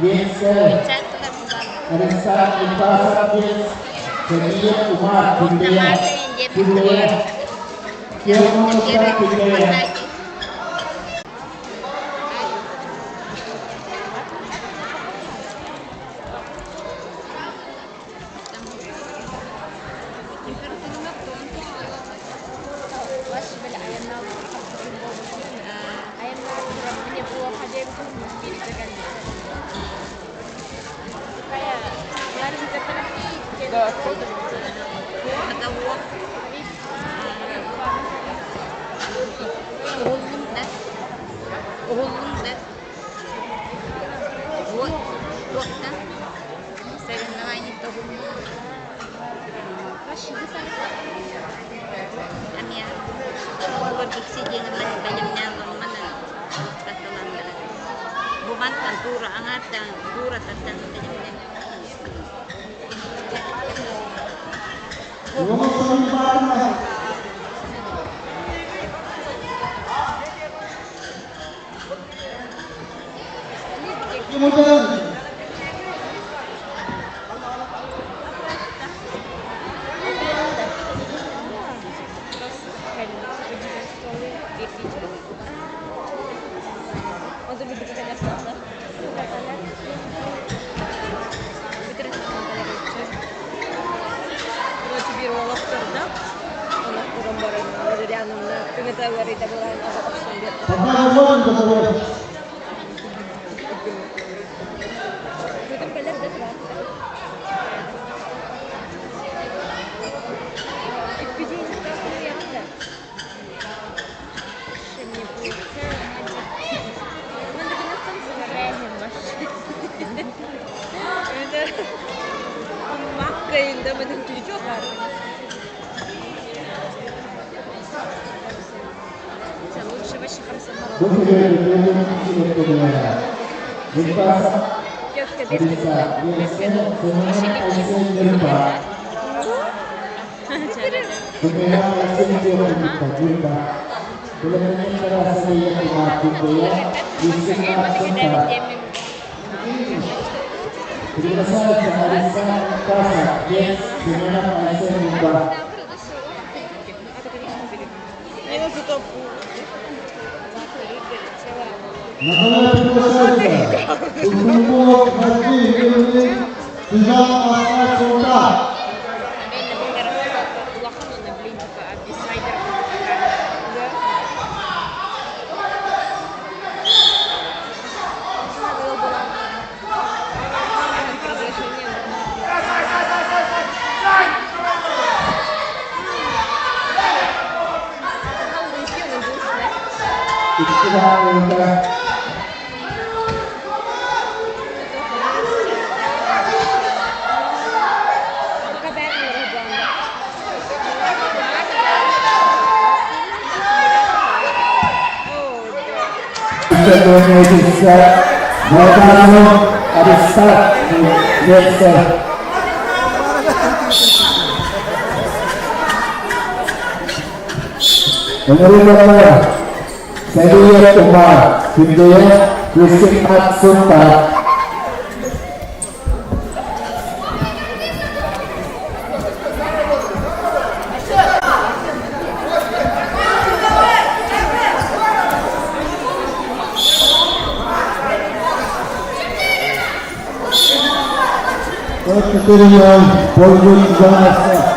Yes, sir. Ada saat kita jadi umat dunia, yang mengucap dunia. Kaya, wala rin ka Nagawak. Uhulong dat. Wak na. Sa'yo na nga ito. Kasi Amia. Huwag iksidi naman. Balyang niya naman na. Katulang na. Bumantan. Tura angat. Tura tatang. Balyang niya. Kemudian pengalaman tersebut untuk haji ini tidak akan sudah. Menerima Saya Umar Hidayat Yusuf Sultan Keturunan Polri Jakarta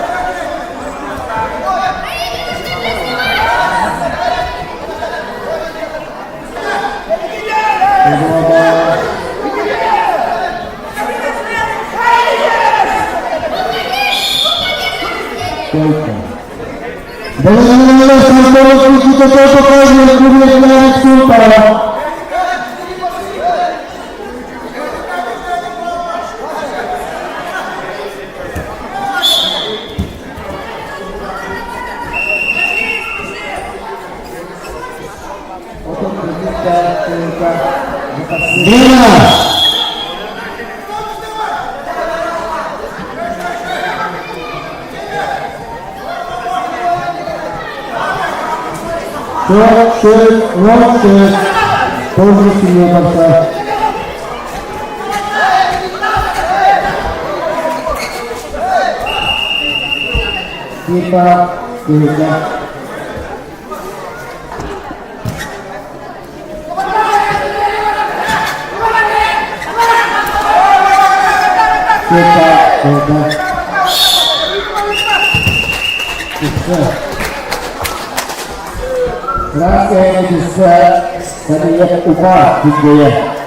Rakyat bisa Saya Umar Hidayat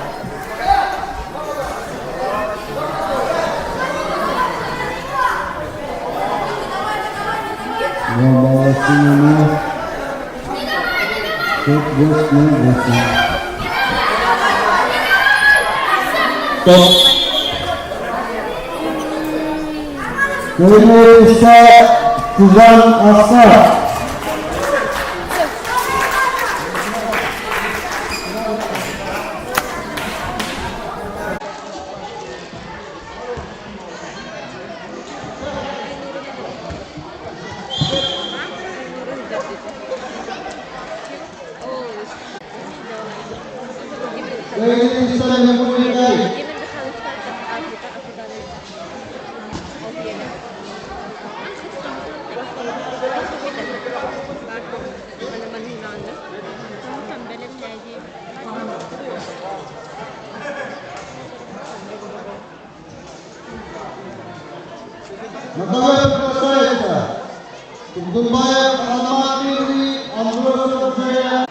Membawa sinema Football Magazine. Stop. Indonesia Tuzan Asar. Indonesia yang mempunyai Magkawin prosesa Pagdumbaya alamat diri ang Diyos saya.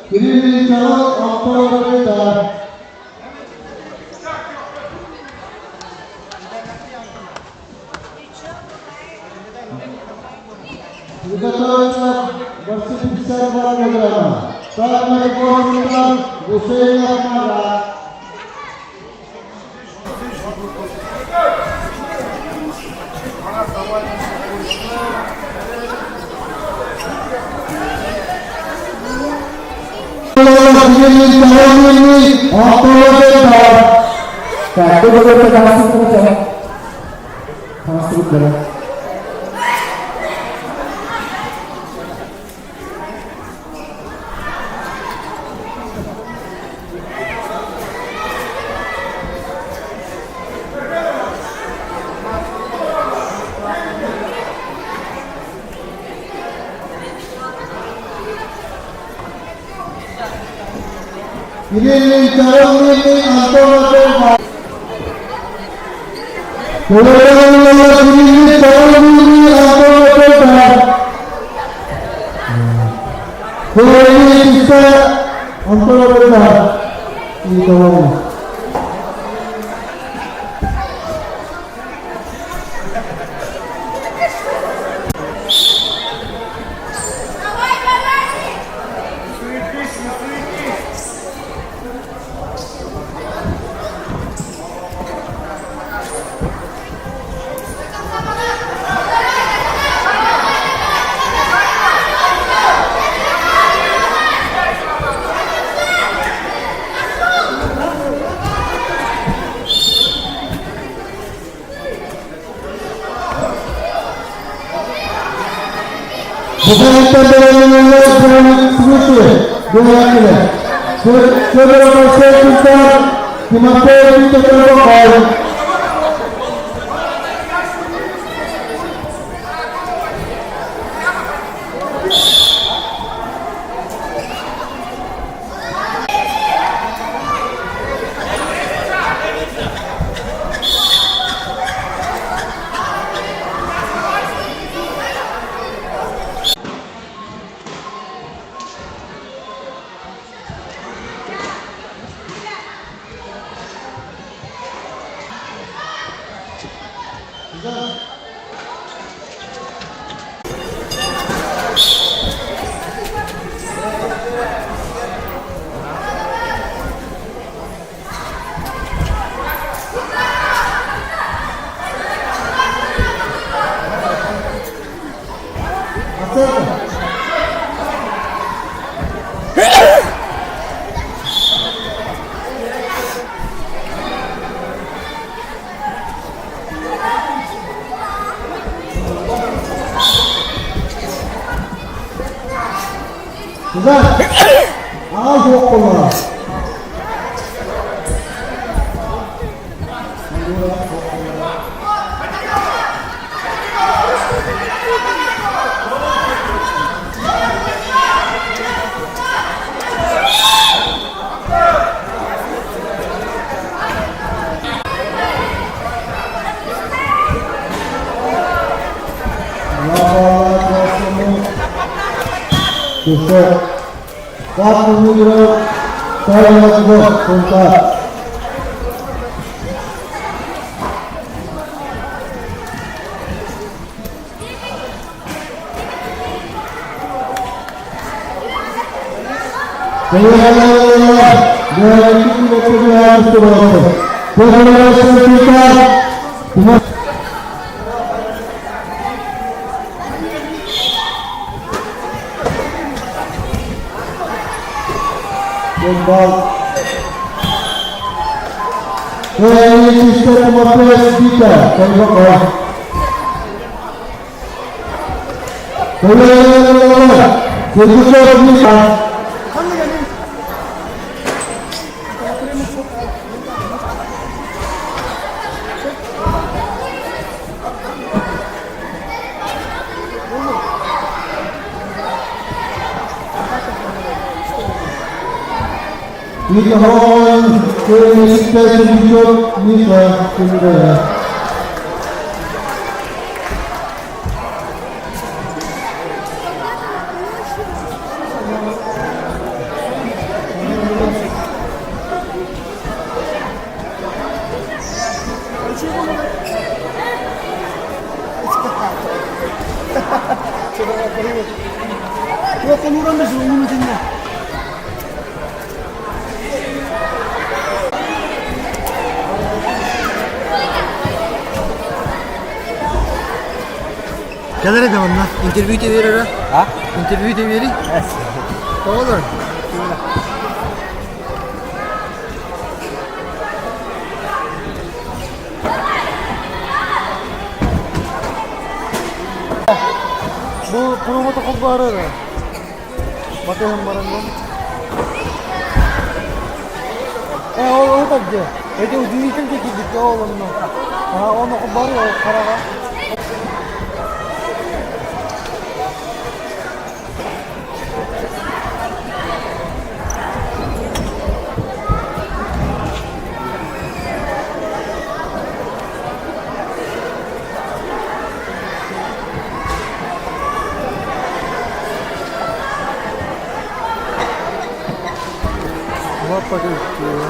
Kini calon otoriter. Kita teruskan bersih-bersih negara. Assalamualaikum warahmatullahi wabarakatuh. Satu beberapa langsung saja. Langsung saja. Ini calon ini antara ini calon ini antara ini bisa antara itu. Bukan Güzel. Ağal çok kolay. Bisa 4 euro saya lakukan kontak. Kita mohon kita sujud minta kepada Gelir de onunla. Interview de verir ha? Interview de verir. Olur. Bu promoda kullanır. Bakalım barından. O da diyor. Ede ucunu çekildik ya oğlum. Ha onu kullanıyor karağa. Apa itu?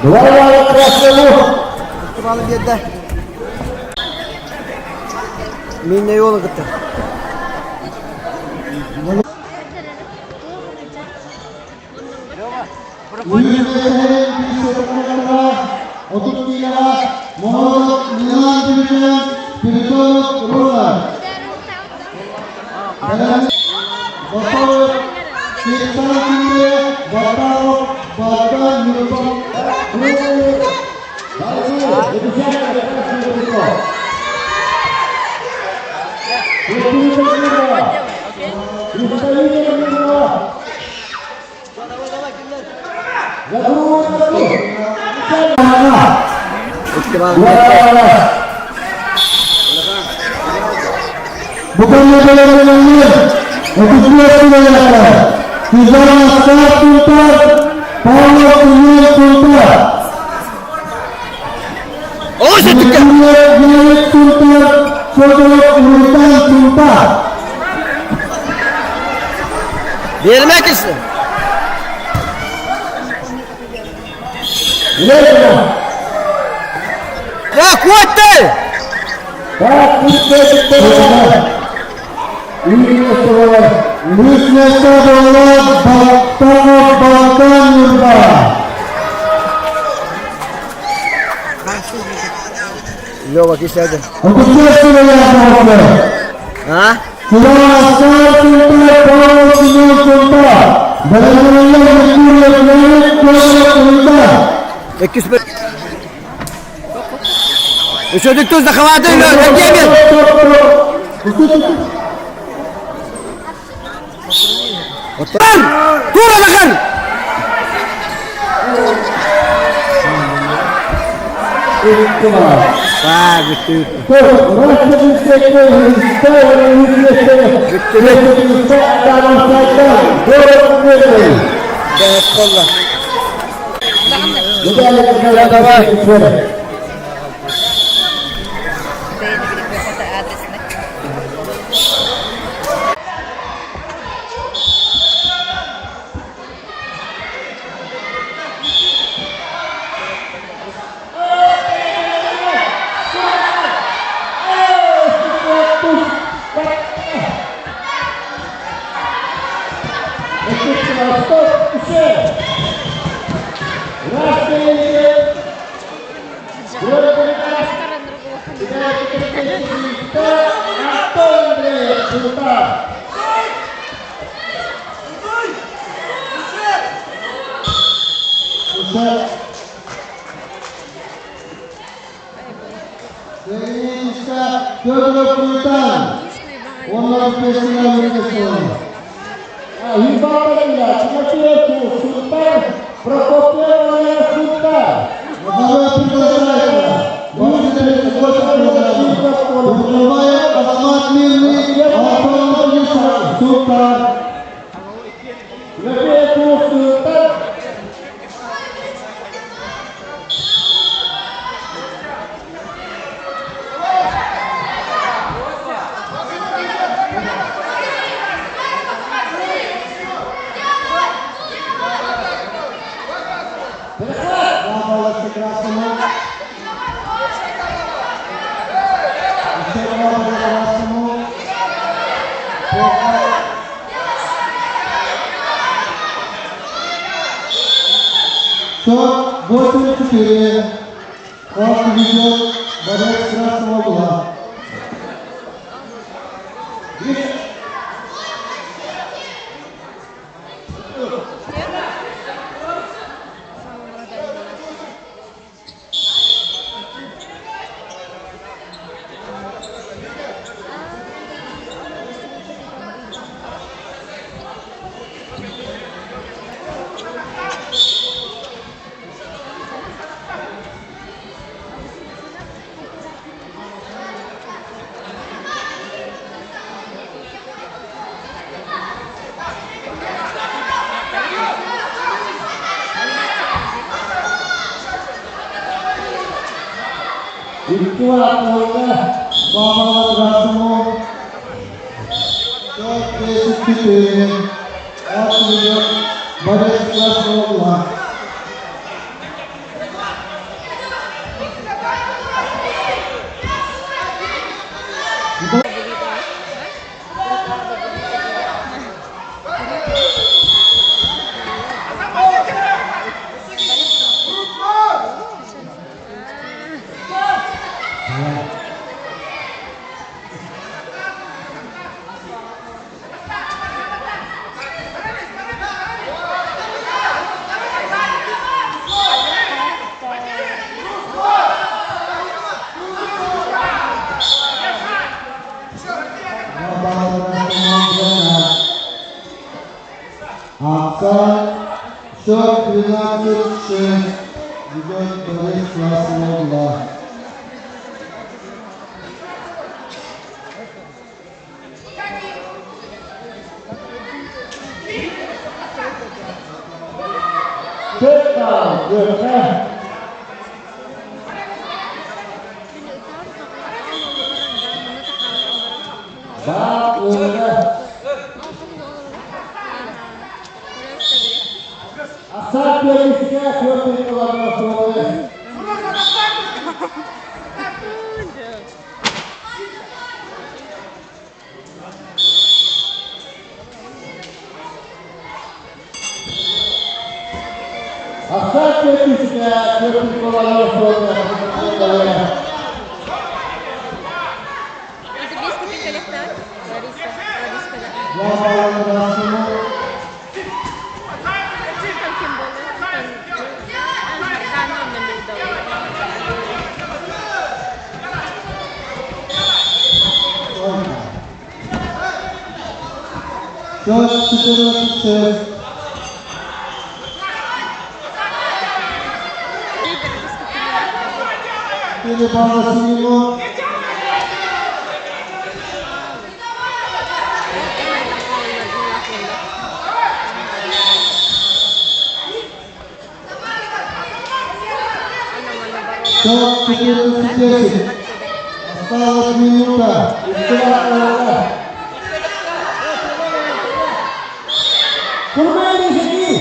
Dua keras dulu. Terlalu beda. Minne yolu gitti. Bukannya benar-benar untuk dua Tizana Start Tuntar, Paulo Tuntar Tuntar. Oh, setika. Tuntar, Saudara Urutan Tuntar. Vermek istedim. Ya kuattir. Yok bak istedim. Ha? Üçüncü tuzda kıvadın yok. Yemin. Otur. Dur bakın. Vay bitti. Aksan Şok 13 Gidiyor Barış Rasulullah. Tekrar Gökhan. Bak önüne. Asal görüşüne köpek olanlar sonra. Asal görüşüne köpek olanlar sonra. Itu bis ketika daftar Larissa Ya Rasulullah. Şok 13 Ini bangsa sini Şok 13 Asal minuta Istirahat Kurma di sini.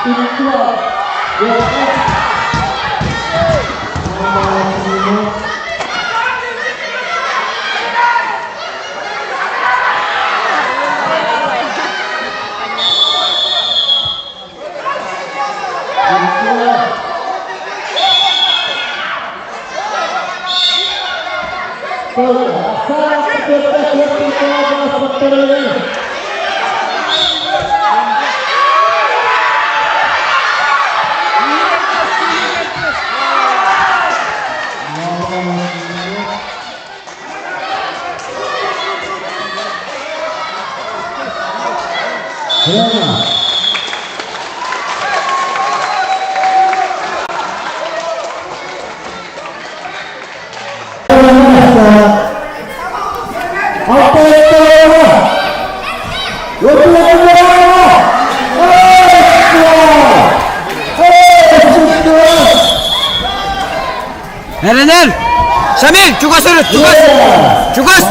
Ini keluar. Nereler? Samir, cukas urut, cukas. Cukas.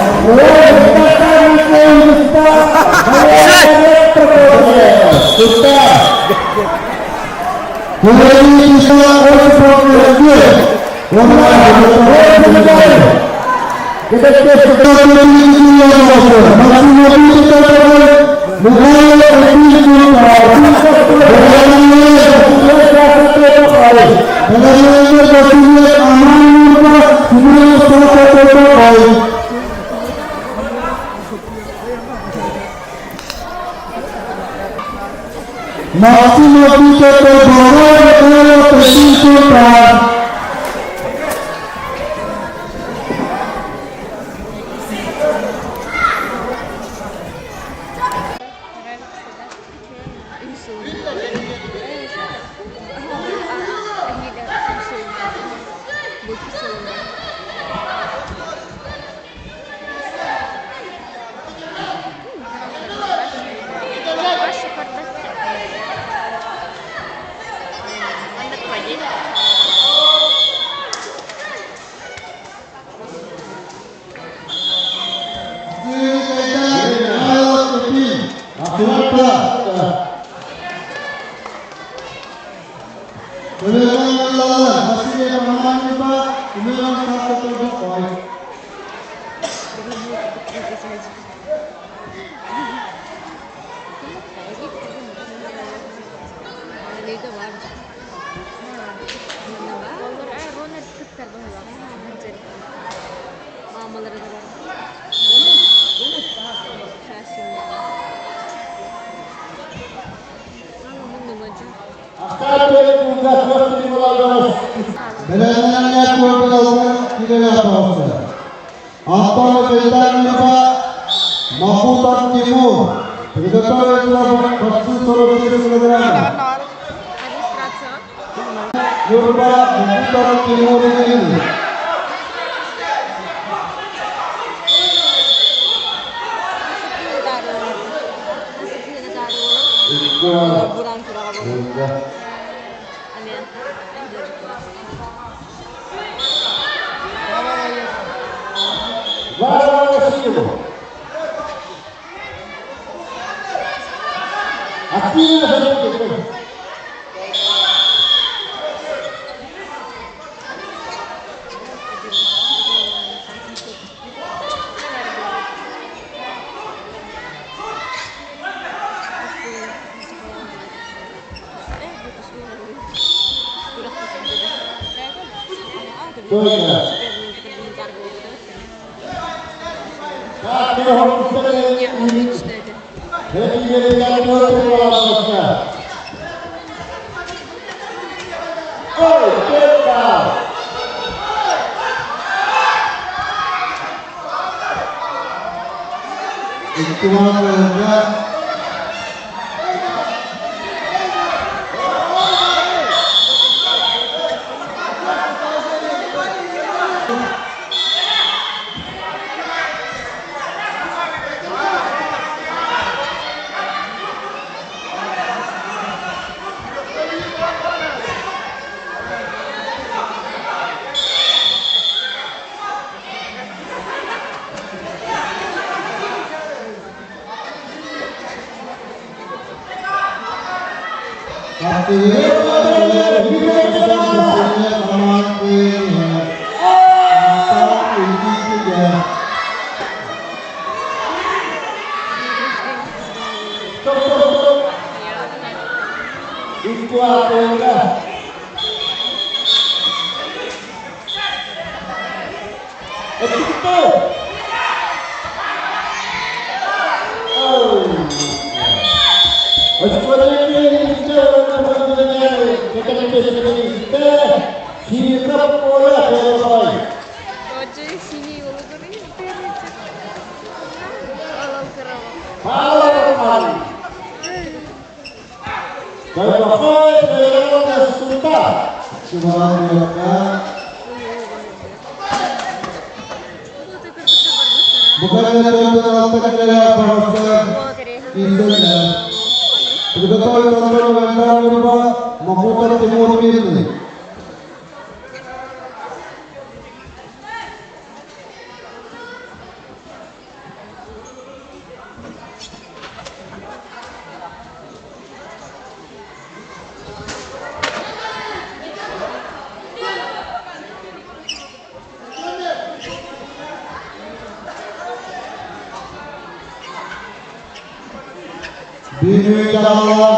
Máximo piso por favor de los presidentes. Mamaları da var. Belenenler kurtarılsın, gidelim yapalım. Antonio Gaetano, Mahmud Timur, Prigotowicz, Paksu Sorocek Srebrana. Yoruba, Mahmud Timur ini. Binu Jawa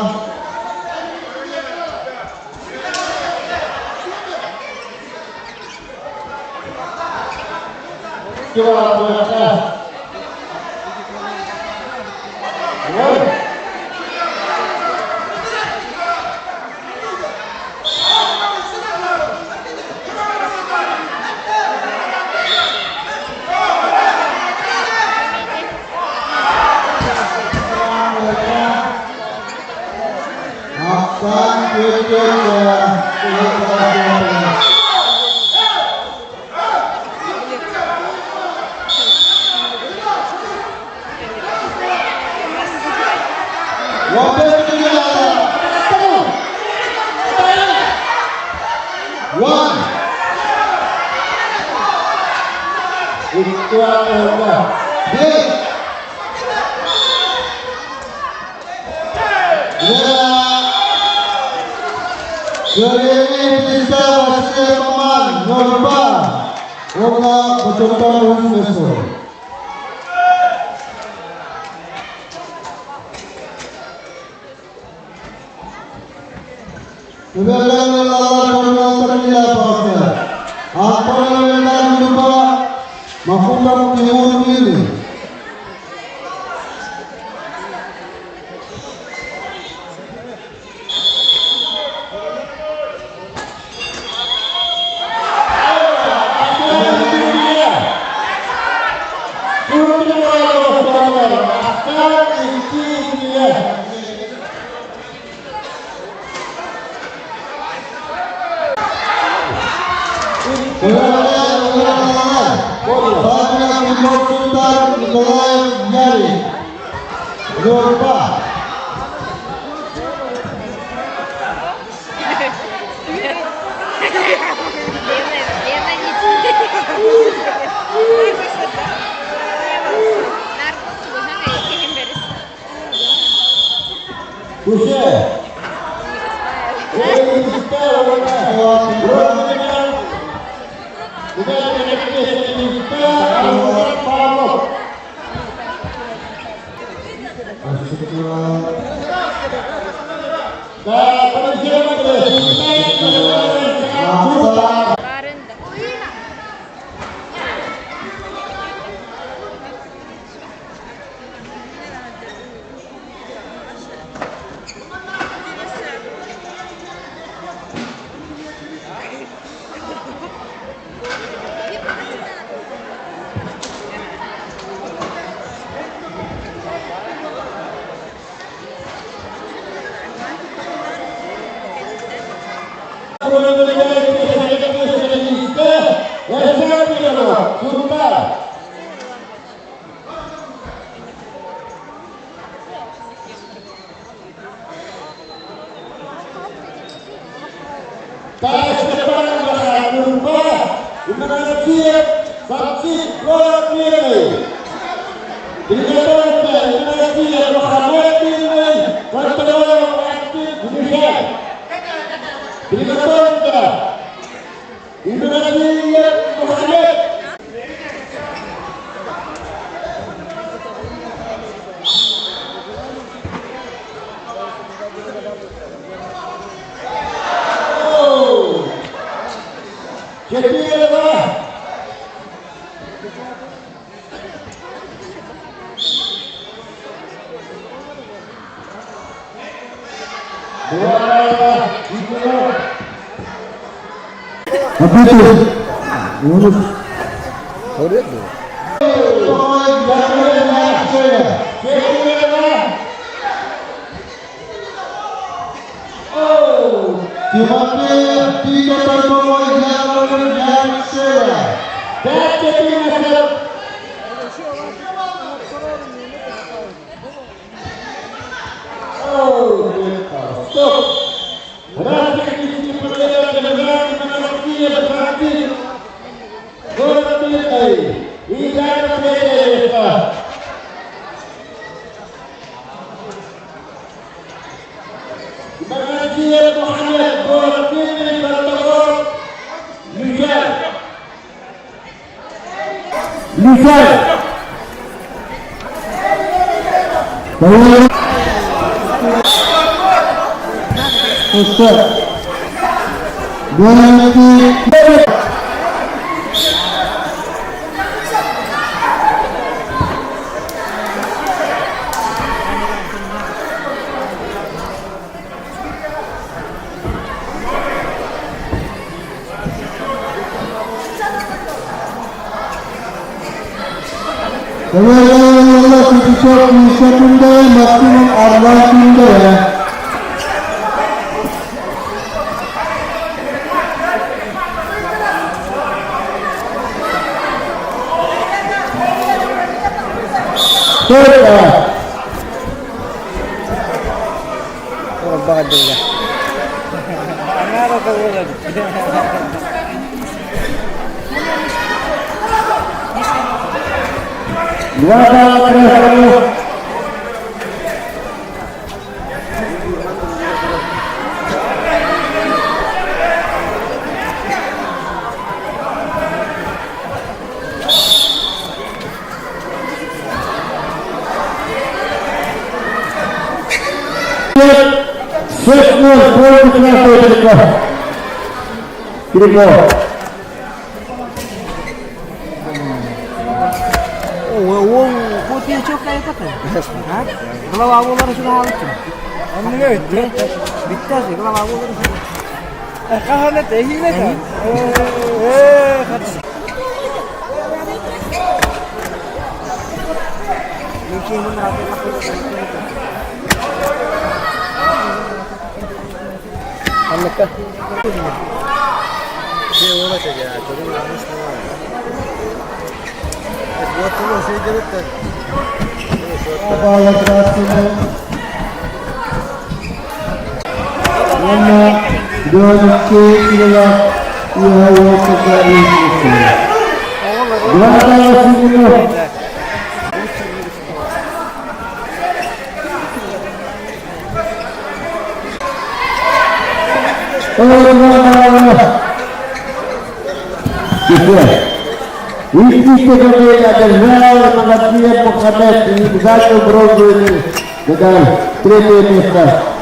Kebetulan Allah terlihat bahwa apa yang dalam lupa makulah kehidupan ini. Maksimum 4 tunda ya. Bakit doon na? Ang araw ka ulan. Sektor Polri Kiribo. Putih çok kayıp atın. Kalau avluları sudah alıştım. Onu ne etti? Bitti sih kalau avluları sudah. Kahanet ehile de. Mungkin merasa Anlıkta. Şey olacak ya. Çocuk yanlış mı var? Bu atımı şey demek de. Wala dua kira ia sekali itu. Dua sini. Ini sebenarnya adalah pengertian pengadat di satu program ini dengan triplexa.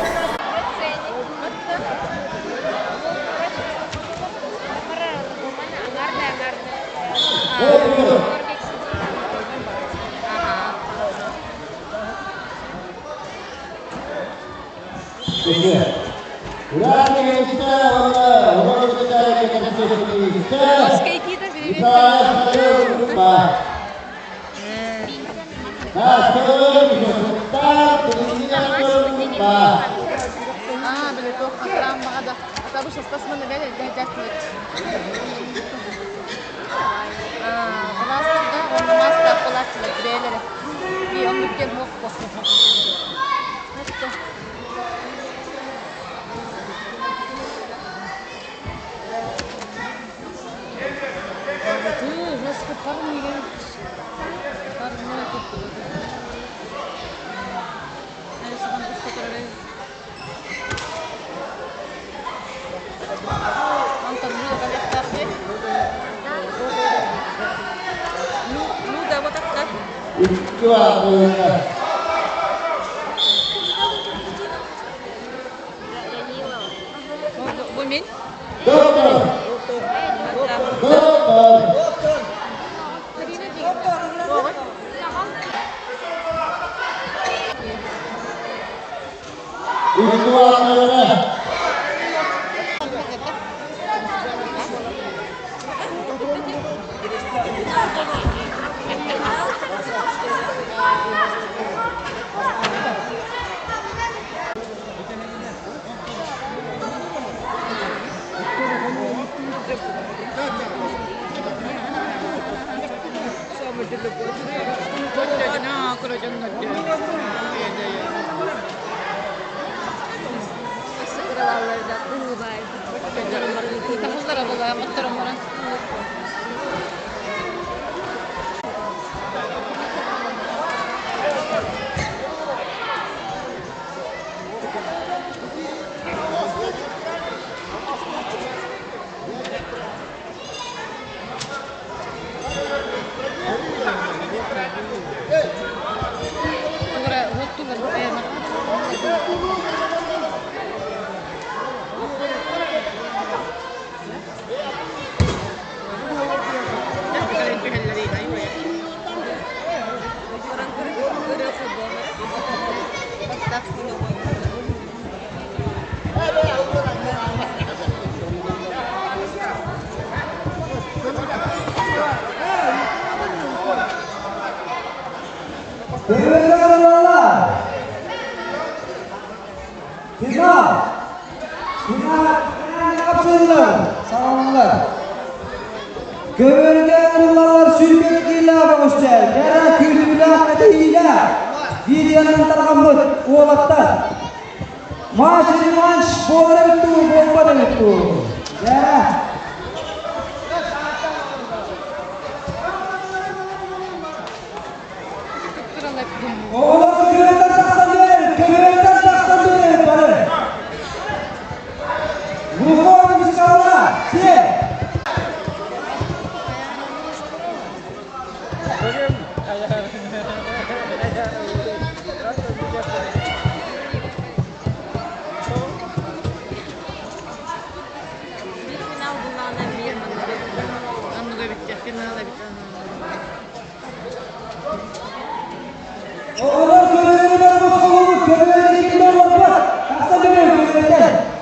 Oğlan köleleri ben bakalım. Köleleri kimden var? Asla benim kölelerden.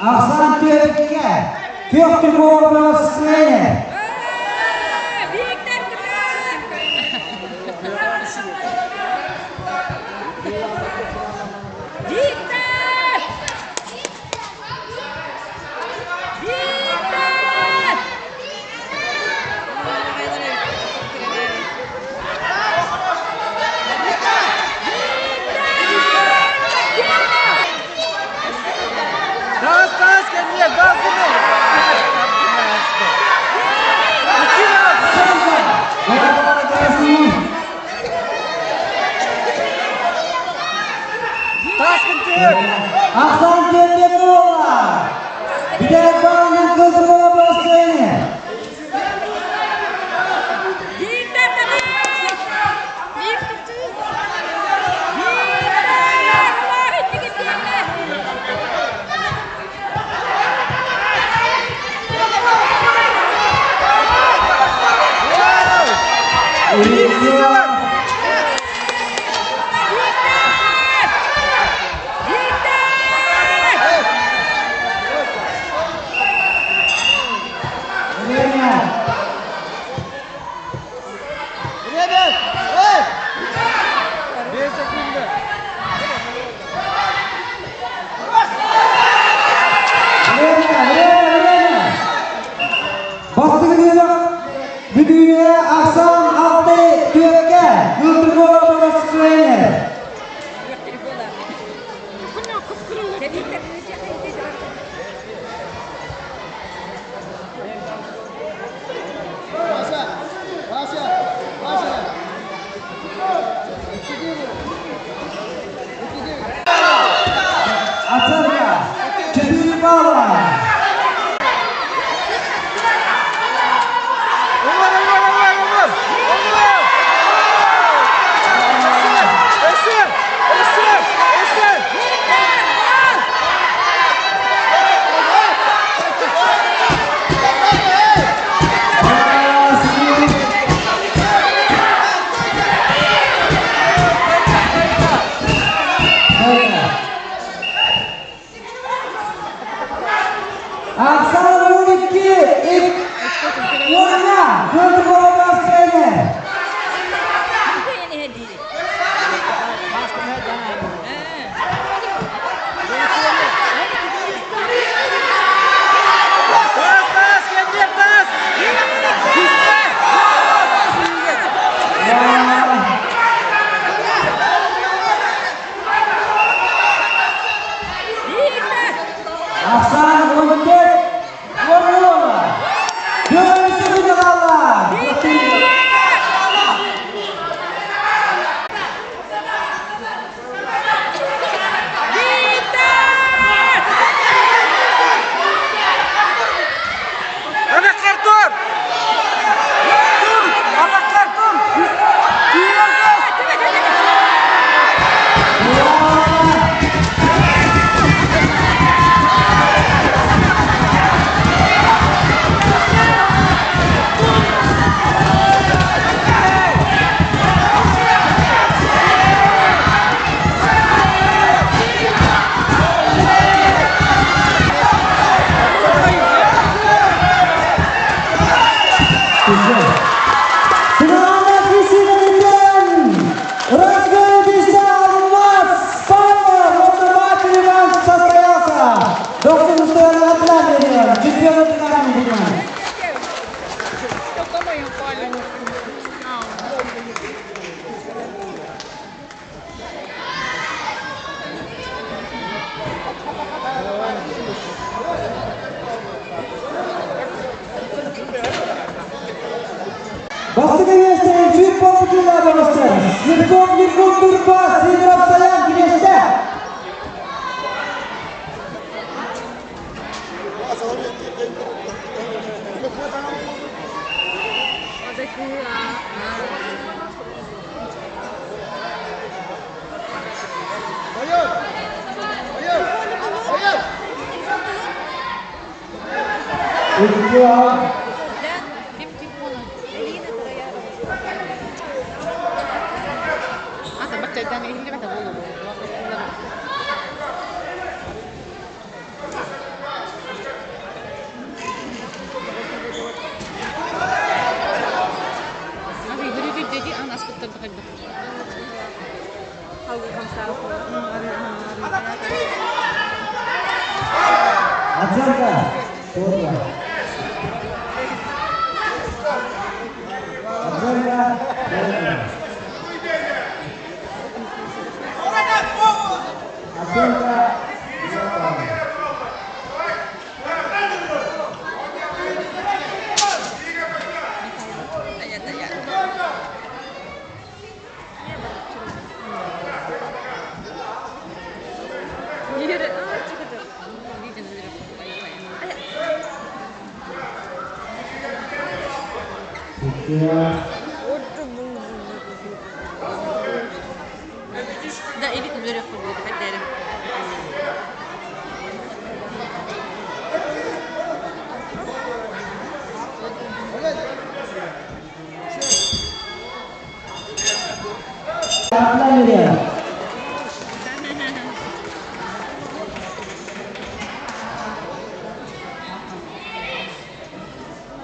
Aksan Türkiye, Türk Cumhurbaşkanı. Gaz kendine gaz bunu. Aksan Türkiye var. Bir de bağının kızı Cumhurbaşkanı. Baktığınızda bir dünya aksan altı Türkiye.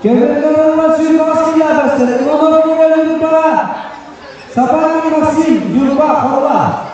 Kemerlerine suikastı yapasın. İmam'a bir para. Sapanın Maksim, Yurba, Horla.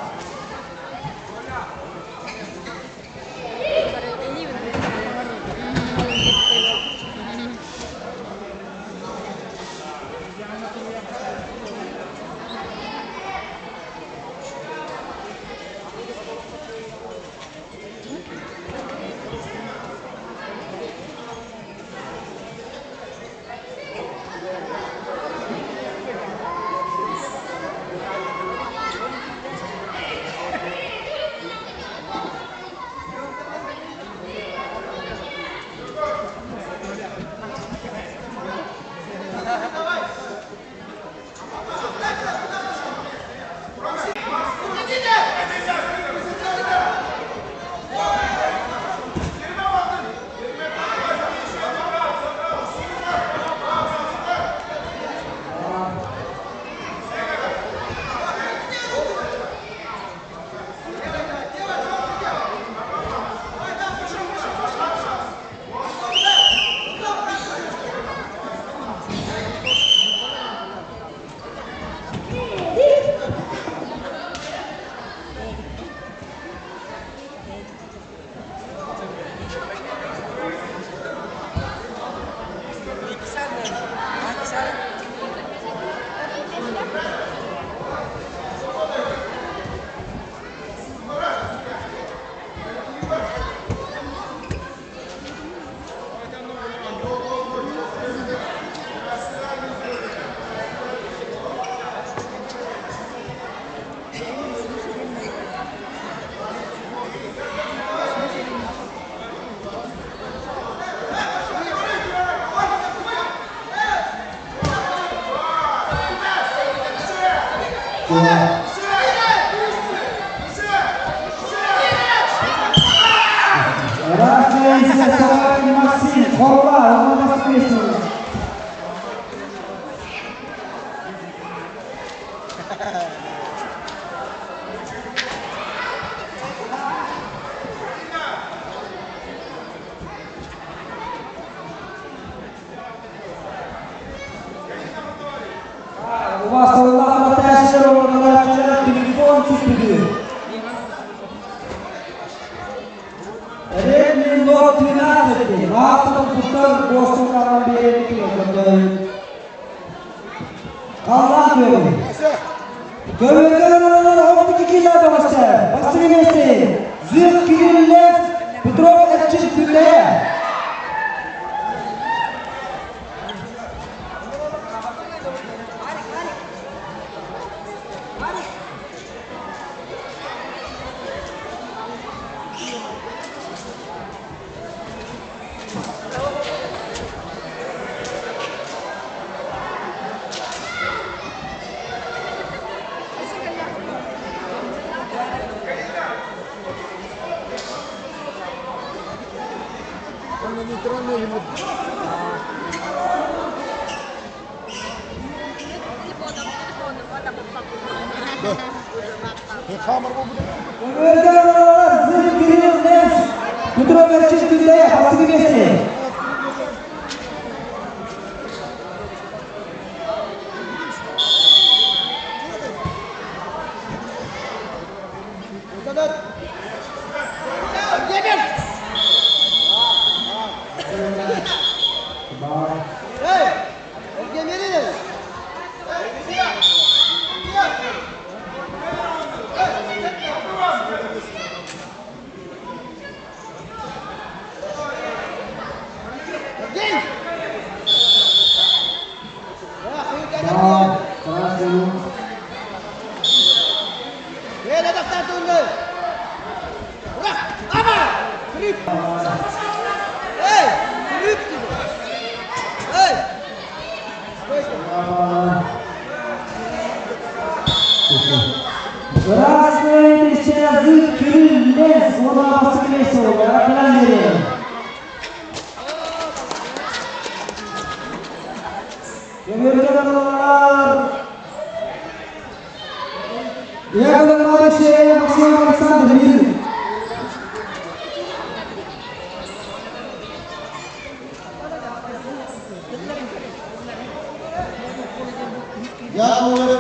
Yakolev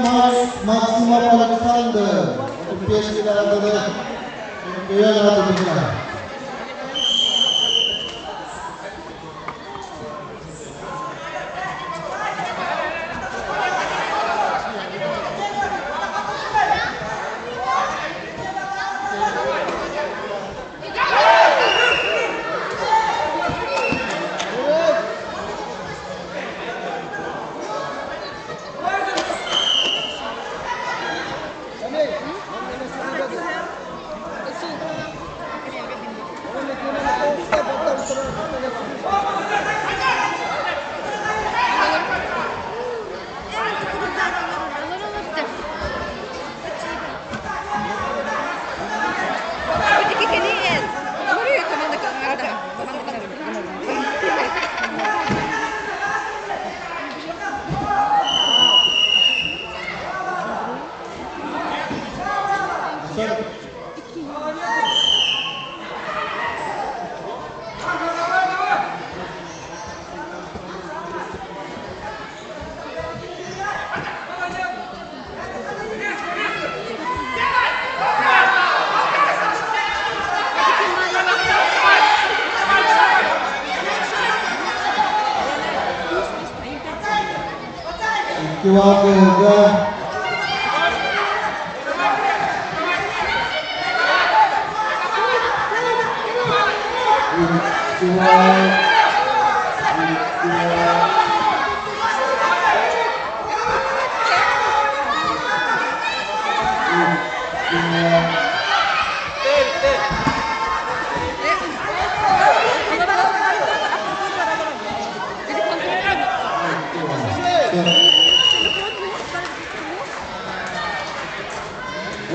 Maxima Alexander untuk PSK dalam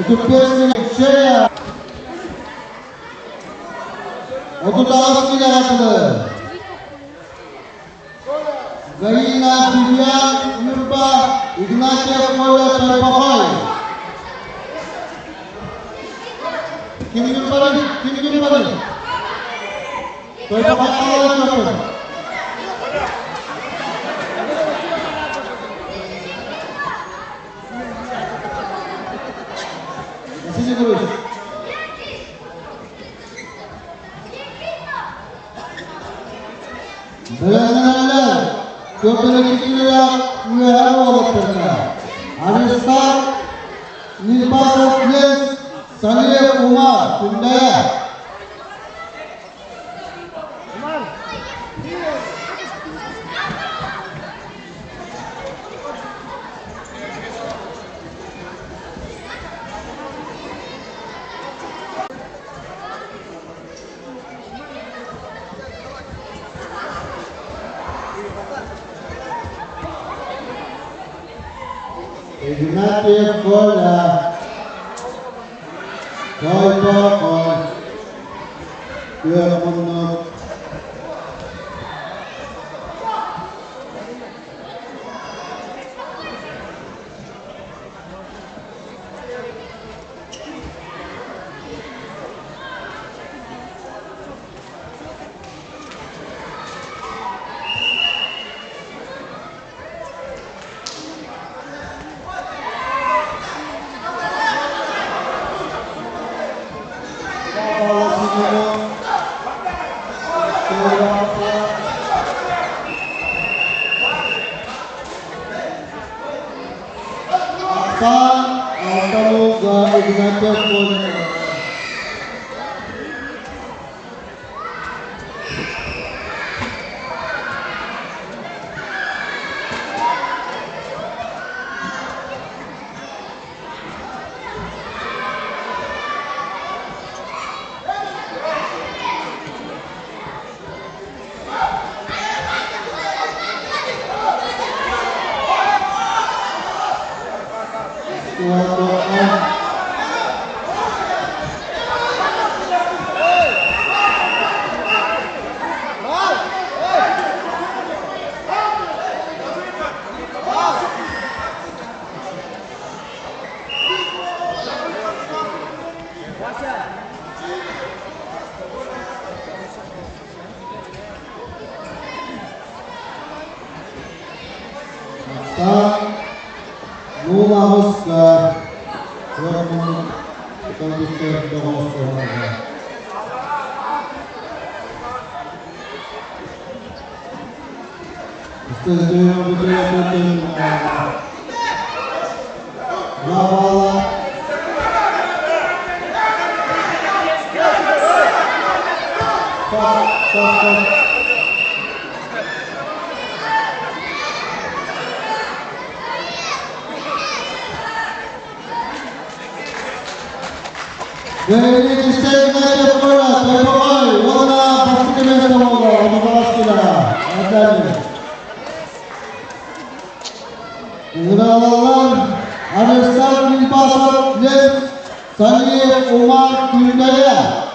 untuk PSK Shea untuk lawan tidak ada Garina Divian Nurba Ignacia Koya Terpapai Kini Terpapai Sini terus. Benar-benar kebenaran mengharap kita. Anissa Nilbasov Yes Salih Umar Kundaya. Ignacio Kola Koy 20 menit Pakistan Altaluga United States. Numa Oscar, vamos condutor do Oscar. Estudante do Dari Kristen United Florida, Terpawai, Warna Pasti Semoga, Anugerah Sila, Adanya. Uralan, Arisal Limpasat, Yes, Sani Umar Kudaya.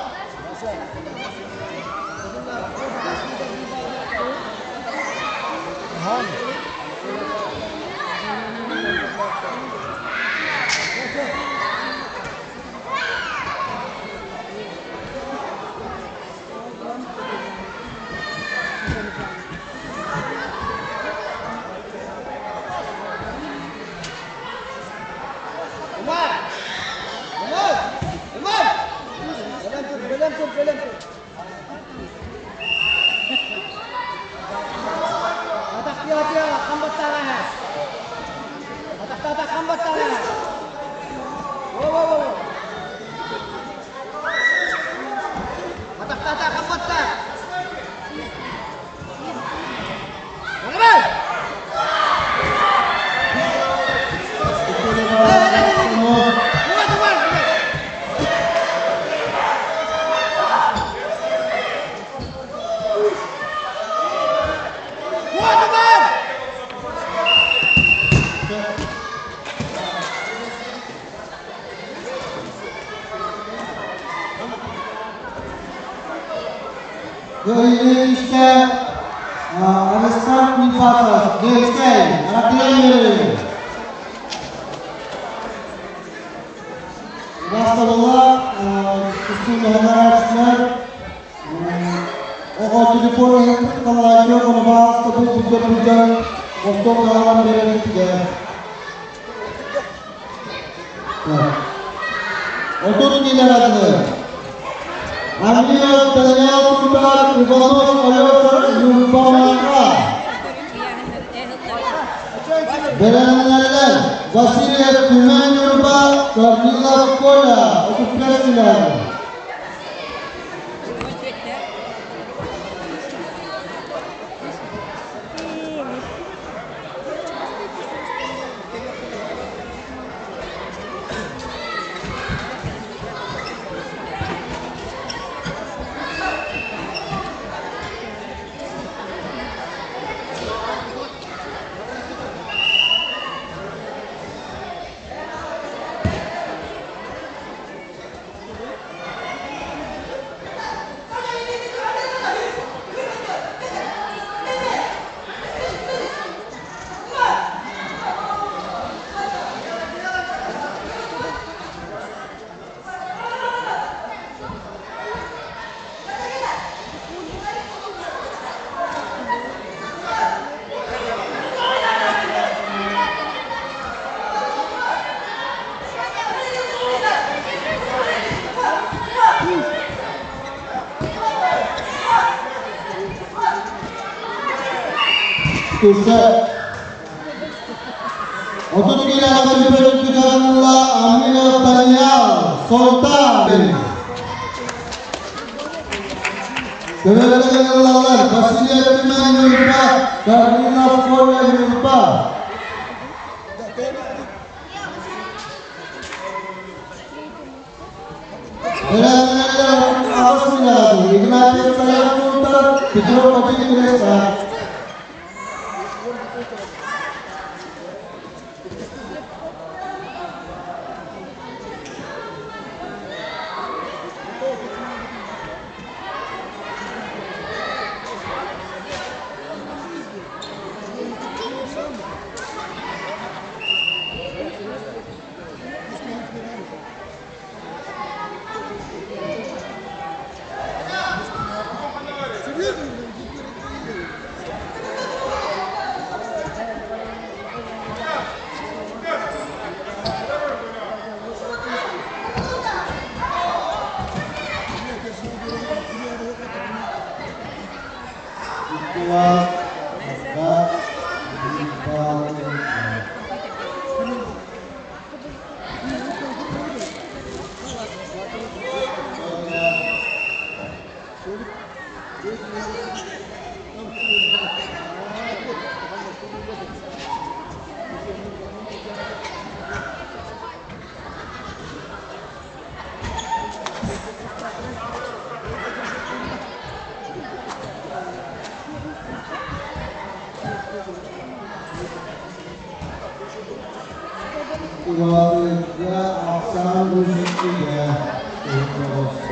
Indonesia Arisal Limpasat, Delskay, Rakyat Rasulullah, Bismillahirrahmanirrahim. Jadi pun kalau lagi membahas topik hujan untuk dalam diri kita. Untuk tidak ada. Ambil tanya sudah dibangun oleh Yumpamaka. Berangan Basir Kuman Yurba Karnila Kola untuk presiden. Untuk kita Berkenalan Basilia Timang Yurpa Karina Koya Yurpa. Berkenalan Ausila Ignatius saya Punter Pedro Pati Indonesia. Keluarga asal Rusia Indonesia.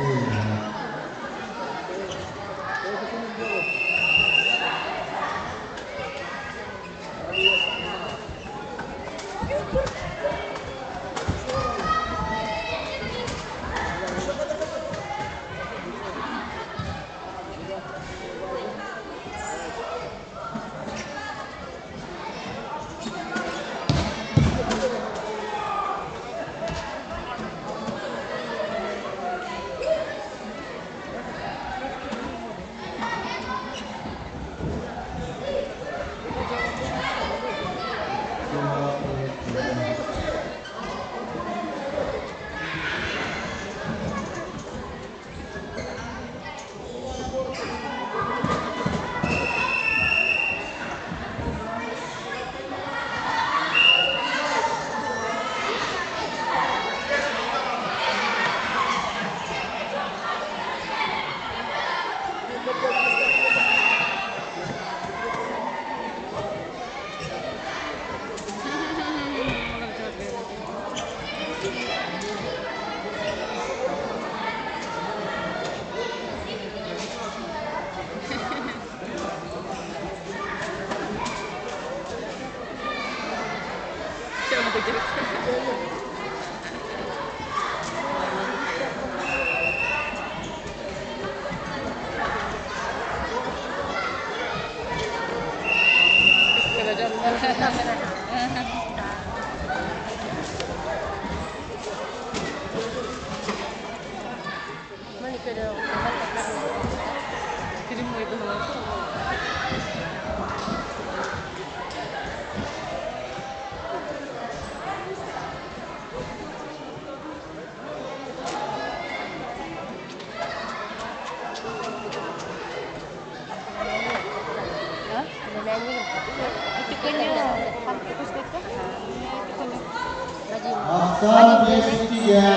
Asal Mesia.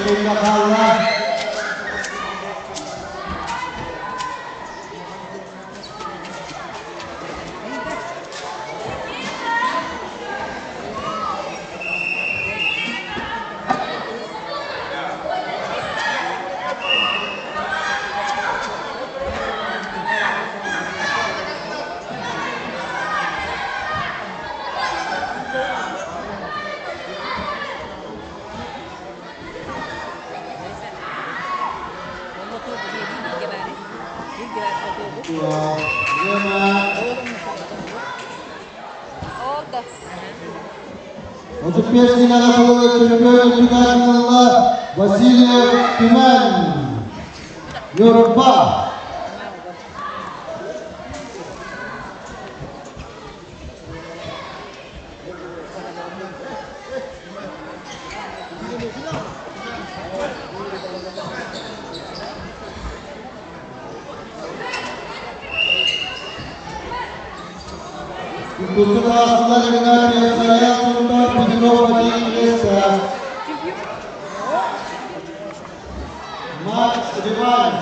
Pindah kalah. dua, lima. Untuk piyasi narabu chempion internasional Wasiliev Timan Yoruba. Untuk setelah dengan saya untuk Bidropati Indonesia Mas Dewan.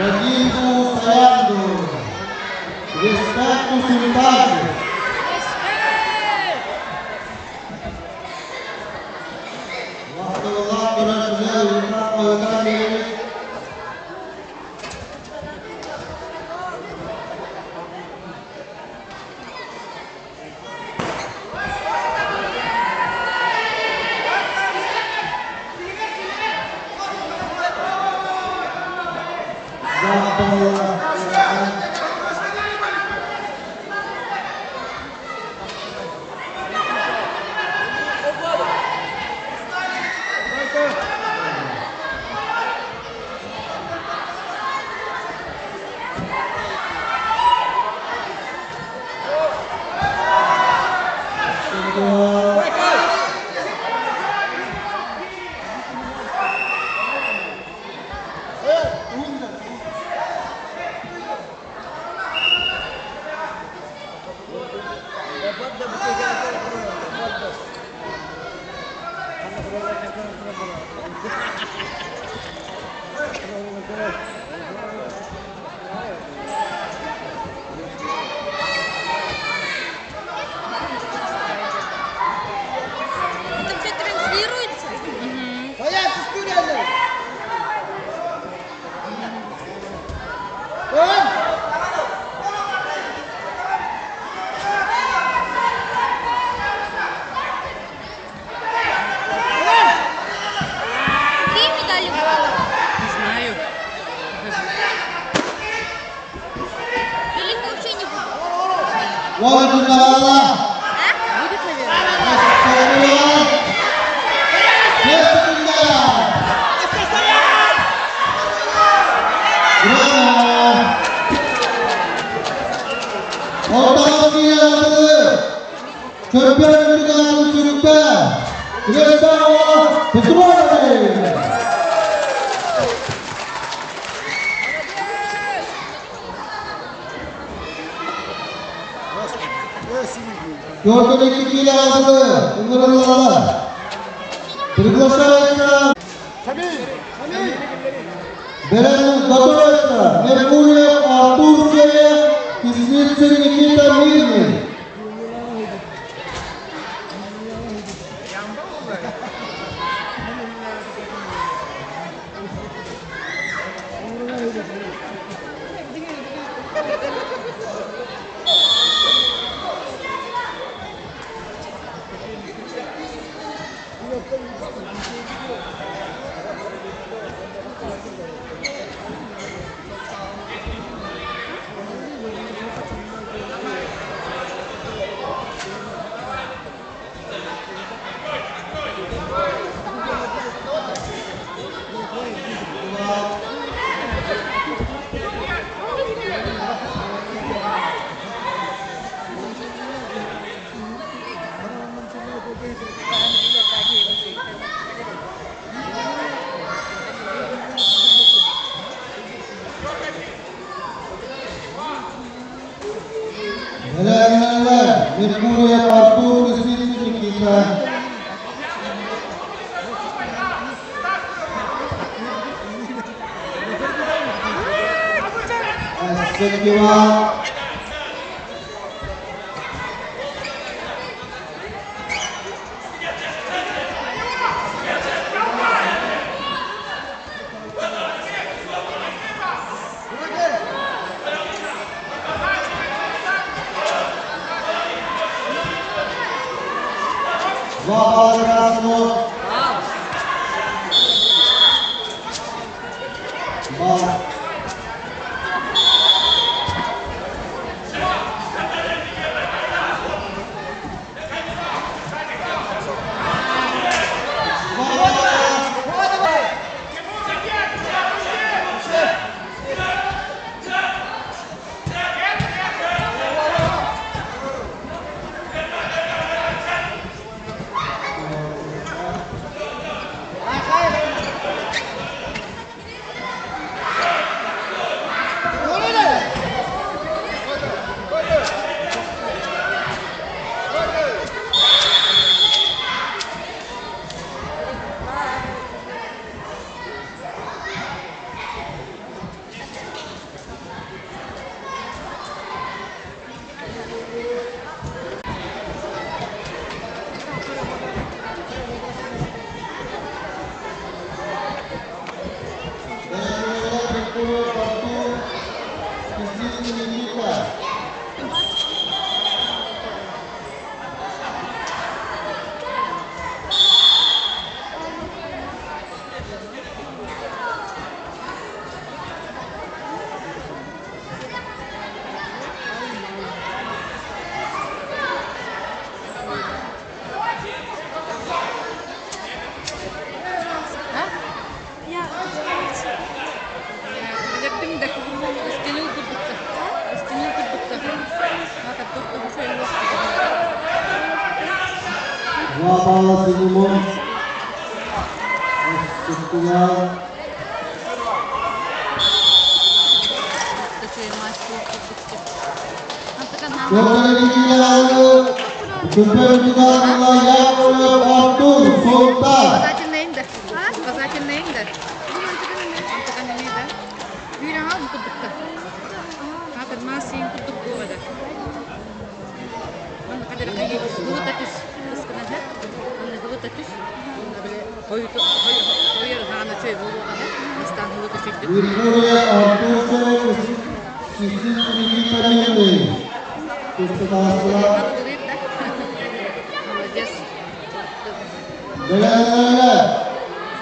Bagiku sayangku, respectku cintaku. Waktu Allah berasal melakukan diri. Waalaikumsalam. Приглашается Belen Gatoyevka, Merkuryev Artur Cherev, Kisnitsin Nikita Mirny. Belen Merkuryev Artur, Kisnitsin Nikita. Sekiwa. Bapak Krasno. Bapak. Bapak Sinumon. Sekian. Dokter Dikilalu, Dokter Dikilalu yang oleh Artur Sultan. Merkuryev Artur Cherev, Kisnitsin Nikita Mirny. Belen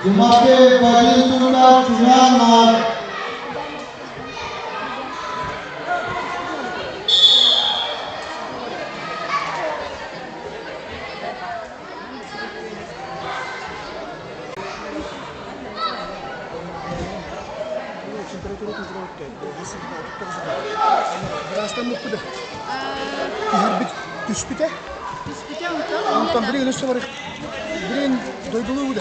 Jumate Bajin Sunda Chuyanar. Birazdan mutlu de. Harbi düşbite. Ondan biri önüste var. Birin doyduluğu da.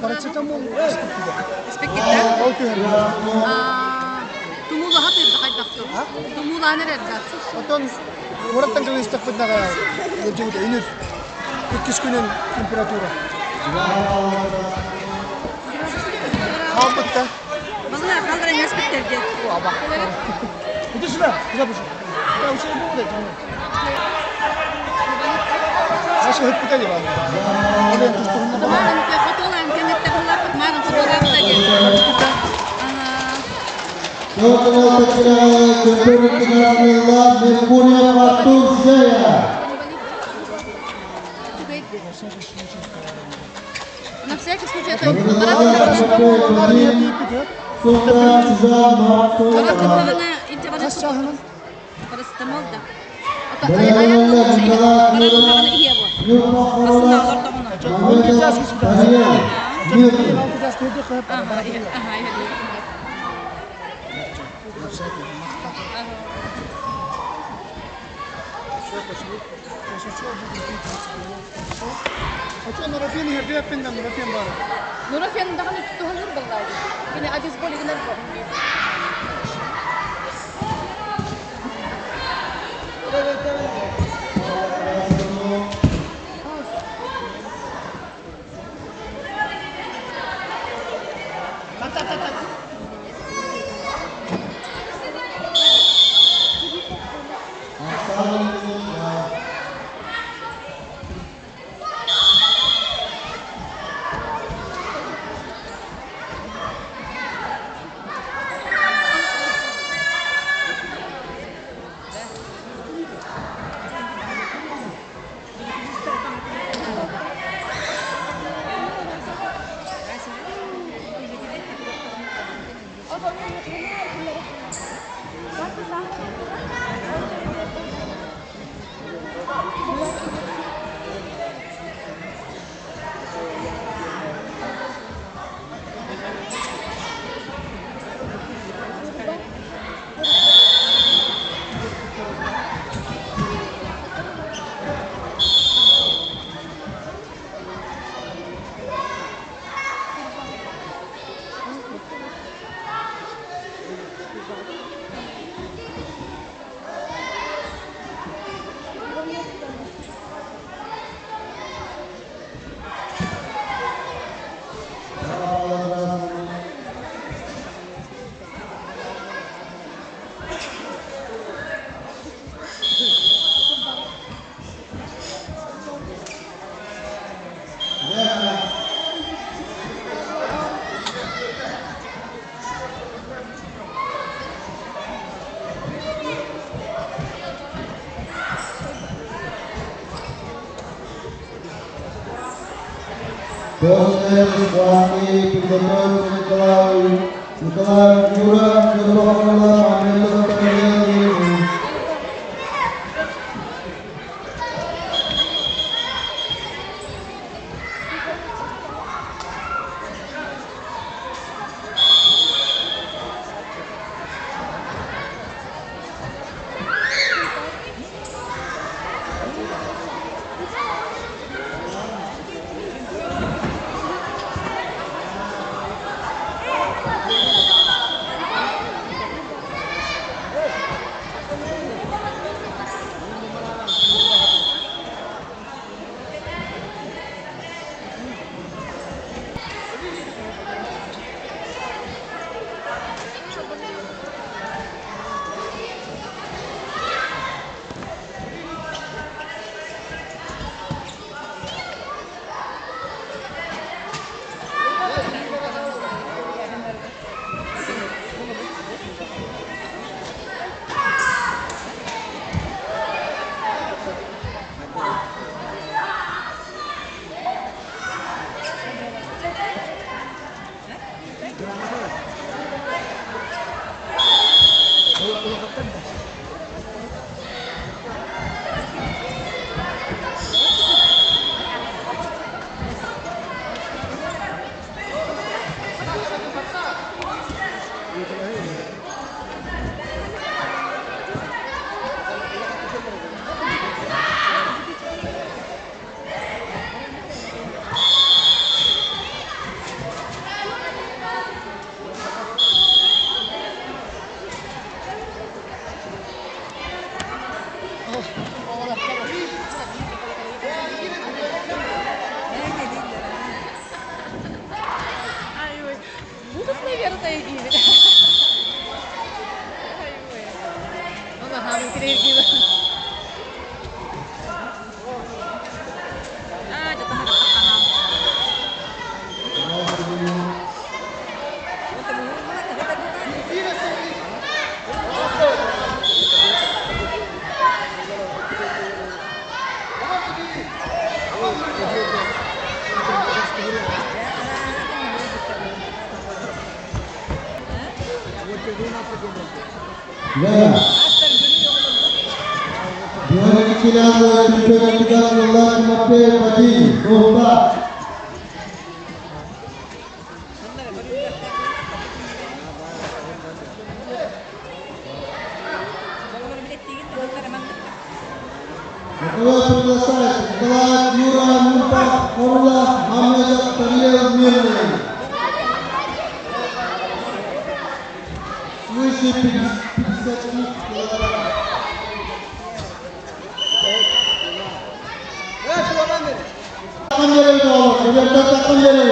Paracetamol. Tumula hati dekat dokter. Tumula nerede? Oton, orang tanggal istak pada kalau jadi udah ini. 2 günün temperatürü. Kaldıkta. Vallahi kaldıran yaspetlerdi. Bu da şuna. Bu da bu şuna. Ya bu şey bu da. Nasıl hep bir tane var. Oraya tuttuğunda. Mağaranın fotoğrafı internette kullanıp mağaranın fotoğrafı da geliyor. Jawab Kementerian Mempunyai Fatur Jaya. Nafsnya kesucian itu. Sudah Paracetamol dah. Atau ayam iya bu. Aslında Nurafian dah kan itu hal berbalik. Ini aja boleh kenal kok. Dosen Swami Gubernur Nikolai Jurang Jurang Ambil Terjadi. karir gibi. Jatuh harap tangan. Ya. Dengan dikira oleh Allah Mape Padi Dohba. Setelah selesai, setelah Yura Mumpah Allah Hamid Tariya Mirni. Suisi Pisati Kanjere dawat, kebiasa kanjere.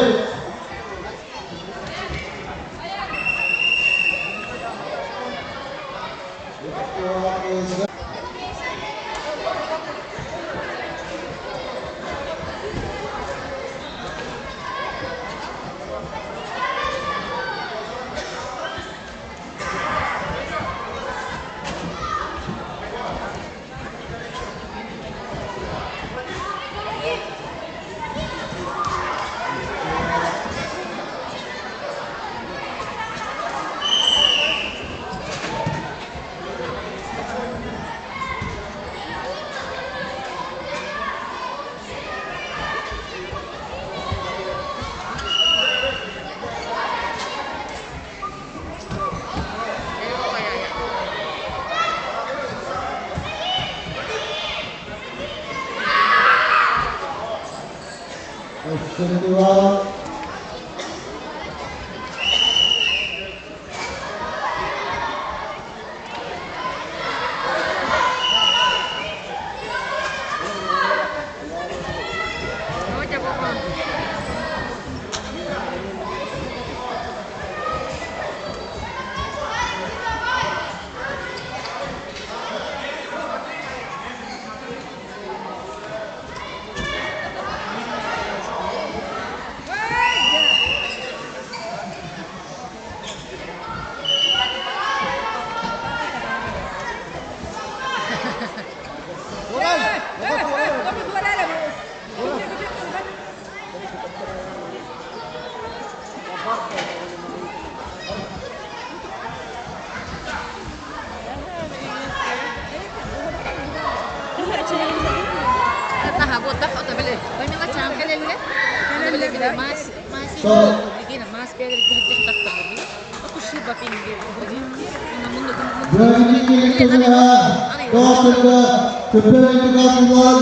Kedua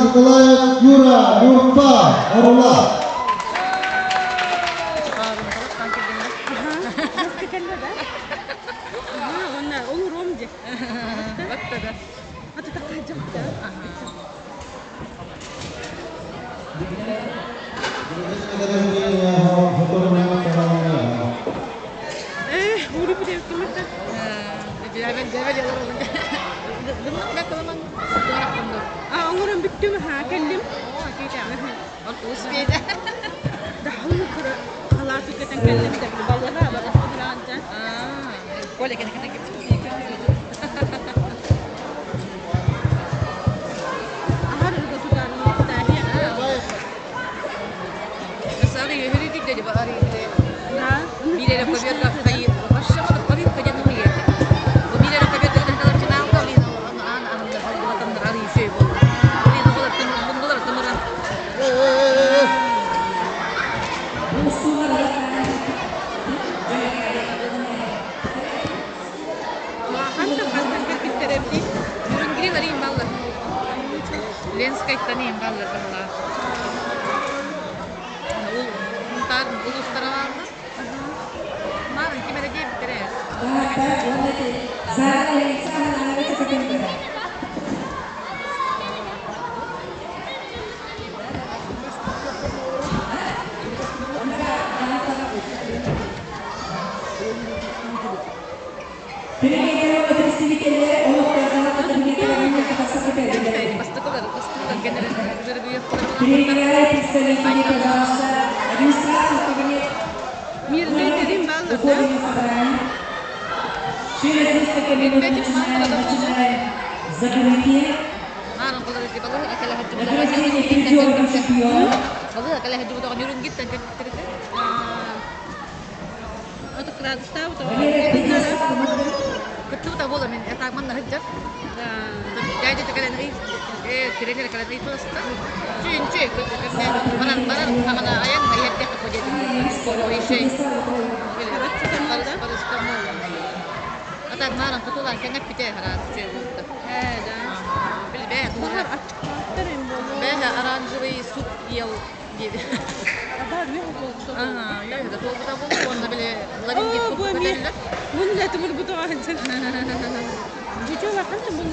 Nikolaev Yura Mumpah Allah. Dengan Перебирает представителей, пожалуйста, администрацию кабинет. Мирный dedim vallahi. Выходим на собрание. Через несколько минут начинаем закрытие. Награждение призеров чемпионов. Untuk gratis tahu tuh. Валерия Петросян. Betul tak boleh min, tak mana hajat. Jadi tak kalian ini, trainer kalian itu cuci, mana mana ayam hayat dia kerja di sekolah ini. Harus kamu. Atau mana kebetulan kena pijak harus cuci. Beli beh. Beh aranjuri sup yau gitu. Ya itu tuh kita pun beli lagi gitu. Bunu da tümür bu da hancın. Cüce bakın da bunu.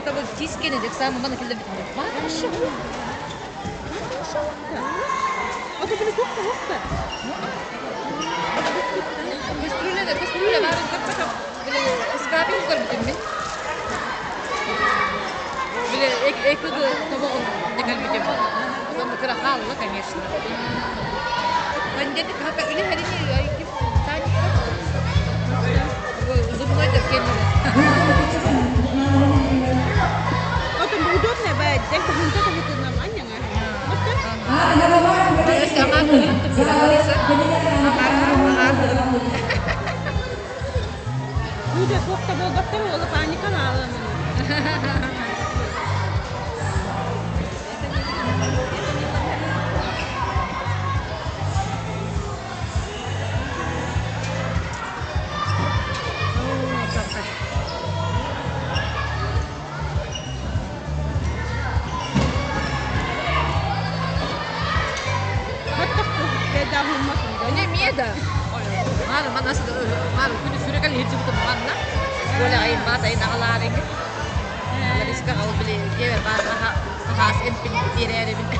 Tabii cheese gelecek sen bana kilde bitti. Bak şu. O da bunu kokta kokta. Kastrüle var. Böyle ıskarabı yukarı bitti mi? Böyle ekledı tabağın ne kadar bitti. Sonra kıra halı конечно. Ben dedim hakikaten öyle her şey kim tane зубной так kendine. O da bu dört ne be? Denk de hınca da hıtın nam anne mi? Terus sama YouTube Bu da kokta bol bakta mı olup aynı kanalı mı? Ini mieda. Mana sudah kuni sudah kali hidup itu mana? Boleh air bata ini nakalar ini. Jadi sekarang kalau beli dia bata khas empin dia ada ini.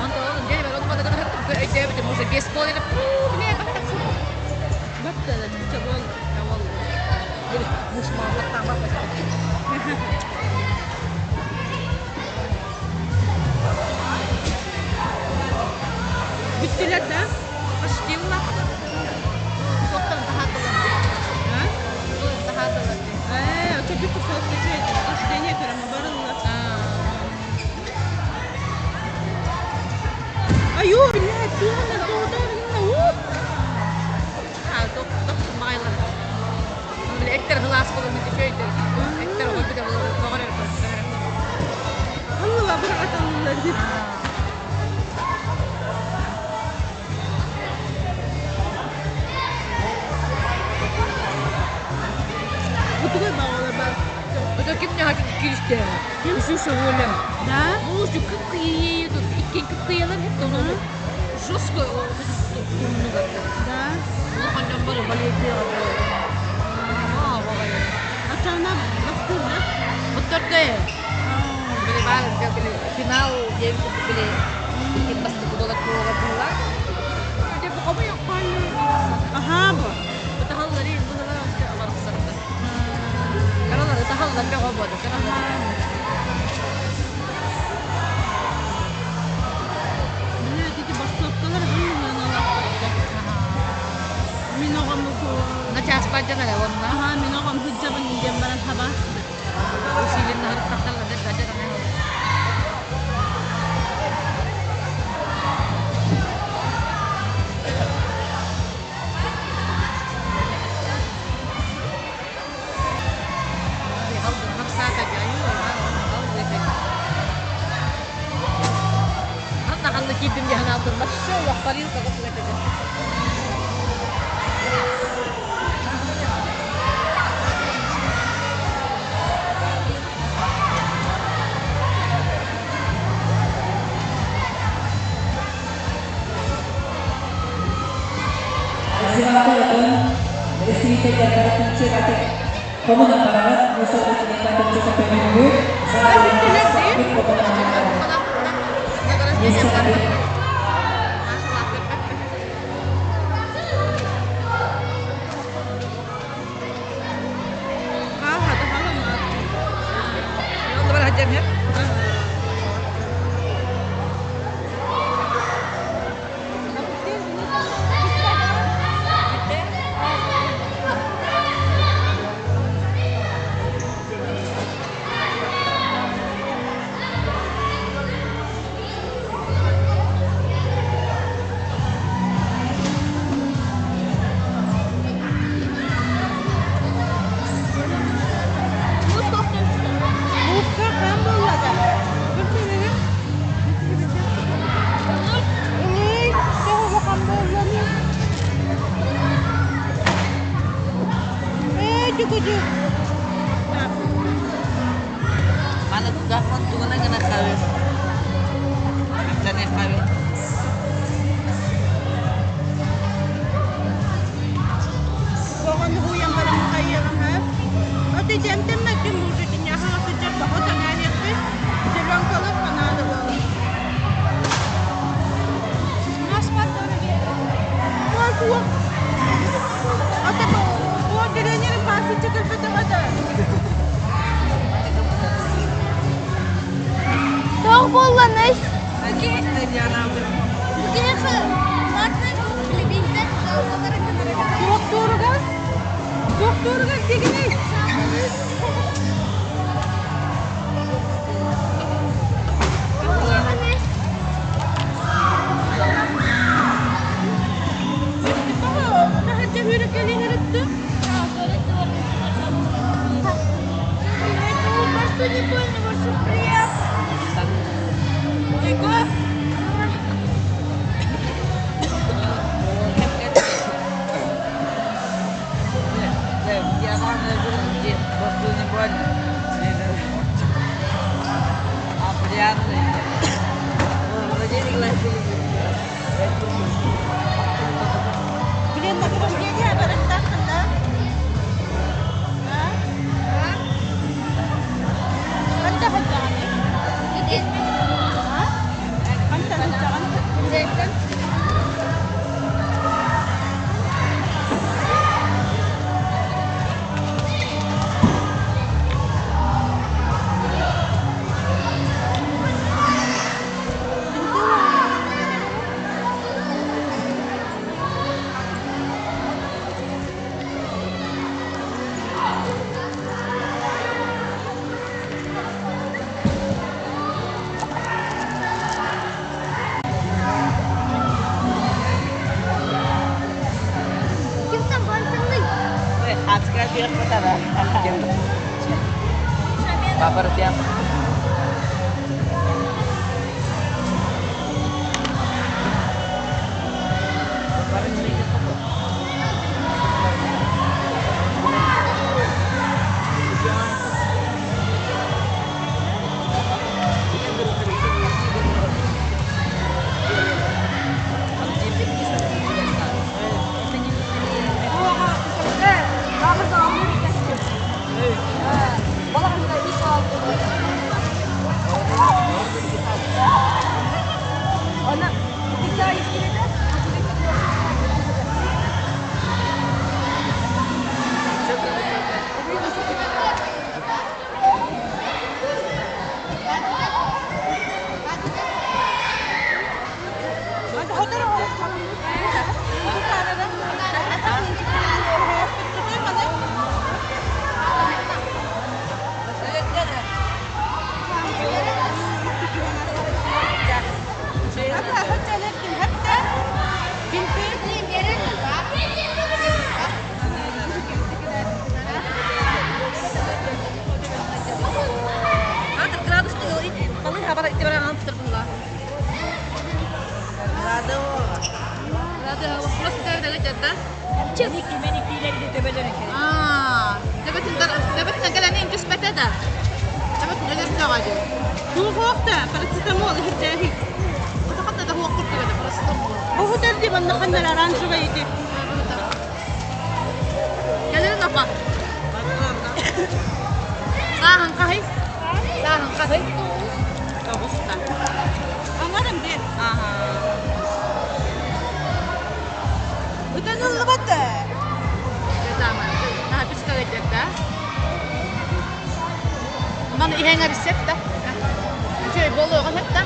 Untuk dia baru untuk mana kan dia betul musim baseball ini. Ini apa tak sih? Betul, coba awal. Jadi musim pertama pas. Bittiler de. Başlayalım. Çoktan daha dolandı. Ha? Daha dolandı. O çocuk da çok güzel. İşte ne kadar mı barınlar. Ayo, billahi tiyan da doğru da. Dok maylar. Böyle ekter hılas falan bir şeydir. Ekter o bir de doğru yapar. Allah bırak atanları. Kutuya bağlı ben. O da kimle hadi girişte. Şu şöyle. Da? Bu şu kıkıyı tut. İki kıkıyalar hep dolu. Жестко много. Da? Ну хотя бы более Açana baktın da. Oturdu. Beli bal beli final dia beli ikut pas itu dolar pula. Dia buka banyak kan. Aha bu. Betul dari itu lah awal kesana. Kalau ada tahal dan dia buat sekarang. Beni dedi başlattılar bunun yanına. Minogam bu. Ngecas pajak ada warna. Aha minogam hujjaban jambaran haba. Usilin harus takal ada pajak kan. Gittim dia nak turun, masya Allah paling kakak sudah kerja. Istri jaga kunci kate kamu nak banget musuh ini kate kunci sampai minggu saya tidak sakit Pokon huyang ka lang kaya ha. At tem nagtimulit niya ha sa chat ako sa nanit ko. Silang kalat panalo ba. Mas pato na biya. Kuwa. At ako, kuwa din niya ng pasok sa kalpata. Çok bollanış. Lagi Diana. Dia ke mana lebih tek Doktor kan digini. Papar tiap. Dapat nagkalanin just better da. Dapat nagkalanin ka aja. هو وقتها paracetamol هتاهي. أعتقد هذا هو قلت كده paracetamol. هو تدي من دخلنا الأران شوية دي. كذا نفع. ساهن كهي. ساهن كهي. كابوستا. أنا مدين. Udah dulu bata. Sama. Nah, habis kali jeda. Mana ihe nga resepta? Jadi bolu kan hetta?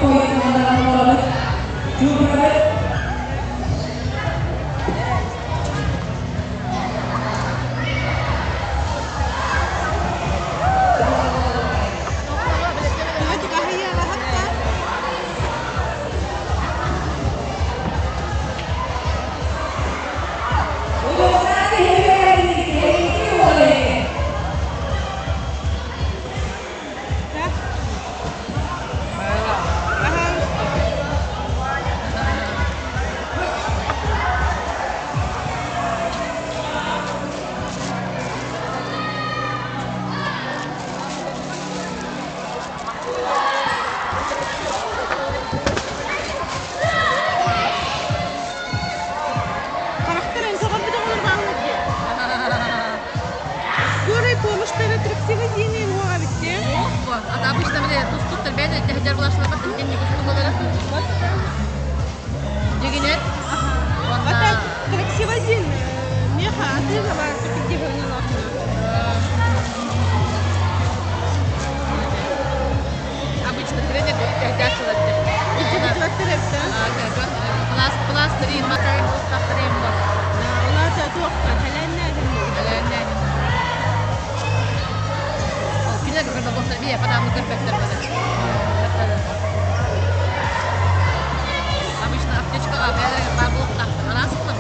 poin kemenangan nomor juga. Ata обычно бile tutup ben de tehcer bulaşına bakın kendi kustumaları. Дегенет. Это красиво один меха, а ты давай где на нахуй. Обычно тренер tehcer çalışıyor. Иди в трактор. Plus 3 makayım ustalarım var. ولا تتوقع هلا النادي. Kita kerja bos dia pada mungkin faktor pada. Обычно аптечка авиалар бар болып тақты. Арасында.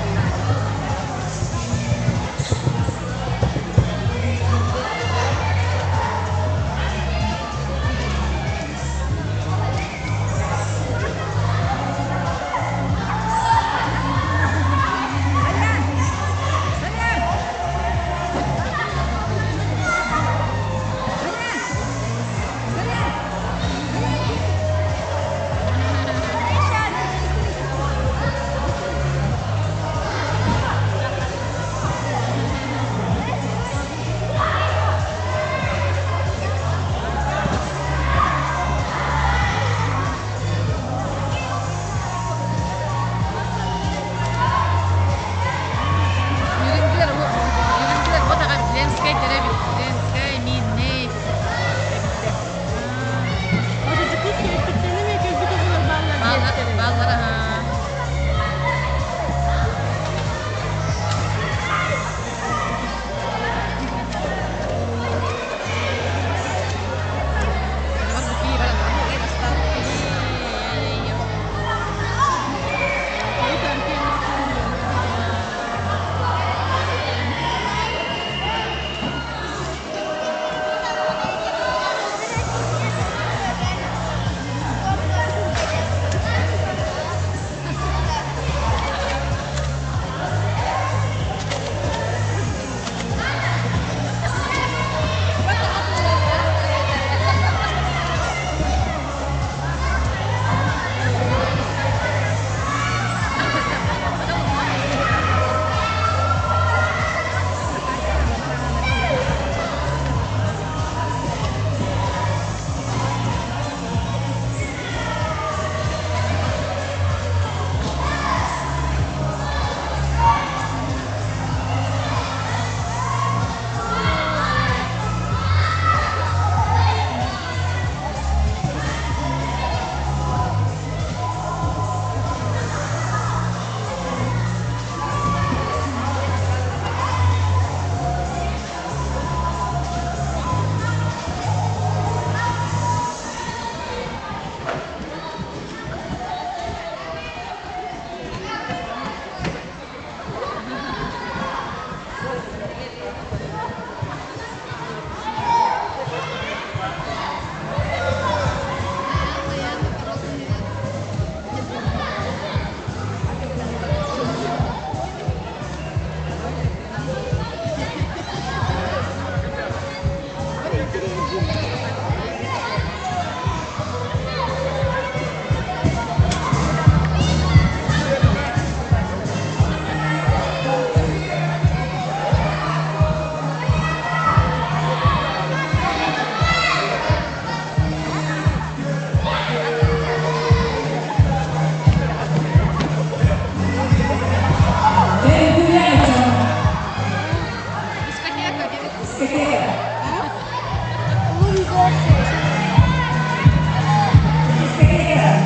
Diskoteka.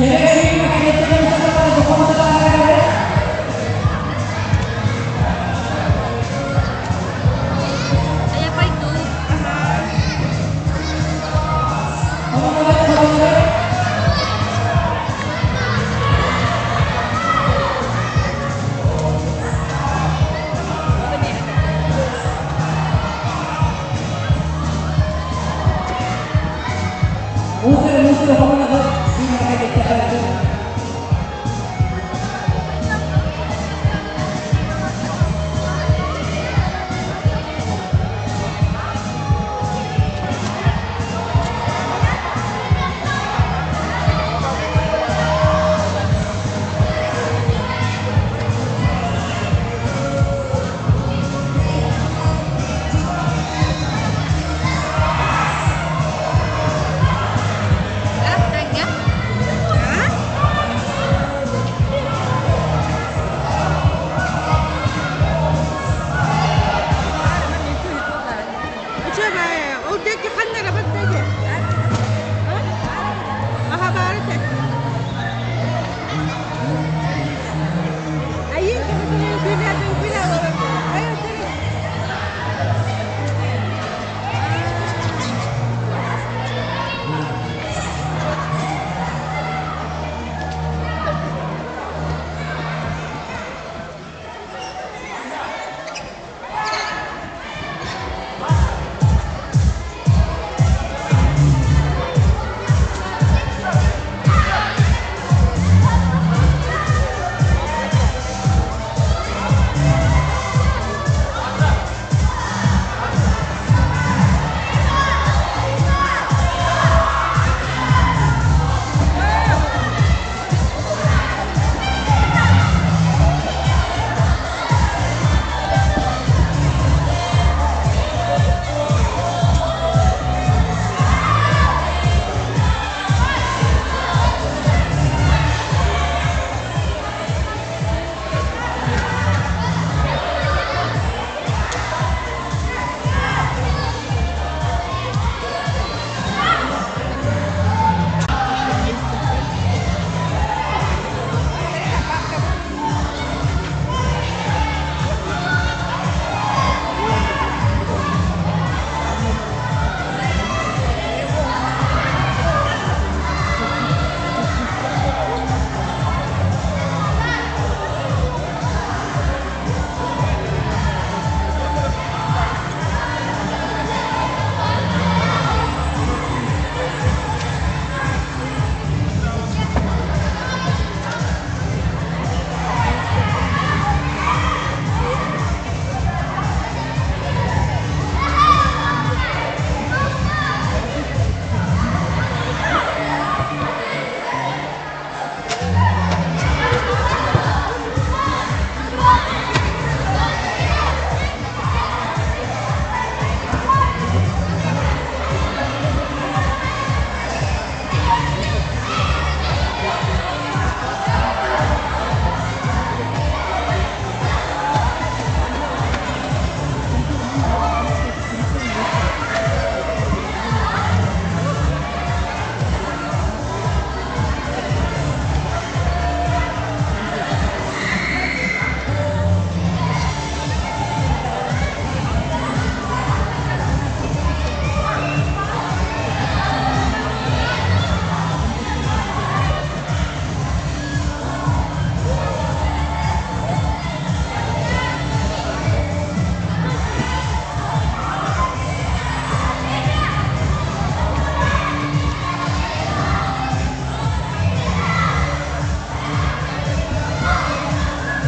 Apa itu?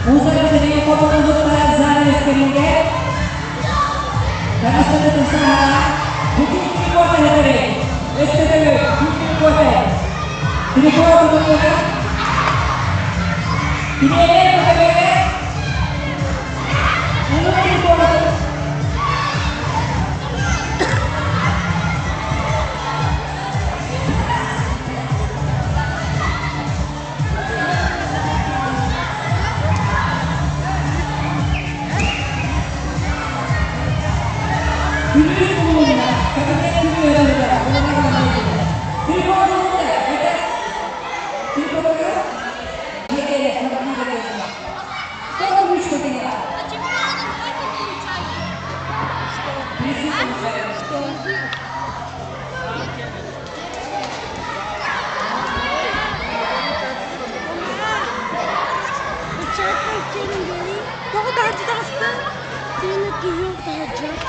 Usaha sedikit foto untuk para Zara Eskelingge. Karena sudah berusaha, bukti ini kuasa hari STTW, bukti kuasa. Ini kuasa untuk ini ada ini kuasa. Ini تقعد عند ضغطة كأنك يوم تهجر